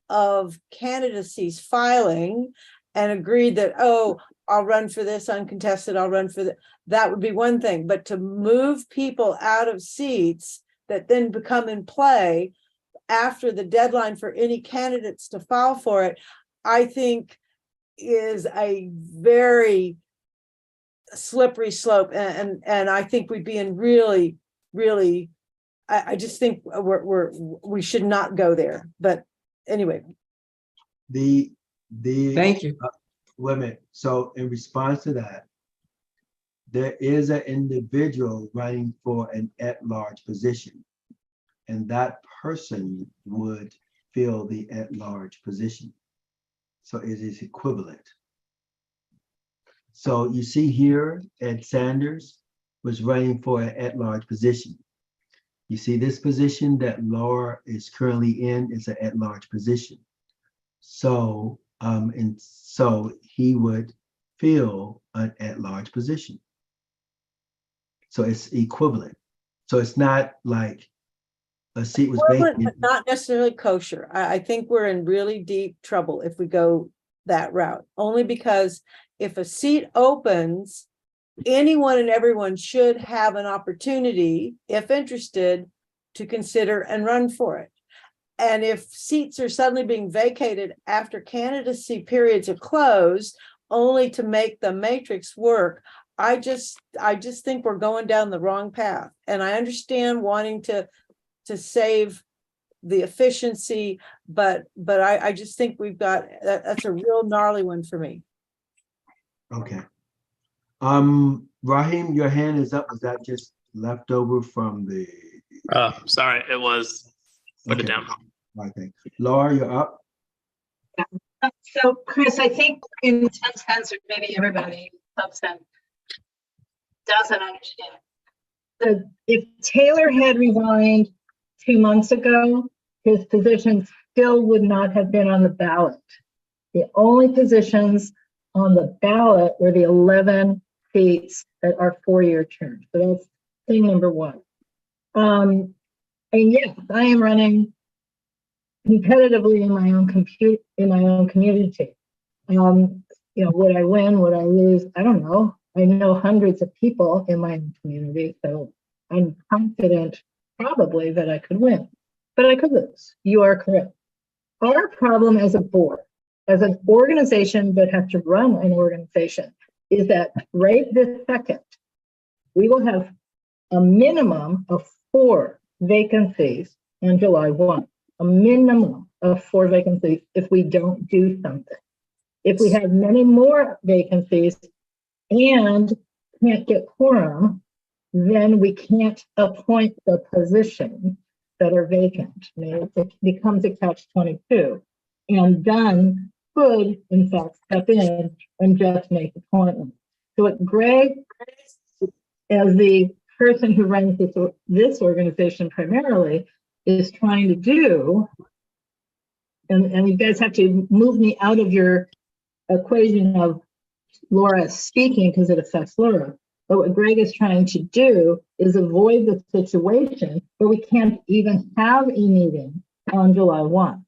of candidacies filing and agreed that, oh, I'll run for this uncontested, I'll run for that would be one thing. But to move people out of seats that then become in play after the deadline for any candidates to file for it, I think is a very slippery slope, and I think we'd be in really, really, I just think we should not go there. But anyway. Thank you. Wait a minute. So in response to that, there is an individual running for an at-large position, and that person would fill the at-large position. So it is equivalent. So you see here, Ed Sanders was running for an at-large position. You see this position that Laura is currently in is an at-large position. So, and so he would fill an at-large position. So it's equivalent. So it's not like a seat was vacant. But not necessarily kosher. I think we're in really deep trouble if we go that route, only because if a seat opens, anyone and everyone should have an opportunity, if interested, to consider and run for it. And if seats are suddenly being vacated after candidacy periods are closed, only to make the matrix work, I just think we're going down the wrong path. And I understand wanting to save the efficiency, but I just think we've got, that's a real gnarly one for me. Okay. Raheem, your hand is up. Was that just left over from the? Sorry, it was. Put it down. I think. Laura, you're up. So Chris, I think in 10 cents, or maybe everybody doesn't understand. If Taylor had resigned 2 months ago, his position still would not have been on the ballot. The only positions on the ballot were the 11 seats that are 4-year terms. So that's thing number one. And yes, I am running competitively in my own community. You know, would I win? Would I lose? I don't know. I know hundreds of people in my own community, so I'm confident probably that I could win, but I could lose. You are correct. Our problem as a board, as an organization that has to run an organization, is that right this second, we will have a minimum of 4 vacancies on July 1. A minimum of 4 vacancies if we don't do something. If we have many more vacancies and can't get quorum, then we can't appoint the positions that are vacant. I mean, it becomes a catch-22. And Dunn could, in fact, step in and just make appointments. So what Greg, as the person who runs this organization primarily, is trying to do, and you guys have to move me out of your equation of Laura speaking because it affects Laura. But what Greg is trying to do is avoid the situation where we can't even have a meeting on July 1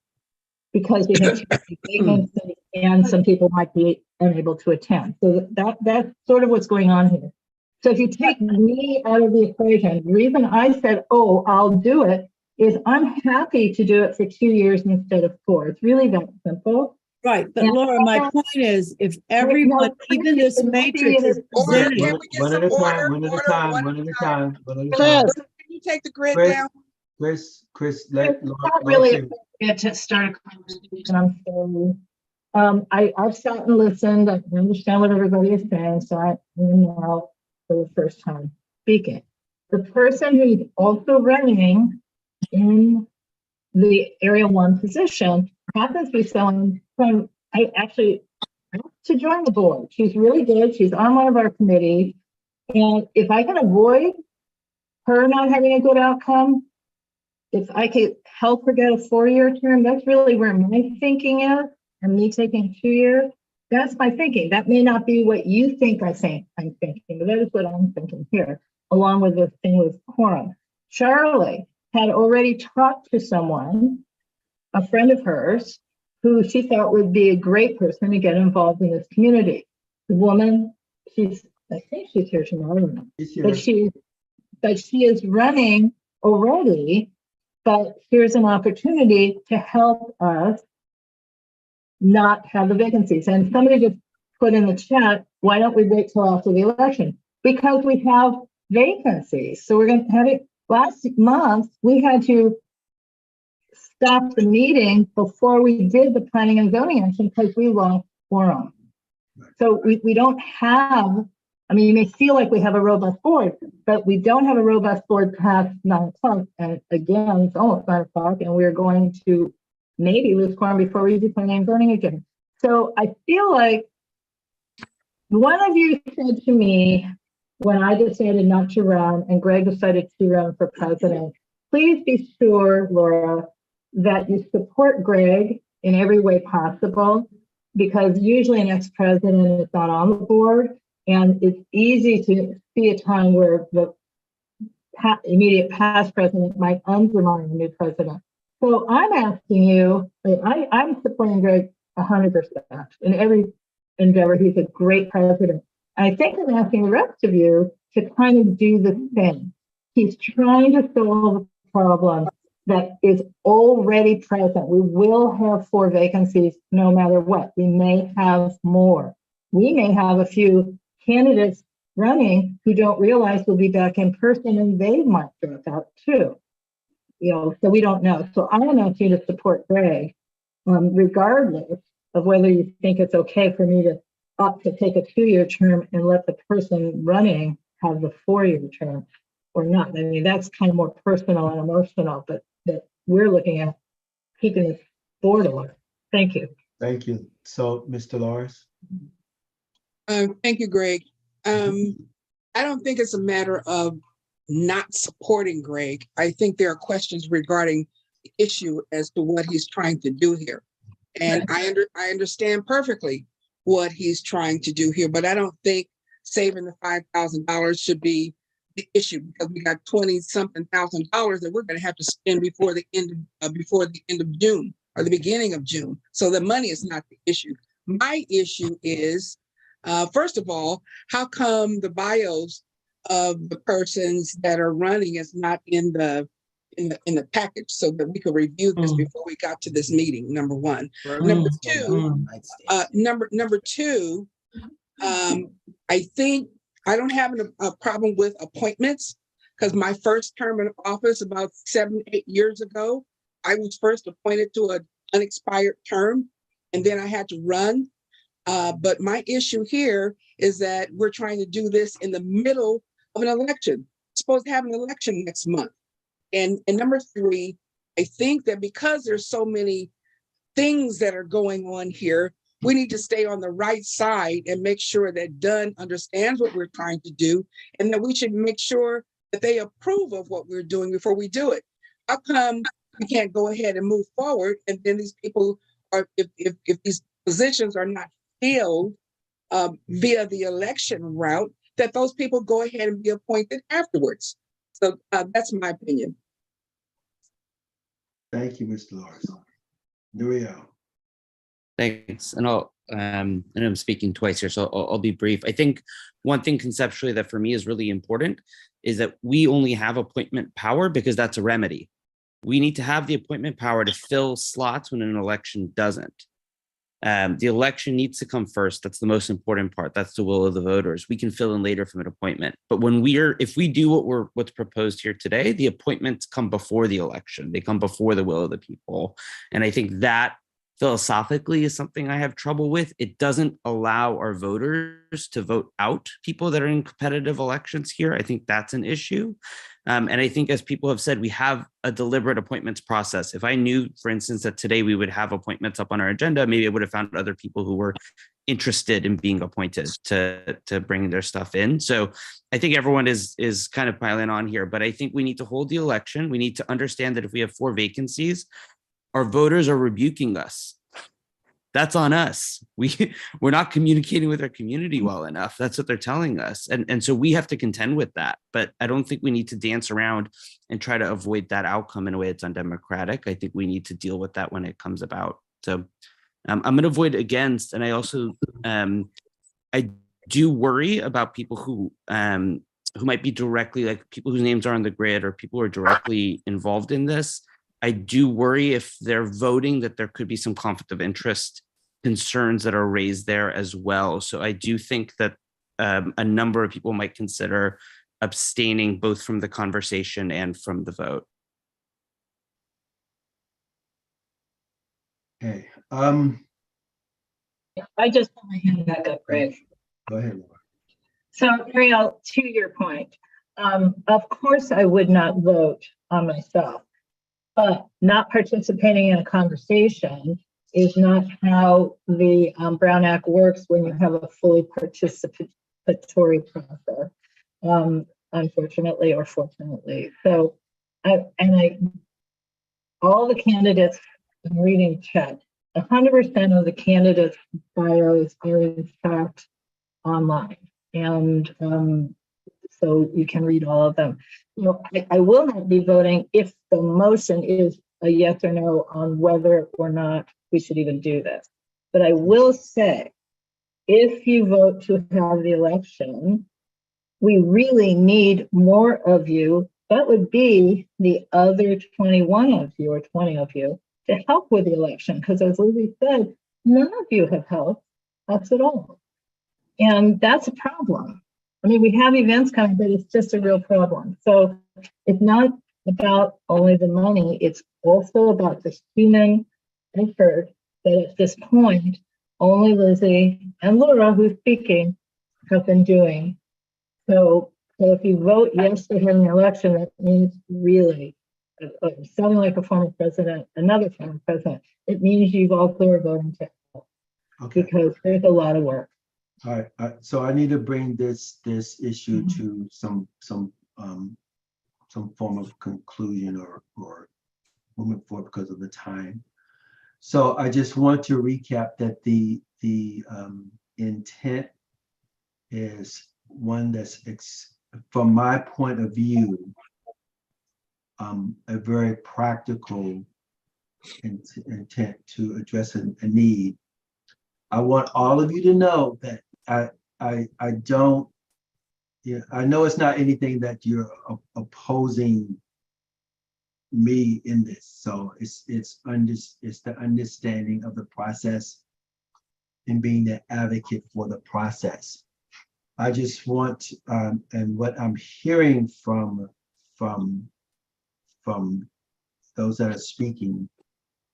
because we have vacancies and some people might be unable to attend. So that's sort of what's going on here. So if you take me out of the equation, the reason I said, oh, I'll do it, is I'm happy to do it for 2 years instead of 4. It's really that simple. Right, but Laura, my point is, if everyone, even this matrix is presented. One at a time. Chris, can you take the grid down? Chris, let Laura. Not really get to start a conversation. I'm sorry. I've sat and listened. I understand what everybody is saying, so I'm now for the first time speaking. The person who's also running in the Area 1 position happens to be someone from, I actually to join the board. She's really good. She's on one of our committees. And if I can avoid her not having a good outcome, if I could help her get a 4-year term, that's really where my thinking is. And me taking 2 years, that's my thinking. That may not be what you think I'm thinking, but that is what I'm thinking here, along with this thing with quorum. Charlie had already talked to someone, a friend of hers, who she thought would be a great person to get involved in this community. The woman, I think she's here tomorrow, but she is running already, but here's an opportunity to help us not have the vacancies. And somebody just put in the chat, why don't we wait till after the election? Because we have vacancies. So we're going to have it. Last month, we had to stop the meeting before we did the planning and zoning action because we lost quorum. So we don't have, I mean, you may feel like we have a robust board, but we don't have a robust board past 9 o'clock. And again, it's almost 9 o'clock, and we're going to maybe lose quorum before we do planning and zoning again. So I feel like one of you said to me when I decided not to run and Greg decided to run for president, please be sure, Laura, that you support Greg in every way possible, because usually an ex-president is not on the board, and it's easy to see a time where the immediate past president might undermine the new president. So I'm asking you, I'm supporting Greg 100% in every endeavor. He's a great president. I think I'm asking the rest of you to kind of do the same. He's trying to solve a problem that is already present. We will have 4 vacancies no matter what. We may have more. We may have a few candidates running who don't realize we'll be back in person, and they might drop out too. So we don't know. So I want to ask you to support Greg, regardless of whether you think it's okay for me to opt to take a 2-year term and let the person running have the 4-year term or not. I mean, that's kind of more personal and emotional, but that we're looking at keeping this board alive. Thank you. Thank you. So, Mr. Lawrence? Thank you, Greg. I don't think it's a matter of not supporting Greg. I think there are questions regarding the issue as to what he's trying to do here. And I understand perfectly what he's trying to do here, but I don't think saving the $5,000 should be the issue, because we got $20-something thousand that we're going to have to spend before the end of June or the beginning of June. So the money is not the issue. My issue is, first of all, how come the bios of the persons that are running is not in the package so that we could review this before we got to this meeting? Number one. Number two, I think I don't have a problem with appointments, because my first term in office about 7-8 years ago, I was first appointed to an unexpired term, and then I had to run. But my issue here is that we're trying to do this in the middle of an election. We're supposed to have an election next month. And number 3, I think that because there's so many things that are going on here, we need to stay on the right side and make sure that Dunn understands what we're trying to do, and that we should make sure that they approve of what we're doing before we do it. How come we can't go ahead and move forward, and then these people are, if these positions are not filled via the election route, that those people go ahead and be appointed afterwards? So that's my opinion. Thank you, Mr. Lawrence. Nuriel. Thanks. And I'm speaking twice here, so I'll be brief. I think one thing conceptually that for me is really important is that we only have appointment power because that's a remedy. We need to have the appointment power to fill slots when an election doesn't. The election needs to come first. That's the most important part. That's the will of the voters. We can fill in later from an appointment. But if we do what's proposed here today, the appointments come before the election. They come before the will of the people. And I think that philosophically is something I have trouble with. It doesn't allow our voters to vote out people that are in competitive elections here. I think that's an issue. And I think, as people have said, we have a deliberate appointments process. If I knew, for instance, that today we would have appointments up on our agenda, maybe I would have found other people who were interested in being appointed to bring their stuff in. So I think everyone is kind of piling on here, but I think we need to hold the election. We need to understand that if we have 4 vacancies, our voters are rebuking us. That's on us. We're not communicating with our community well enough. That's what they're telling us. And so we have to contend with that. But I don't think we need to dance around and try to avoid that outcome in a way that's undemocratic. I think we need to deal with that when it comes about. So I'm going to avoid against. And I also, I do worry about people who might be directly, like people whose names are on the grid or people who are directly involved in this. I do worry if they're voting that there could be some conflict of interest concerns that are raised there as well. So I do think that a number of people might consider abstaining both from the conversation and from the vote. Okay, I just put my hand back up, Greg. go ahead, Laura. So, Ariel, to your point, of course I would not vote on myself, but not participating in a conversation is not how the Brown Act works when you have a fully participatory process, unfortunately or fortunately. So, all the candidates, I'm reading chat, 100% of the candidates' bios are in fact online. And so you can read all of them. You know, I will not be voting if the motion is a yes or no on whether or not we should even do this. But I will say, if you vote to have the election, we really need more of you. That would be the other 21 of you or 20 of you to help with the election. Because as Lizzie said, none of you have helped us at all. And that's a problem. I mean, we have events coming, but it's just a real problem. So it's not about only the money, it's also about the human effort that at this point, only Lizzie and Laura, who's speaking, have been doing. So if you vote yes to having an election, that means really, sounding like a former president, another former president, it means you've also are voting to help. Okay. Because there's a lot of work. All right, so I need to bring this issue to some form of conclusion or moving forward because of the time. So I just want to recap that the intent is one that's, from my point of view, a very practical intent to address a need. I want all of you to know that I don't, I know it's not anything that you're opposing me in this. So it's the understanding of the process and being the advocate for the process. I just want, and what I'm hearing from those that are speaking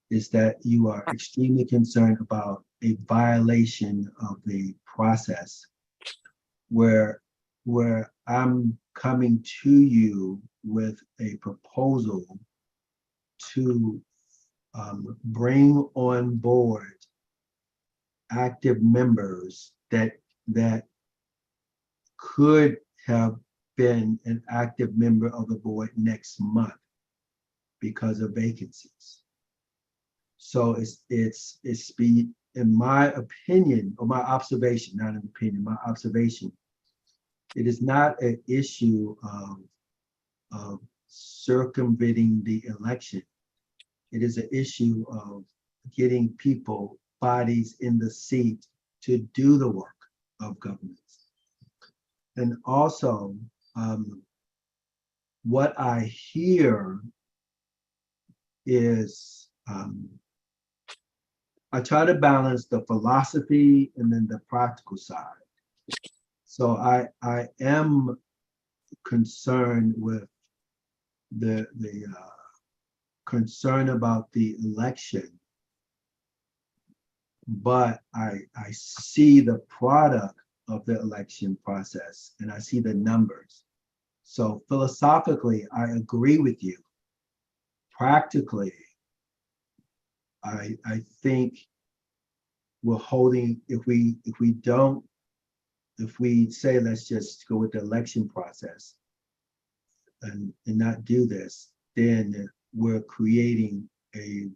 is that you are extremely concerned about a violation of the process where I'm coming to you with a proposal to bring on board active members that could have been an active member of the board next month because of vacancies. So it's speed, in my opinion, or my observation, not an opinion, my observation, it is not an issue of circumventing the election. It is an issue of getting people, bodies in the seat to do the work of government. And also, what I hear is, I try to balance the philosophy and then the practical side. So I am concerned with the concern about the election, but I see the product of the election process and I see the numbers. So philosophically, I agree with you. Practically, I think we're holding, if we say let's just go with the election process and not do this, then we're creating a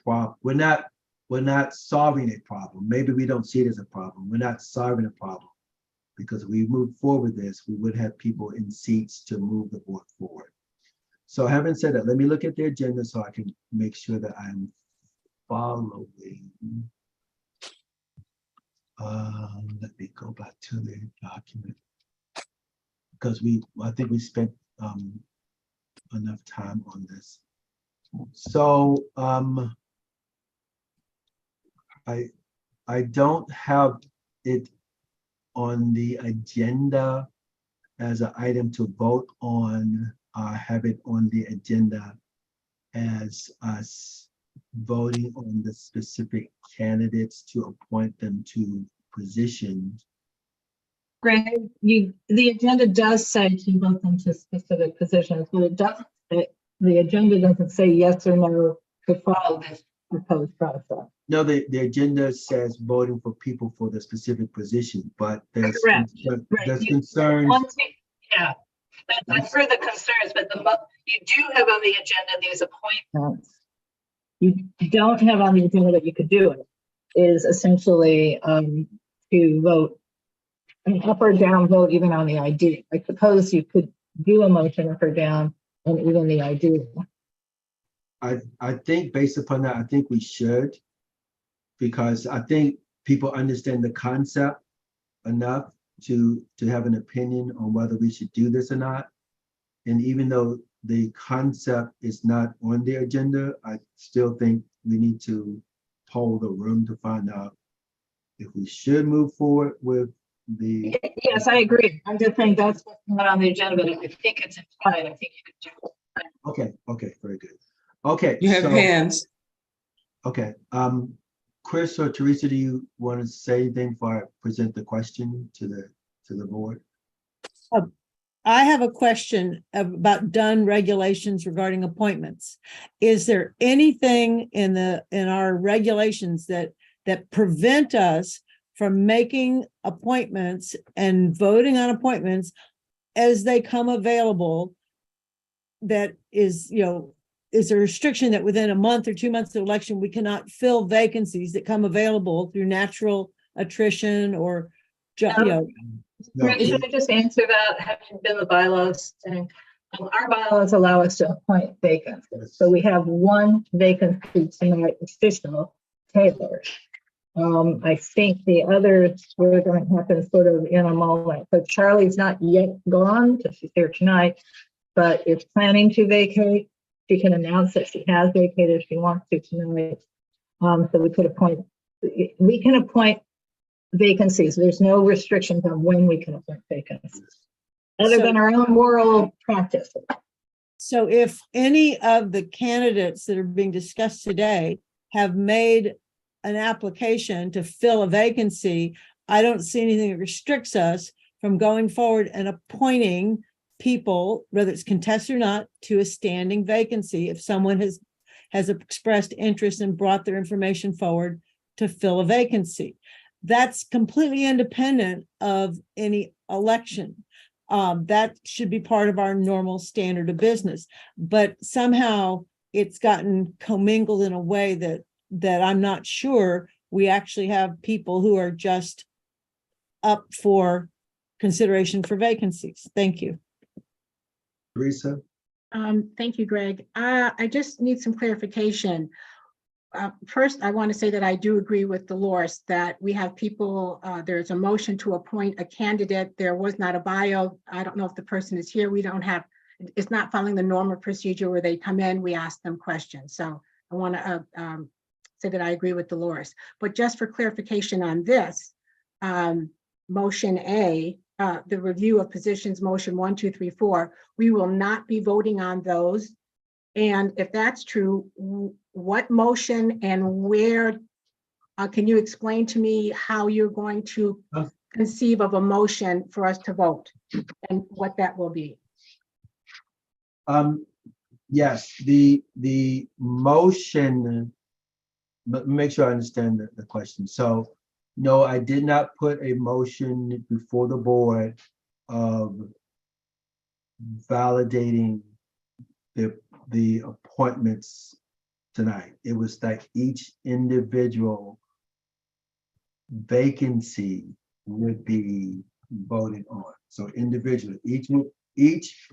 problem. We're not solving a problem. Maybe we don't see it as a problem. We're not solving a problem, because if we move forward with this, we would have people in seats to move the board forward. So having said that, let me look at the agenda so I can make sure that I'm following. Let me go back to the document, because I think we spent enough time on this. So I don't have it on the agenda as an item to vote on, have it on the agenda as us voting on the specific candidates to appoint them to positions. Greg, the agenda does say to vote them to specific positions, but it doesn't, the agenda doesn't say yes or no to follow this proposed process. No, the agenda says voting for people for the specific position, but there's Correct. there's Right. concerns. Yeah, that's for the concerns, but you do have on the agenda these appointments. You don't have on the agenda that you could do it, is essentially to vote an up or down vote even on the ID. I suppose you could do a motion up or down on even the ID. I think based upon that, I think we should, because I think people understand the concept enough to have an opinion on whether we should do this or not. And even though the concept is not on the agenda, I still think we need to poll the room to find out if we should move forward with the. Yes, I agree. I'm just saying that's not on the agenda, but I think it's implied. I think you could do it. Okay, very good. Okay. You have so- hands. Okay, Chris or Teresa, do you want to say anything before I present the question to the board? I have a question about done regulations regarding appointments. Is there anything in our regulations that prevent us from making appointments and voting on appointments as they come available? That is, is a restriction that within a month or 2 months of election, we cannot fill vacancies that come available through natural attrition or, Should I just answer that? Having been the bylaws, and our bylaws allow us to appoint vacancies. So we have one vacancy tonight, official, Taylor. I think the others were going to happen sort of in a moment. So Charlie's not yet gone because she's here tonight, but is planning to vacate. She can announce that she has vacated if she wants to tonight. So we can appoint vacancies. There's no restrictions on when we can appoint vacancies, other than our own moral practice. So if any of the candidates that are being discussed today have made an application to fill a vacancy, I don't see anything that restricts us from going forward and appointing people, whether it's contested or not, to a standing vacancy if someone has expressed interest and brought their information forward to fill a vacancy. That's completely independent of any election. That should be part of our normal standard of business. But somehow it's gotten commingled in a way that I'm not sure we actually have people who are just up for consideration for vacancies. Thank you. Teresa? Thank you, Greg. I just need some clarification. First, I want to say that I do agree with Dolores that we have people, there's a motion to appoint a candidate. There was not a bio. I don't know if the person is here. We don't have, it's not following the normal procedure where they come in, we ask them questions. So I want to say that I agree with Dolores. But just for clarification on this, motion A, the review of positions, motion 1, 2, 3, 4, we will not be voting on those. And if that's true, what motion and where, can you explain to me how you're going to conceive of a motion for us to vote and what that will be? Yes, the motion, make sure I understand the question. So no, I did not put a motion before the board of validating the appointments tonight. It was like each individual vacancy would be voted on. So individually, each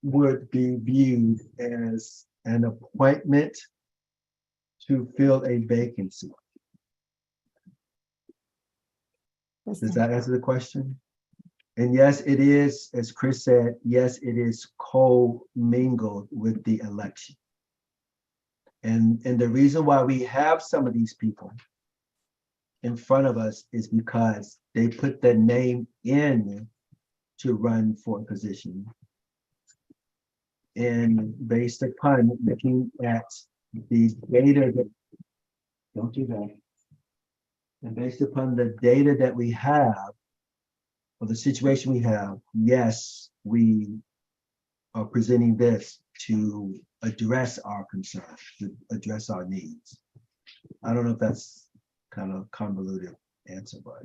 would be viewed as an appointment to fill a vacancy. Does that answer the question? And yes, it is, as Chris said, yes, it is co-mingled with the election. And the reason why we have some of these people, in front of us is because they put their name in to run for a position. And based upon looking at the data that, don't do that. And based upon the data that we have, or the situation we have, yes, we are presenting this to address our concerns, to address our needs. I don't know if that's kind of convoluted answer, but.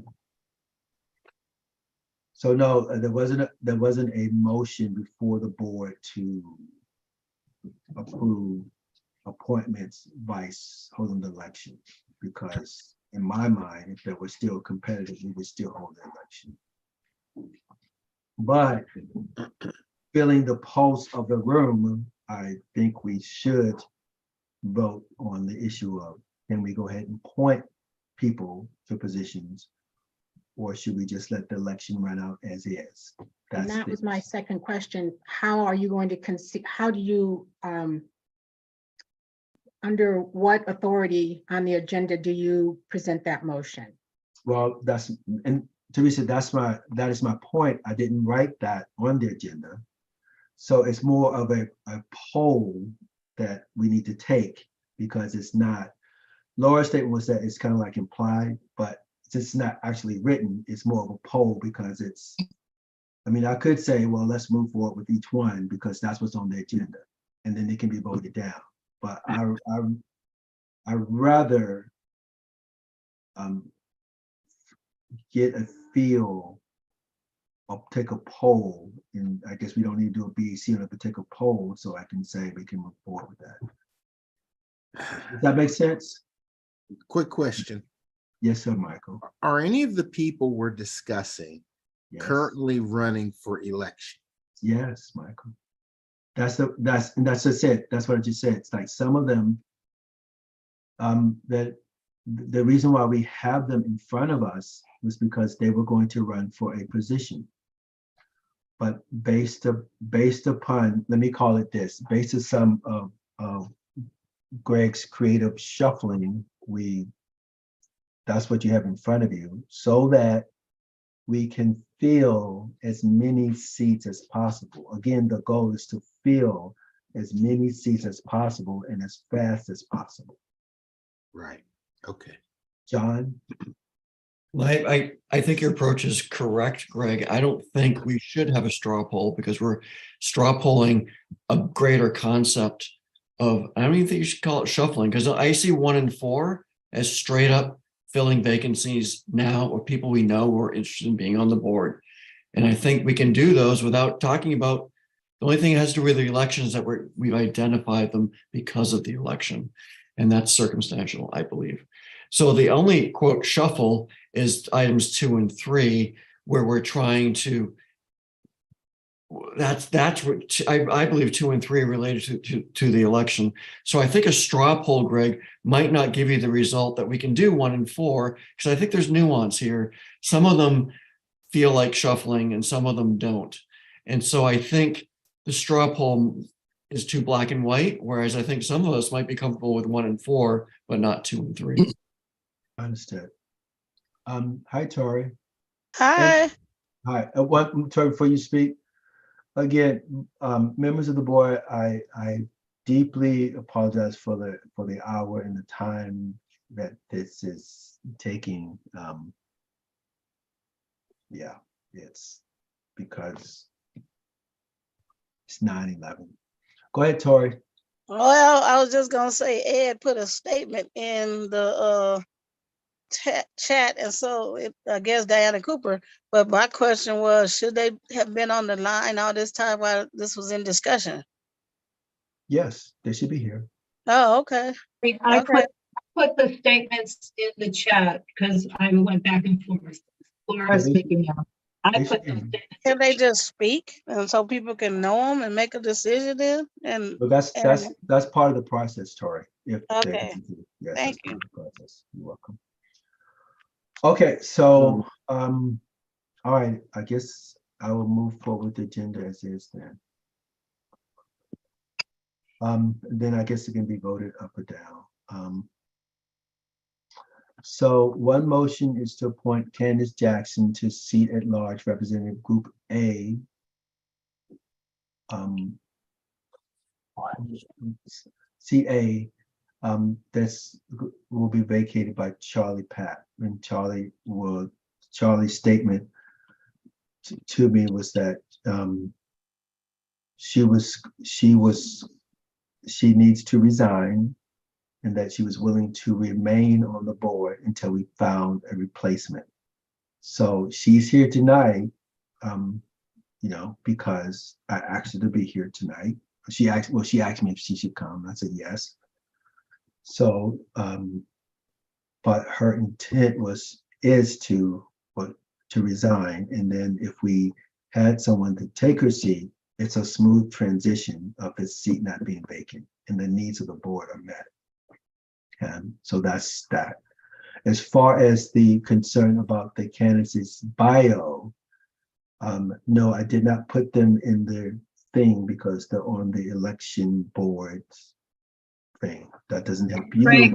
So no, there wasn't a motion before the board to approve appointments vice holding the election, because in my mind, if they were still competitive, we would still hold the election. But feeling the pulse of the room, I think we should vote on the issue of, can we go ahead and appoint people to positions, or should we just let the election run out as is? And that was my second question. How are you going to how do you, under what authority on the agenda do you present that motion? Well, and Teresa, that is my point. I didn't write that on the agenda. So it's more of a poll that we need to take, because it's not, Laura's statement was that it's kind of like implied, but it's not actually written. It's more of a poll, because it's, I mean, I could say, well, let's move forward with each one because that's what's on the agenda, and then it can be voted down. But I'd rather get a feel or take a poll, and I guess we don't need to do a BAC on it, but take a poll so I can say we can move forward with that. Does that make sense? Quick question. Yes, sir, Michael. Are any of the people we're discussing Yes. currently running for election? Yes, Michael. That's just it. That's what I just said. It's like some of them, that the reason why we have them in front of us was because they were going to run for a position. But based upon, let me call it this, based on some of Greg's creative shuffling, that's what you have in front of you, so that we can fill as many seats as possible. Again, the goal is to fill as many seats as possible and as fast as possible. Right. Okay. John? Well, I think your approach is correct, Greg. I don't think we should have a straw poll, because we're straw polling a greater concept of, I don't even think you should call it shuffling, because I see 1 and 4 as straight up filling vacancies now, or people we know who are interested in being on the board. And I think we can do those without talking about, the only thing that has to do with the election is that we've identified them because of the election. And that's circumstantial, I believe. So the only quote shuffle is items 2 and 3, where we're trying to, that's what I believe 2 and 3 are related to the election. So I think a straw poll, Greg, might not give you the result that we can do 1 and 4, because I think there's nuance here. Some of them feel like shuffling and some of them don't. And so I think the straw poll is too black and white, whereas I think some of us might be comfortable with 1 and 4, but not 2 and 3. Understood. Hi, Tori. Hi. Hi. Tori, before you speak, again, members of the board, I deeply apologize for the hour and the time that this is taking. Yeah, it's because it's 9/11. Go ahead, Tori. Well, I was just gonna say Ed put a statement in the chat, and so I guess Diana Cooper. But my question was, should they have been on the line all this time while this was in discussion? Yes, they should be here. Oh, okay. I put the statements in the chat because I went back and forth. Laura's speaking now. I put the statements. Can they just speak, and so people can know them and make a decision then? And But that's part of the process, Tori. Okay. Yes, Thank that's part of the process. You're welcome. Okay, so all right, I guess I will move forward with the agenda as is then. Then I guess it can be voted up or down. So one motion is to appoint Candace Jackson to seat at large representative Group A. Seat A, will be vacated by Charlie Pat. And Charlie's statement to me was that she needs to resign, and that she was willing to remain on the board until we found a replacement. So she's here tonight, because I asked her to be here tonight. She asked me if she should come. I said yes. So, but her intent is to resign, and then if we had someone to take her seat, it's a smooth transition of his seat not being vacant, and the needs of the board are met. And so that's that. As far as the concern about the candidate's bio, no, I did not put them in the thing because they're on the election board thing. That doesn't help you. Greg,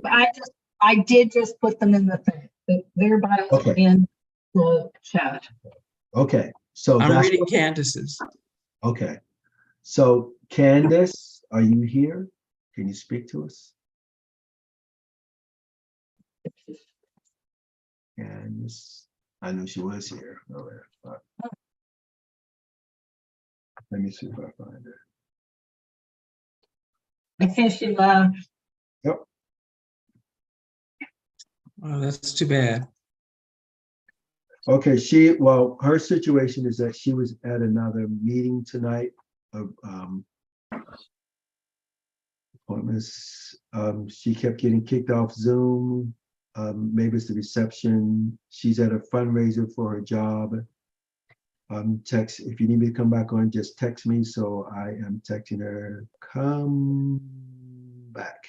I did just put them in the thing. Their bios are in the chat. Okay, so I'm that's reading Candace's. okay. So Candace, are you here? Can you speak to us? Candace, I knew she was here. Let me see if I find her. I think she left. Yep. Oh, that's too bad. Okay, her situation is that she was at another meeting tonight of appointments. She kept getting kicked off Zoom. Maybe it's the reception. She's at a fundraiser for her job. Text, if you need me to come back on, just text me. So I am texting her, come back.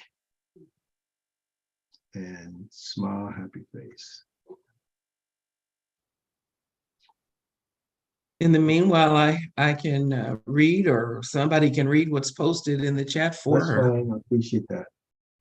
And smile, happy face. In the meanwhile, I can read, or somebody can read what's posted in the chat for That's her. fine. I appreciate that.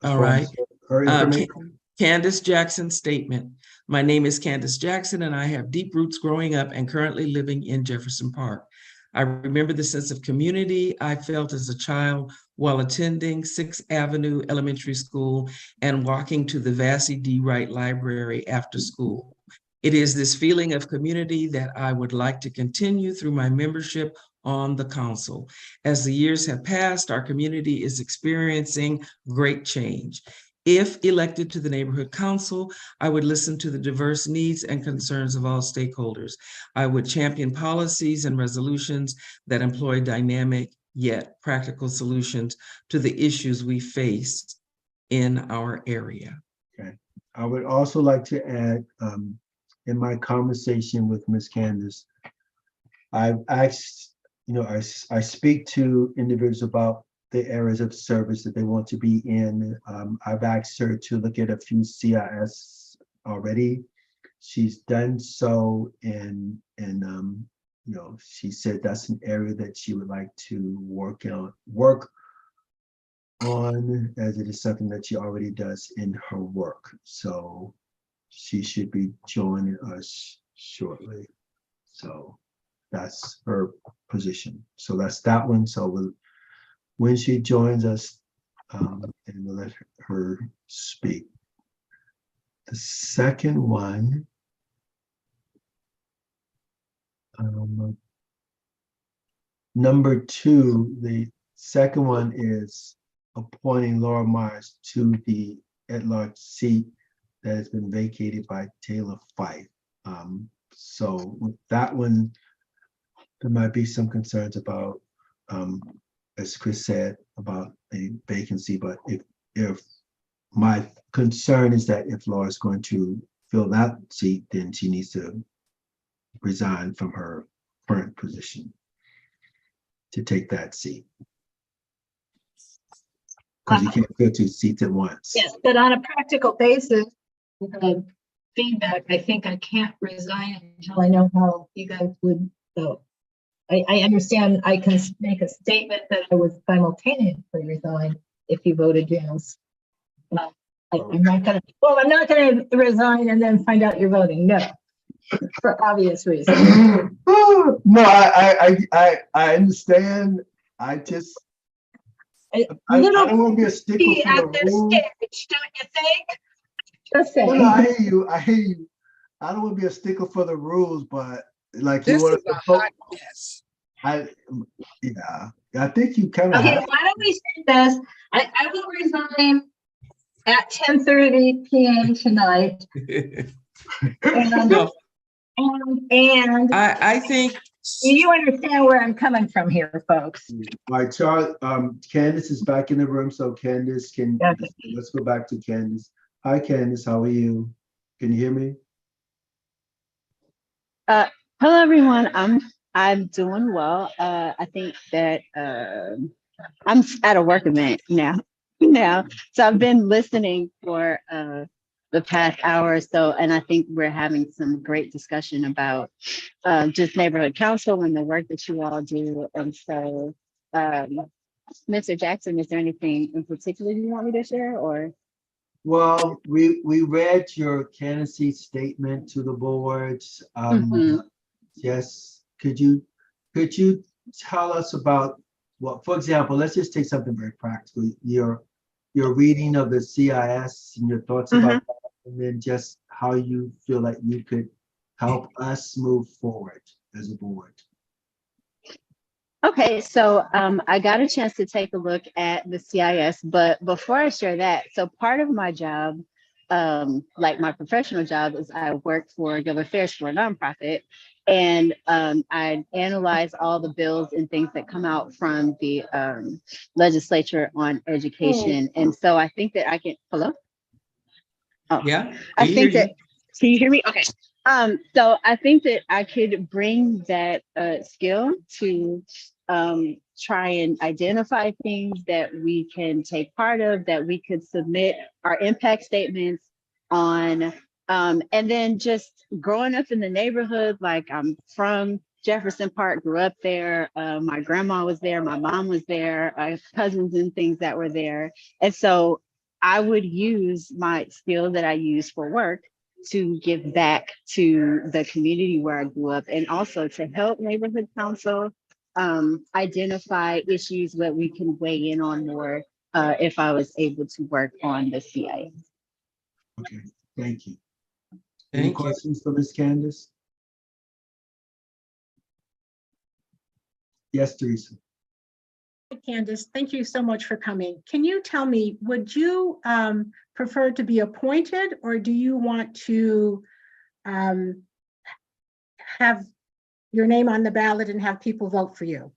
All right. Her information. Candace Jackson statement. My name is Candace Jackson, and I have deep roots growing up and currently living in Jefferson Park. I remember the sense of community I felt as a child while attending 6th Avenue Elementary School and walking to the Vassie D. Wright Library after school. It is this feeling of community that I would like to continue through my membership on the council. As the years have passed, our community is experiencing great change. If elected to the neighborhood council, I would listen to the diverse needs and concerns of all stakeholders. I would champion policies and resolutions that employ dynamic yet practical solutions to the issues we face in our area. Okay. I would also like to add, in my conversation with Ms. Candace, I've asked, I speak to individuals about the areas of service that they want to be in. I've asked her to look at a few CIS already. She's done so, and she said that's an area that she would like to work on, as it is something that she already does in her work. So she should be joining us shortly. So that's her position. So that's that one. So when she joins us, and we'll let her speak. The second one, number 2, the second one is appointing Laura Myers to the at-large seat that has been vacated by Taylor Fife. So with that one, there might be some concerns about, as Chris said, about a vacancy, but if my concern is that if Laura's going to fill that seat, then she needs to resign from her current position to take that seat. Because you can't fill 2 seats at once. Yes, but on a practical basis, with the feedback, I think I can't resign until I know how you guys would vote. I understand I can make a statement that I would simultaneously resign if you voted yes. I'm not gonna, well, I'm not gonna resign and then find out you're voting no, for obvious reasons. No, I understand. I just, I Little don't want to be a stickler key for the at this rules. stage, don't you think? Just No, I saying. hear you. I hear you. I don't want to be a stickler for the rules, but like you This want is to a vote. hot mess. Yeah, I think you kind of Okay, have. why don't we say this? I will resign at 10:30 p.m. tonight. And, No, and I think, you understand where I'm coming from here, folks. All right, Charlie, Candace is back in the room, so Candace can, Okay. let's go back to Candace. Hi, Candace, how are you? Can you hear me? Hello everyone. I'm doing well. I think that I'm at a work event now. So I've been listening for the past hour or so, and I think we're having some great discussion about just neighborhood council and the work that you all do. And so, Mr. Jackson, is there anything in particular you want me to share, or? Well, we read your candidacy statement to the boards. Yes, could you tell us about what, for example, let's just take something very practical. Your reading of the CIS and your thoughts about that, and then just how you feel like you could help us move forward as a board. Okay, so I got a chance to take a look at the CIS, but before I share that, so part of my job, like my professional job, is I work for Government Affairs for a nonprofit, and I analyze all the bills and things that come out from the legislature on education. And so I think that I can, hello? Oh, yeah, I we think hear that, can you hear me? Okay. So I think that I could bring that skill to try and identify things that we can take part of, that we could submit our impact statements on. And then just growing up in the neighborhood, like I'm from Jefferson Park, grew up there. My grandma was there, my mom was there, cousins and things that were there. And so I would use my skill that I use for work to give back to the community where I grew up, and also to help neighborhood council identify issues that we can weigh in on more if I was able to work on the CIA. Okay, thank you. Any Thank you. questions for Ms. Candace? Yes, Teresa. Candace, thank you so much for coming. Can you tell me, would you prefer to be appointed, or do you want to have your name on the ballot and have people vote for you?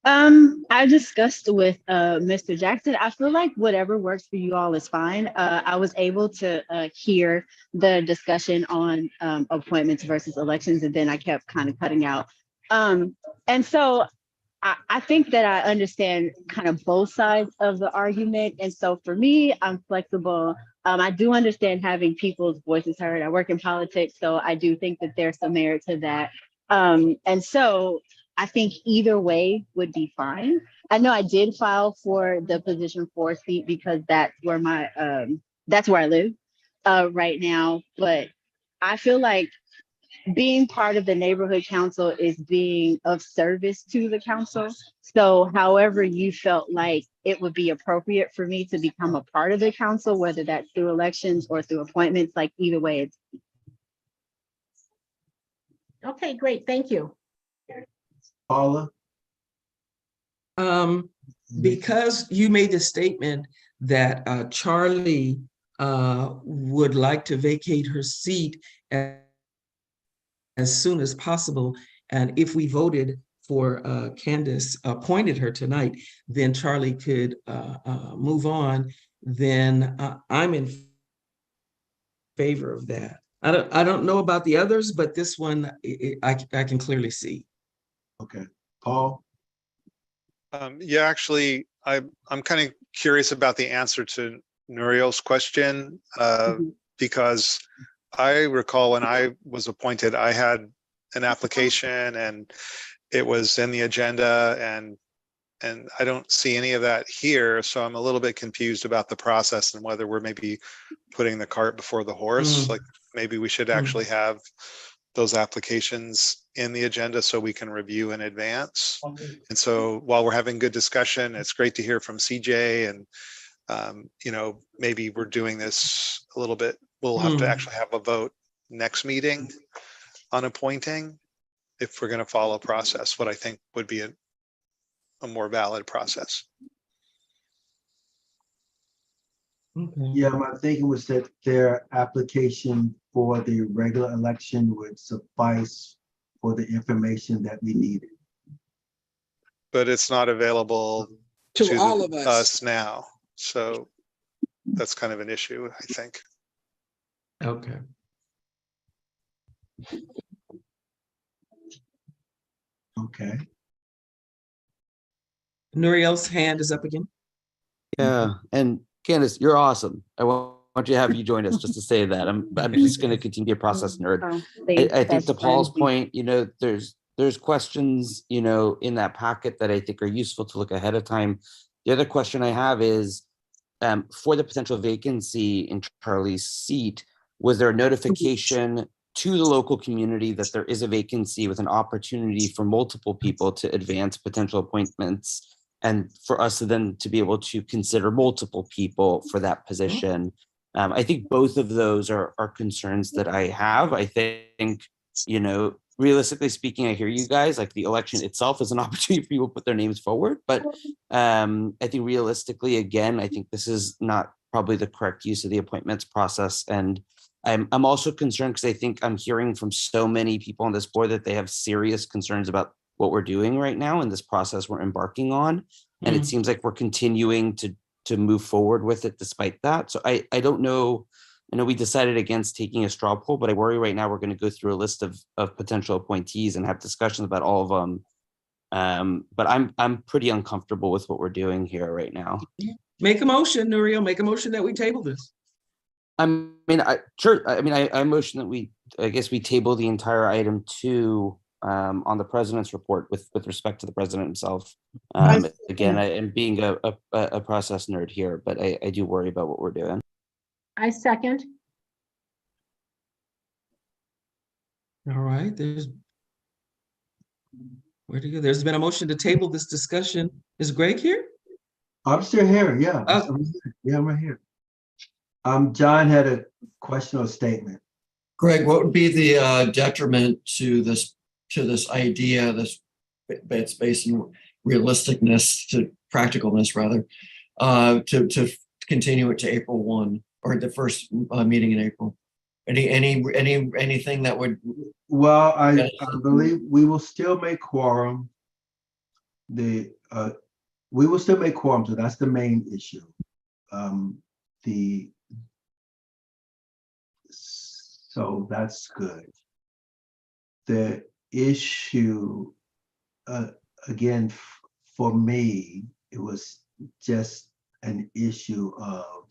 I discussed with Mr. Jackson. I feel like whatever works for you all is fine. I was able to hear the discussion on appointments versus elections, and then I kept kind of cutting out. And so I think that I understand kind of both sides of the argument. And so for me, I'm flexible. I do understand having people's voices heard. I work in politics, so I do think that there's some merit to that. And so I think either way would be fine. I know I did file for the position 4 seat because that's where I live right now. But I feel like being part of the neighborhood council is being of service to the council. So however you felt like it would be appropriate for me to become a part of the council, whether that's through elections or through appointments, like either way, it's. Okay, great, thank you. Paula? Because you made the statement that Charlie would like to vacate her seat as soon as possible, and if we voted for Candace, appointed her tonight, then Charlie could move on, then I'm in favor of that. I don't know about the others, but this one I can clearly see. Okay, Paul? Yeah, actually, I'm kind of curious about the answer to Nuriel's question, because I recall when I was appointed, I had an application and it was in the agenda, and And I don't see any of that here, so I'm a little bit confused about the process and whether we're maybe putting the cart before the horse. Mm. Like maybe we should actually have those applications in the agenda so we can review in advance. And so while we're having good discussion, it's great to hear from CJ, and you know, maybe we're doing this a little bit. We'll have to actually have a vote next meeting on appointing if we're going to follow process, what I think would be a more valid process. Okay. Yeah, my thinking was that their application for the regular election would suffice for the information that we needed. But it's not available To all of us. us now. So that's kind of an issue, I think. Okay. Okay. Nuriel's hand is up again. Yeah, and Candace, you're awesome. I want you to have you join us just to say that. I'm just going to continue to process nerd. I think to Paul's point, you know, there's questions, you know, in that packet that I think are useful to look ahead of time. The other question I have is, for the potential vacancy in Charlie's seat, was there a notification to the local community that there is a vacancy with an opportunity for multiple people to advance potential appointments, and for us to then to be able to consider multiple people for that position? I think both of those are concerns that I have. I think, you know, realistically speaking, I hear you guys, like the election itself is an opportunity for people to put their names forward. But I think realistically, again, I think this is not probably the correct use of the appointments process. And I'm also concerned because I think I'm hearing from so many people on this board that they have serious concerns about what we're doing right now and this process we're embarking on. And it seems like we're continuing to move forward with it despite that. So I don't know. I know we decided against taking a straw poll, but I worry right now we're going to go through a list of potential appointees and have discussions about all of them. But I'm pretty uncomfortable with what we're doing here right now. Make a motion, Nuriel. Make a motion that we table this. I motion that I guess we table the entire item 2 on the president's report with respect to the president himself. Again, I am being a process nerd here, but I do worry about what we're doing. I second. All right, where'd you go? There's been a motion to table this discussion. Is Greg here? I'm still here, yeah. Oh. I'm here. Yeah, I'm right here. John had a question or statement. Greg, what would be the detriment to this idea, it's based in realisticness to practicalness rather, to continue it to April 1 or the first meeting in April? Anything that would? Well, I believe we will still make quorum. We will still make quorum, so that's the main issue. So that's good. The issue, again, for me, it was just an issue of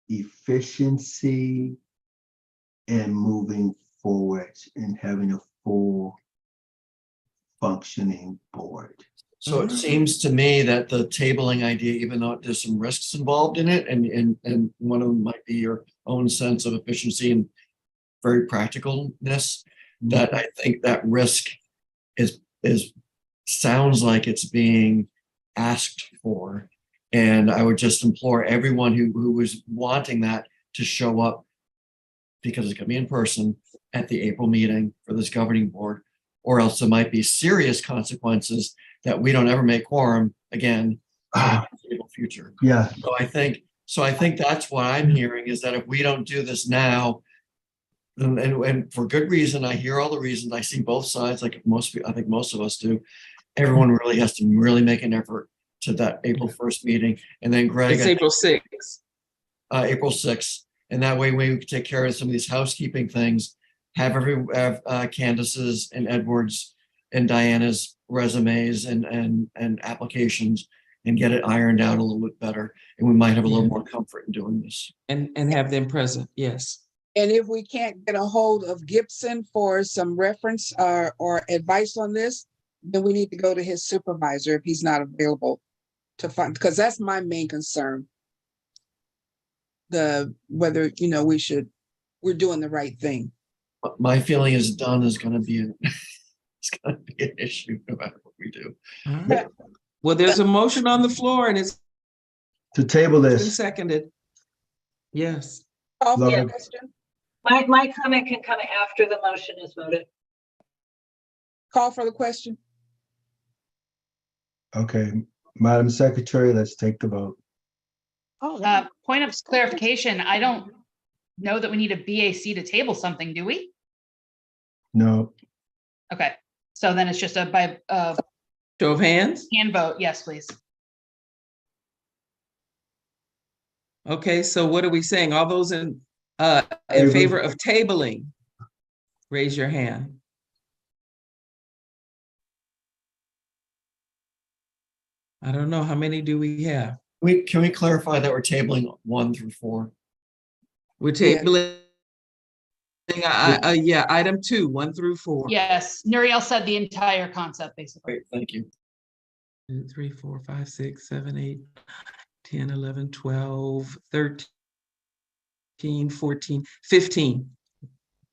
efficiency and moving forward and having a full functioning board. So it seems to me that the tabling idea, even though there's some risks involved in it, and one of them might be your own sense of efficiency and very practicalness, that I think that risk is sounds like it's being asked for. And I would just implore everyone who was wanting that to show up, because it's going to be in person at the April meeting for this governing board, or else there might be serious consequences that we don't ever make quorum again in the future. Yeah. So I think that's what I'm hearing, is that if we don't do this now, and for good reason, I hear all the reasons, I see both sides, like I think most of us do. Everyone really has to really make an effort to that April 1st meeting. And then Greg, It's April 6th. April 6th. And that way we can take care of some of these housekeeping things, have Candace's and Edward's and Diana's resumes and applications, and get it ironed out a little bit better. And we might have a little more comfort in doing this. And have them present, yes. And if we can't get a hold of Gibson for some reference or advice on this, then we need to go to his supervisor if he's not available to find, because that's my main concern. Whether, we're doing the right thing. My feeling is done is gonna be, it's gonna be an issue no matter what we do. All right. Well, there's a motion on the floor and it's To table been this. seconded. Yes. Call for the Love it. question. My comment can come after the motion is voted. Call for the question. Okay, Madam Secretary, let's take the vote. Point of clarification, I don't know that we need a BAC to table something, do we? No, Okay, so then it's just a by Show of hands. hand vote. Yes, please. Okay, so what are we saying? All those in Favor. favor of tabling, raise your hand. I don't know, how many do we have? Can we clarify that we're tabling 1 through 4? We're Yeah. tabling, yeah, item 2, 1 through 4. Yes, Nuriel said the entire concept, basically. Great, thank you. 2, 3, 4, 5, 6, 7, 8, 10, 11, 12, 13, 14, 15.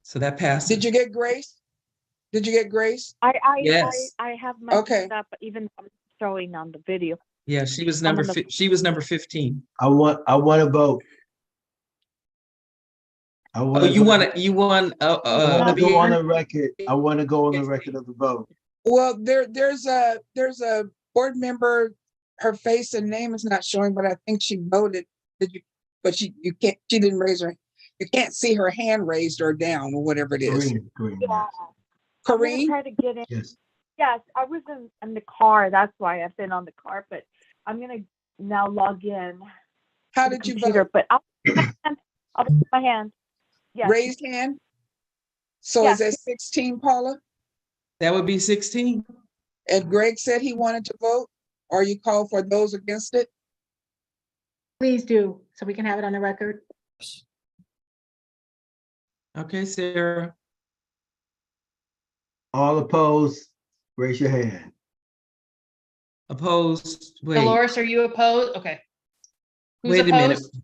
So that passes. Did you get Grace? Did you get Grace? Yes. I have my Okay. hand up, even though I'm showing on the video. Yeah, she was I'm number on the- she was number 15. I want to vote. I Oh, want to you want to I want to go on Pierre? the record. I want to go on the record of the vote. Well, there's a board member, her face and name is not showing, but I think she voted. But you can't, she didn't raise her, you can't see her hand raised or down or whatever it is. Green, Yeah. I'm gonna Kareem? try to get in. yes. Yes, I was in the car. That's why I've been on the car, but I'm gonna now log in. How to the did you computer, vote? But I'll put my hand. Yes. Raised hand? So Yes. is that 16, Paula? That would be 16. And Greg said he wanted to vote, or you call for those against it? Please do, so we can have it on the record. Okay, Sarah. All opposed, raise your hand. Opposed. Wait, Dolores, are you opposed? Okay. Who's wait a minute. opposed?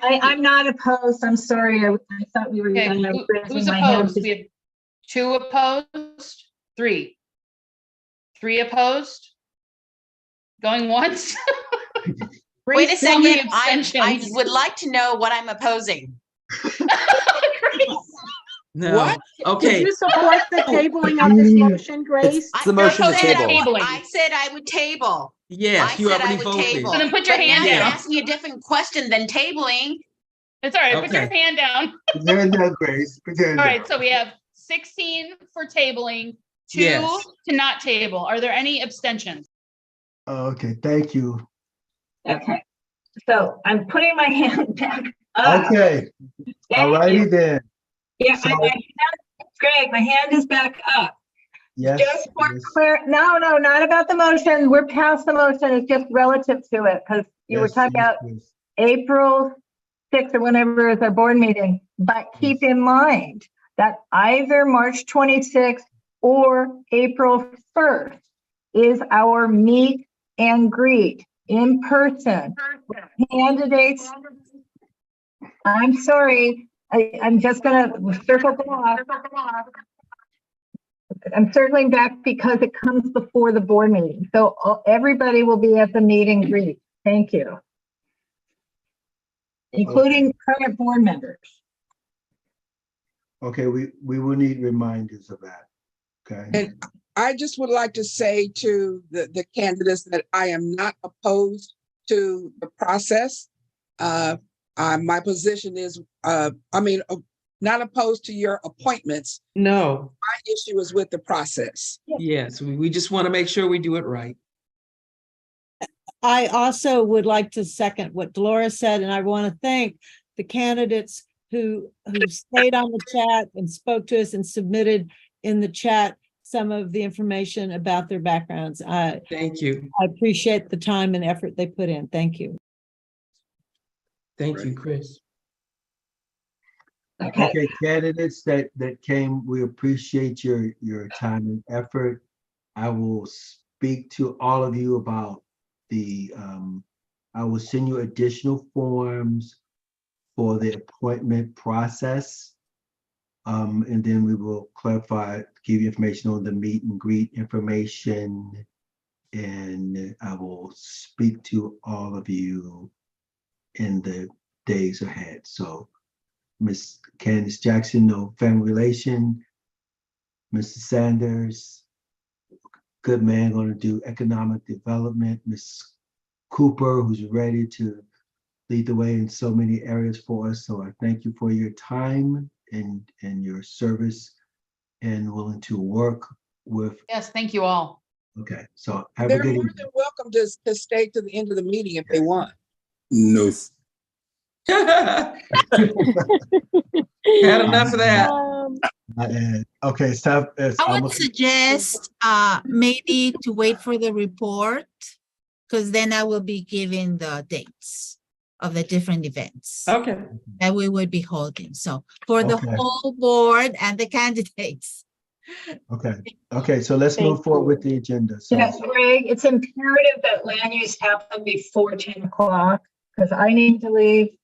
I'm not opposed. I'm sorry. I thought we were Okay, done. I was who's raising my hand opposed? We have 2 opposed, 3. 3 opposed? Going once? Wait a Grace, second, three I abstentions. would like to know what I'm opposing. No. What? Did Okay. you support the tabling of this motion, Grace? I the motion to said table. I said I would table. Yes, I you said I already would voted. table. So then put your But hand now you're down. asking a different question than tabling. It's all right, put your Okay. hand down. Put your hand down, Grace. Put your hand All down. right, so we have 16 for tabling, 2 Yes. to not table. Are there any abstentions? Okay, thank you. Okay. So I'm putting my hand back up. Okay, all righty then. Yeah, So- Greg, my hand is back up. Yes. Just for yes, clear, no, not about the motion. We're past the motion. It's just relative to it because you were yes, talking yes, about yes. April 6th or whenever is our board meeting. But keep in mind that either March 26th or April 1st is our meet and greet in person. Candidates, I'm sorry, I'm just gonna circle back. I'm circling back because it comes before the board meeting. So everybody will be at the meet and greet. Thank you. Including current board members. Okay, we will need reminders of that. Okay, And I just would like to say to the candidates that I am not opposed to the process. My position is, not opposed to your appointments. No. My issue is with the process. Yes, we just want to make sure we do it right. I also would like to second what Dolores said, and I want to thank the candidates who stayed on the chat and spoke to us and submitted in the chat some of the information about their backgrounds. Thank you. I appreciate the time and effort they put in. Thank you. Thank you, Chris. okay, candidates that came, we appreciate your time and effort. I will speak to all of you about I will send you additional forms for the appointment process. And then we will clarify, give you information on the meet and greet information. And I will speak to all of you in the days ahead. So Miss Candace Jackson, no family relation. Mr. Sanders, good man, going to do economic development. Miss Cooper, who's ready to lead the way in so many areas for us. So I thank you for your time and your service and willing to work with. Yes, thank you all. Okay, so have a They're good more evening. than welcome to stay to the end of the meeting if they want. No. Had enough of that. Okay, stop. I would suggest maybe to wait for the report, because then I will be giving the dates of the different events Okay. that we would be holding. So for the Okay. whole board and the candidates. Okay, so let's move forward with the agenda. So Yes, Greg, it's imperative that land use happen before 10 o'clock because I need to leave.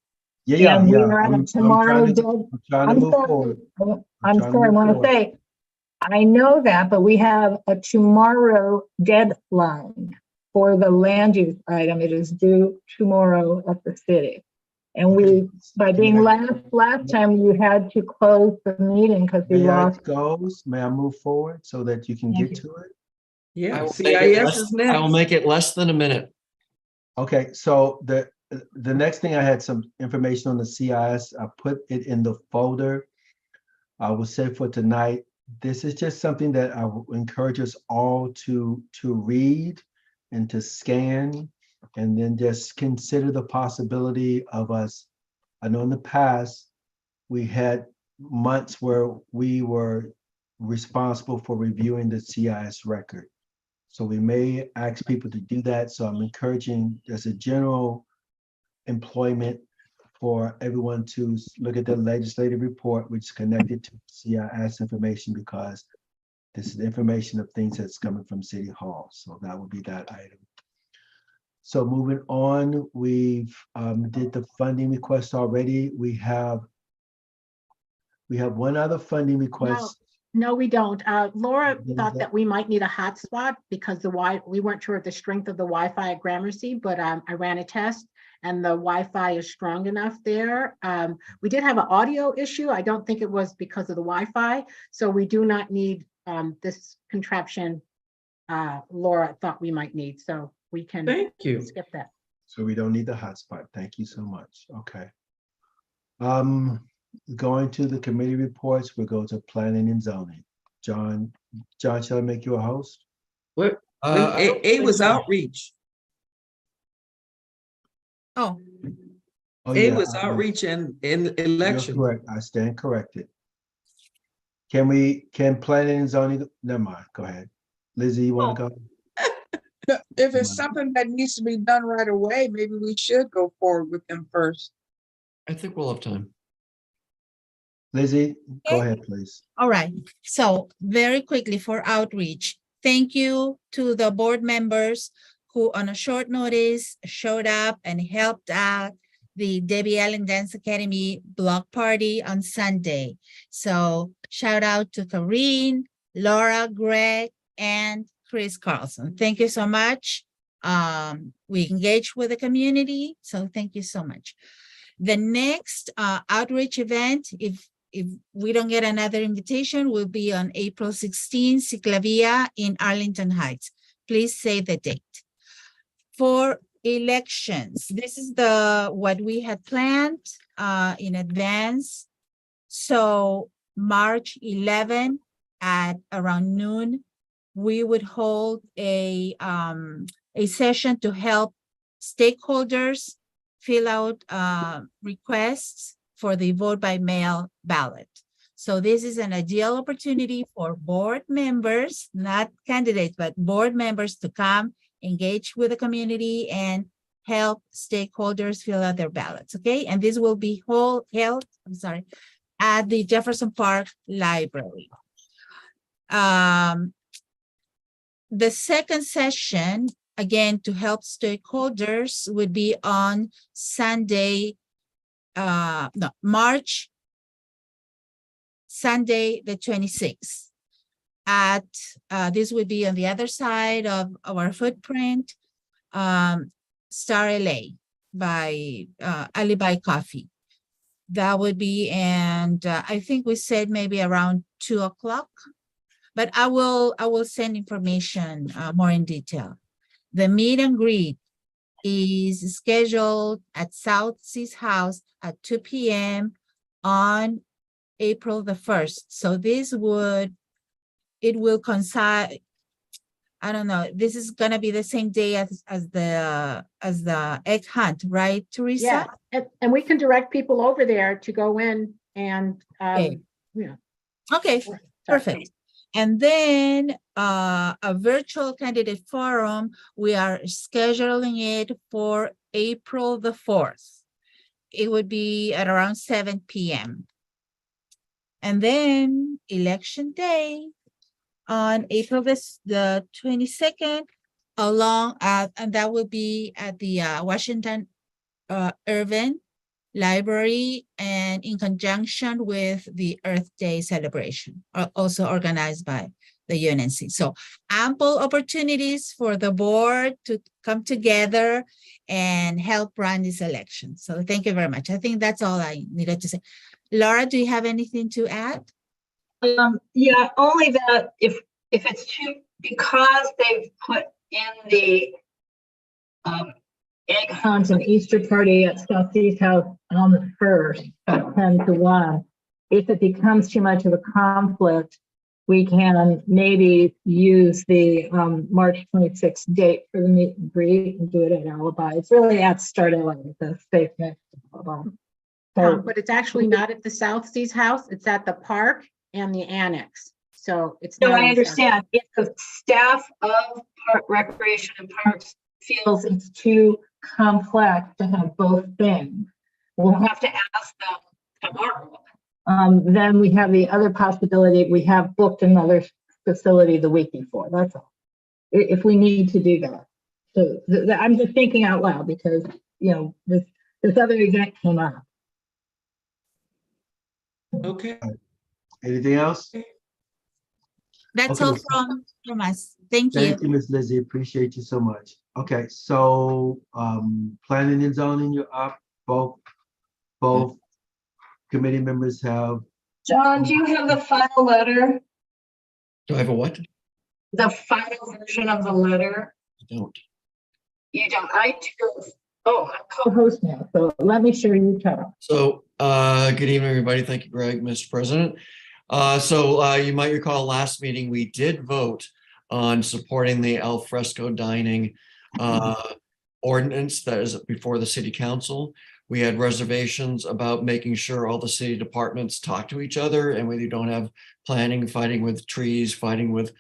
yeah. And we I'm are trying at tomorrow. to move forward. I'm trying to sorry, I move want to forward. say, I know that, but we have a tomorrow deadline for the land use item. It is due tomorrow at the city. And we, by being last time, you had to close the meeting because we May I lost. may I move forward so that you can get to it? Yeah, I will make it CIS less- is I will next. make it less than a minute. Okay, so the next thing, I had some information on the CIS. I put it in the folder. I will say for tonight, this is just something that I will encourage us all to read and to scan, and then just consider the possibility of us. I know in the past, we had months where we were responsible for reviewing the CIS record. So we may ask people to do that. So I'm encouraging, as a general employment, for everyone to look at the legislative report, which is connected to CIS information, because this is information of things that's coming from City Hall. So that would be that item. So moving on, we've did the funding request already. We have one other funding request. No, we don't. Laura thought that we might need a hotspot because we weren't sure of the strength of the Wi-Fi at Gramercy, but I ran a test and the Wi-Fi is strong enough there. We did have an audio issue. I don't think it was because of the Wi-Fi. So we do not need this contraption Laura thought we might need. So we can skip that. So we don't need the hotspot. Thank you so much. Okay. Going to the committee reports, we'll go to planning and zoning. John, shall I make you a host? What? I don't A think was so. outreach. Oh. A was outreach and in election. You're correct. I stand corrected. Can planning and zoning, never mind, go ahead. Lizzie, you want to go? If it's something that needs to be done right away, maybe we should go forward with them first. I think we'll have time. Lizzie, go ahead, please. All right. So very quickly for outreach, thank you to the board members who on a short notice showed up and helped out the Debbie Allen Dance Academy block party on Sunday. So shout out to Kareen, Laura, Greg, and Chris Carlson. Thank you so much. We engaged with the community, so thank you so much. The next outreach event, if we don't get another invitation, will be on April 16, Ciclavia in Arlington Heights. Please save the date. For elections, this is what we had planned in advance. So March 11 at around noon, we would hold a session to help stakeholders fill out requests for the vote by mail ballot. So this is an ideal opportunity for board members, not candidates, but board members to come, engage with the community and help stakeholders fill out their ballots, okay? And this will be held at the Jefferson Park Library. the second session, again, to help stakeholders, would be on Sunday, no, Sunday, the 26th. This would be on the other side of our footprint, Star LA by Alibi Coffee. That would be, and I think we said maybe around 2:00, but I will send information more in detail. The meet and greet is scheduled at South Seas House at 2 p.m. on April the 1st. So it will coincide. I don't know. This is gonna be the same day as the egg hunt, right, Teresa? Yeah, and we can direct people over there to go in and, Okay. you know. Okay, perfect. And then a virtual candidate forum, we are scheduling it for April the 4th. It would be at around 7 p.m. And then election day on April the 22nd, and that will be at the Washington Irving Library, and in conjunction with the Earth Day celebration, also organized by the Unnc. So ample opportunities for the board to come together and help run this election. So thank you very much. I think that's all I needed to say. Laura, do you have anything to add? Yeah, only that if it's too, because they've put in the egg hunt and Easter party at South Seas House on the 1st at 10 to 1. If it becomes too much of a conflict, we can maybe use the March 26th date for the meet and greet and do it at Alibi. It's really at Start LA, the space next to Alibi. So, But it's actually not at the South Seas House. It's at the park and the annex. So it's no, not. I in the South. understand. If the staff of Recreation and Parks feels it's too complex to have both things, we'll have to ask them tomorrow. Then we have the other possibility. We have booked another facility the week before. That's all. If we need to do that. So I'm just thinking out loud because, you know, this other event came up. Okay. Anything else? That's Okay. all from us. Thank you. Thank you, Ms. Lizzie. Appreciate you so much. Okay, so planning and zoning, you're up. Both committee members have. John, do you have the final letter? Do I have a what? The final version of the letter? I don't. You don't. I do. Oh, I'm co-host now, so let me share you talk. So, good evening, everybody. Thank you, Greg, Mr. President. You might recall last meeting, we did vote on supporting the al fresco dining ordinance that is before the city council. We had reservations about making sure all the city departments talk to each other and whether you don't have planning, fighting with trees, fighting with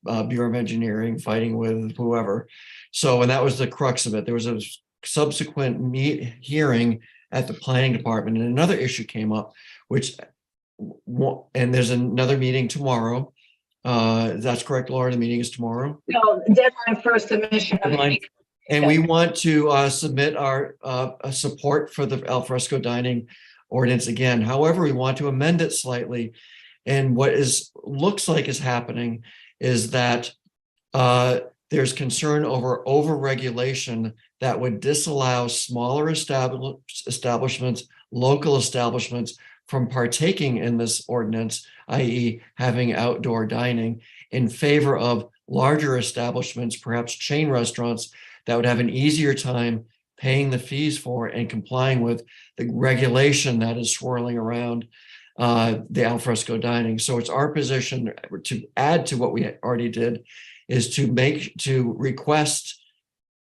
Bureau of Engineering, fighting with whoever. So, and that was the crux of it. There was a subsequent hearing at the planning department and another issue came up, and there's another meeting tomorrow. That's correct, Laura, the meeting is tomorrow? No, deadline for submission. And we want to submit our support for the al fresco dining ordinance again. However, we want to amend it slightly. And what looks like is happening is that there's concern over regulation that would disallow smaller establishments, local establishments from partaking in this ordinance, i.e. having outdoor dining, in favor of larger establishments, perhaps chain restaurants, that would have an easier time paying the fees for and complying with the regulation that is swirling around the al fresco dining. So it's our position to add to what we already did is to request,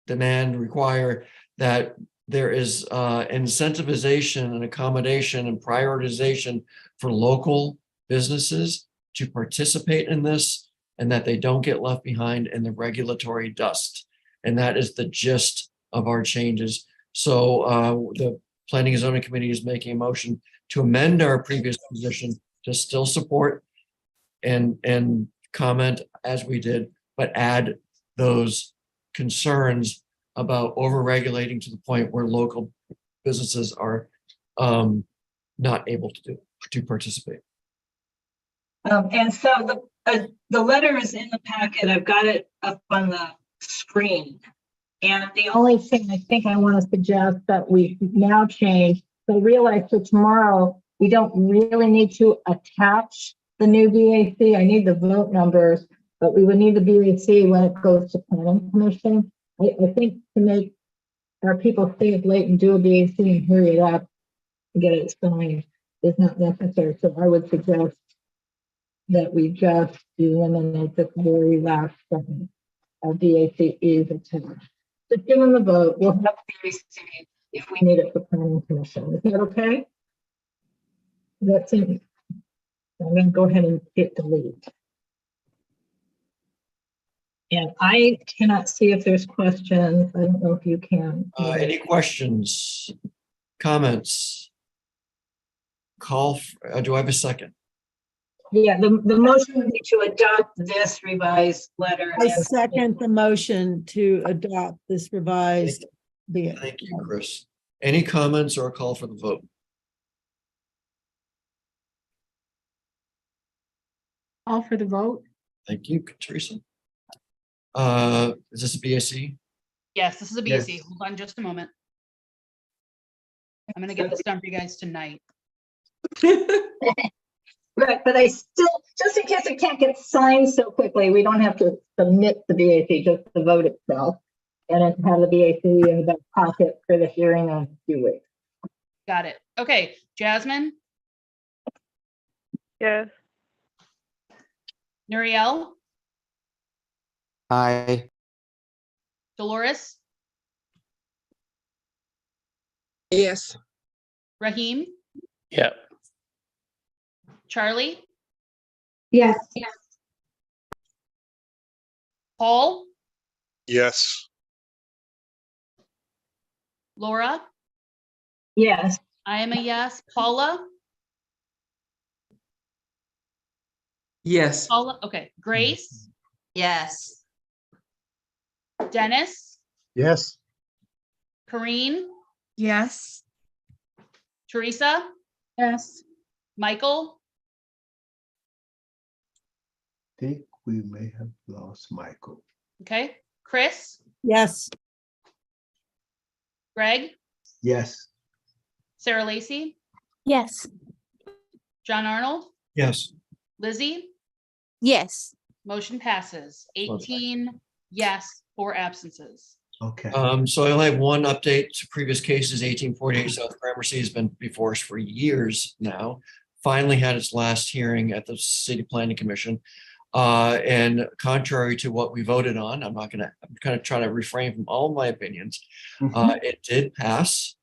demand, require that there is incentivization and accommodation and prioritization for local businesses to participate in this and that they don't get left behind in the regulatory dust. And that is the gist of our changes. So the Planning and Zoning Committee is making a motion to amend our previous position to still support and comment as we did, but add those concerns about over-regulating to the point where local businesses are not able to participate. And so the letter is in the packet. I've got it up on the screen. And the only thing I think I want to suggest that we now change, so realize for tomorrow, we don't really need to attach the new BAC. I need the vote numbers, but we would need the BAC when it goes to planning commission. I think to make our people stay up late and do a BAC and hurry it up and get it signed is not necessary. So I would suggest that we just eliminate the very last sentence. Our BAC is attached. Just give them the vote. We'll have BAC if we need it for planning commission. Is that okay? That's it. I'm going to go ahead and hit delete. And I cannot see if there's questions. I don't know if you can. Any questions, comments? Do I have a second? Yeah, the motion would be to adopt this revised letter. I second the motion to adopt this revised. Thank you, Chris. Any comments or a call for the vote? All for the vote? Thank you, Teresa. Is this a BAC? Yes, this is a BAC. Yes. Hold on just a moment. I'm gonna get this done for you guys tonight. Right, but I still, just in case it can't get signed so quickly, we don't have to submit the BAC, just the vote itself. And then have the BAC in the back pocket for the hearing in a few weeks. Got it. Okay, Jasmine, Yes. Nuriel, Aye. Dolores, Yes. Raheem, Yeah. Charlie, Yes. Paul, Yes. Laura, Yes. I am a yes. Paula, Yes. Paula, okay. Grace, Yes. Dennis, Yes. Kareen, Yes. Teresa, Yes. Michael, Think we may have lost Michael. okay. Chris, Yes. Greg, Yes. Sarah Lacy, Yes. John Arnold, Yes. Lizzie, Yes. motion passes. 18 yes, 4 absences. Okay. So I'll have one update to previous cases. 1848 South Gramercy has been before us for years now. Finally had its last hearing at the City Planning Commission. And contrary to what we voted on, I'm kind of trying to refrain from all of my opinions. It did pass.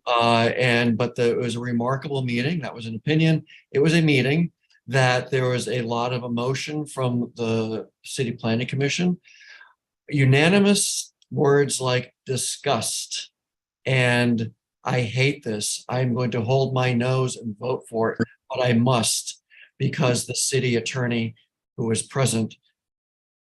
But it was a remarkable meeting. That was an opinion. It was a meeting that there was a lot of emotion from the City Planning Commission. Unanimous words like disgust and I hate this. I'm going to hold my nose and vote for it, but I must, because the city attorney who was present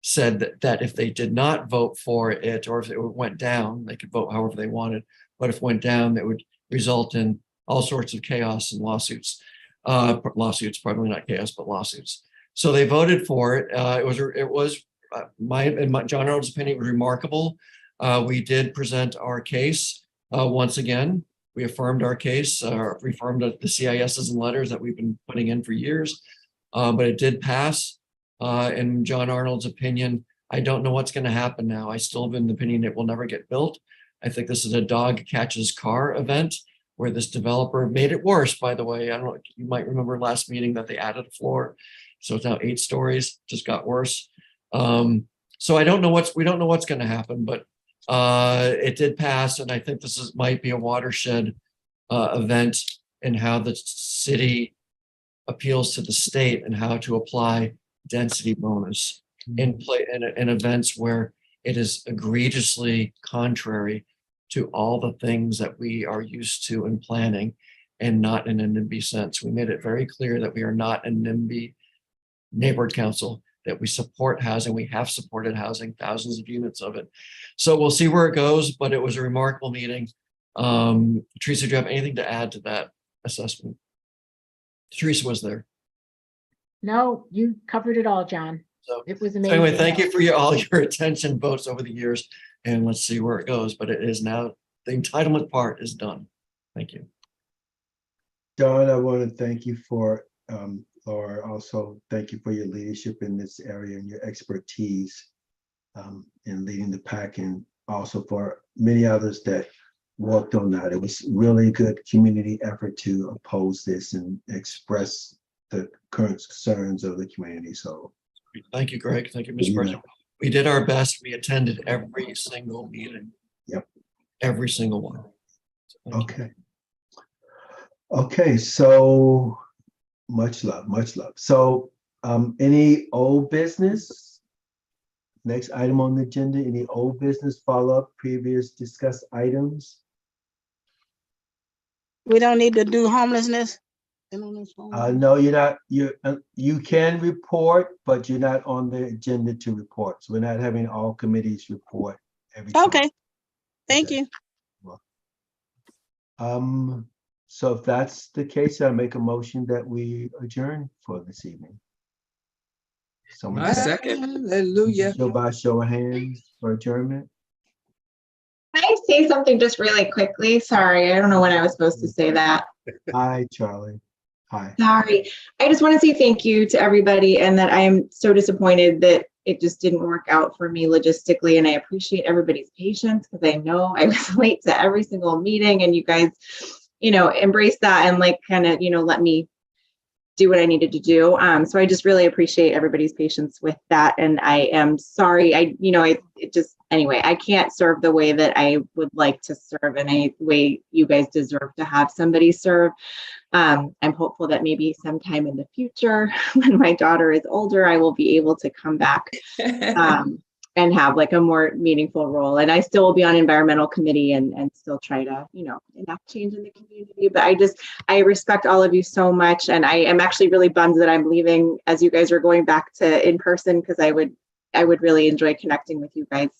said that if they did not vote for it, or if it went down, they could vote however they wanted, but if it went down, that would result in all sorts of chaos and lawsuits. Lawsuits, probably not chaos, but lawsuits. So they voted for it. It was John Arnold's opinion, was remarkable. We did present our case once again. We affirmed our case, reaffirmed the CISs and letters that we've been putting in for years, but it did pass. In John Arnold's opinion, I don't know what's going to happen now. I still have an opinion it will never get built. I think this is a dog catches car event where this developer made it worse, by the way. I don't know, you might remember last meeting that they added a floor. So it's now 8 stories, just got worse. So we don't know what's going to happen, but it did pass. And I think this might be a watershed event in how the city appeals to the state and how to apply density bonus in events where it is egregiously contrary to all the things that we are used to in planning and not in a NIMBY sense. We made it very clear that we are not a NIMBY neighborhood council. that we support housing. We have supported housing, thousands of units of it. So we'll see where it goes, but it was a remarkable meeting. Teresa, do you have anything to add to that assessment? Teresa was there. No, you covered it all, John. So It was so amazing. anyway, thank you for all your attention votes over the years, and let's see where it goes. But it is now, the entitlement part is done. Thank you. Don, I want to thank you for, Laura, also thank you for your leadership in this area and your expertise in leading the pack, and also for many others that worked on that. It was really good community effort to oppose this and express the current concerns of the community. So Thank you, Greg. Thank you, Mr. Yeah. President. We did our best. We attended every single meeting. Yep. Every single one. So thank you. okay. Okay, so much love, much love. So any old business? Next item on the agenda, any old business follow-up, previous discussed items? We don't need to do homelessness. No, you're not, you can report, but you're not on the agenda to report. So we're not having all committees report every time. Okay, thank you. So if that's the case, I make a motion that we adjourn for this evening. Someone I second. Hallelujah. show by show of hands for adjournment. Can I say something just really quickly? Sorry, I don't know when I was supposed to say that. Hi, Charlie. Hi. Sorry. I just want to say thank you to everybody, and that I am so disappointed that it just didn't work out for me logistically. And I appreciate everybody's patience, because I know I was late to every single meeting, and you guys, embraced that and kind of, let me do what I needed to do. So I just really appreciate everybody's patience with that. And I am sorry. Anyway, I can't serve the way that I would like to serve, and a way you guys deserve to have somebody serve. I'm hopeful that maybe sometime in the future, when my daughter is older, I will be able to come back and have a more meaningful role. And I still will be on environmental committee and still try to, enact change in the community. But I respect all of you so much. And I am actually really bummed that I'm leaving as you guys are going back to in person, because I would really enjoy connecting with you guys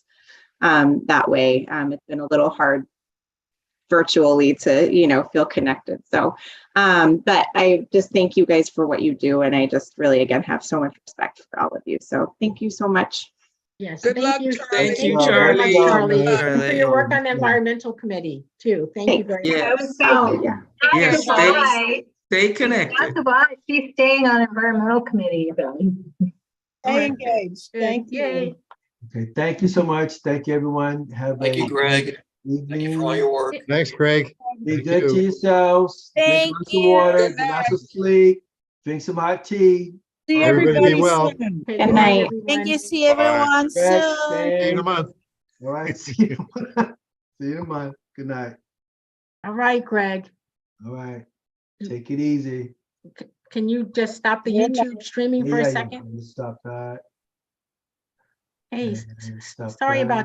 that way. It's been a little hard virtually to, feel connected. So, but I just thank you guys for what you do. And I just really, again, have so much respect for all of you. So thank you so much. Yes. Good luck, you, Charlie. Thank you, Thank very much, Charlie. And for your work on the environmental committee too. Thank you very much. Yes. So, Yes, stay connected. Goodbye. She's staying on environmental committee. Stay engaged. Thank you. Yay. Okay, thank you so much. Thank you, everyone. Have Thank you, Greg. Thank you for all your work. Thanks, Greg. Be Thank good you. to yourselves. Thank Drink lots of water, get lots of sleep, drink some hot tea. See Everybody everybody be well. soon. Good Good night. Thank you. See everyone Rest, soon. See you in a stay. month. All right, see you. See you in a month. Good night. All right, Greg. All right, take it easy. Can you just stop the Good night. YouTube streaming for a second? Stop that. Hey, And stop sorry that. about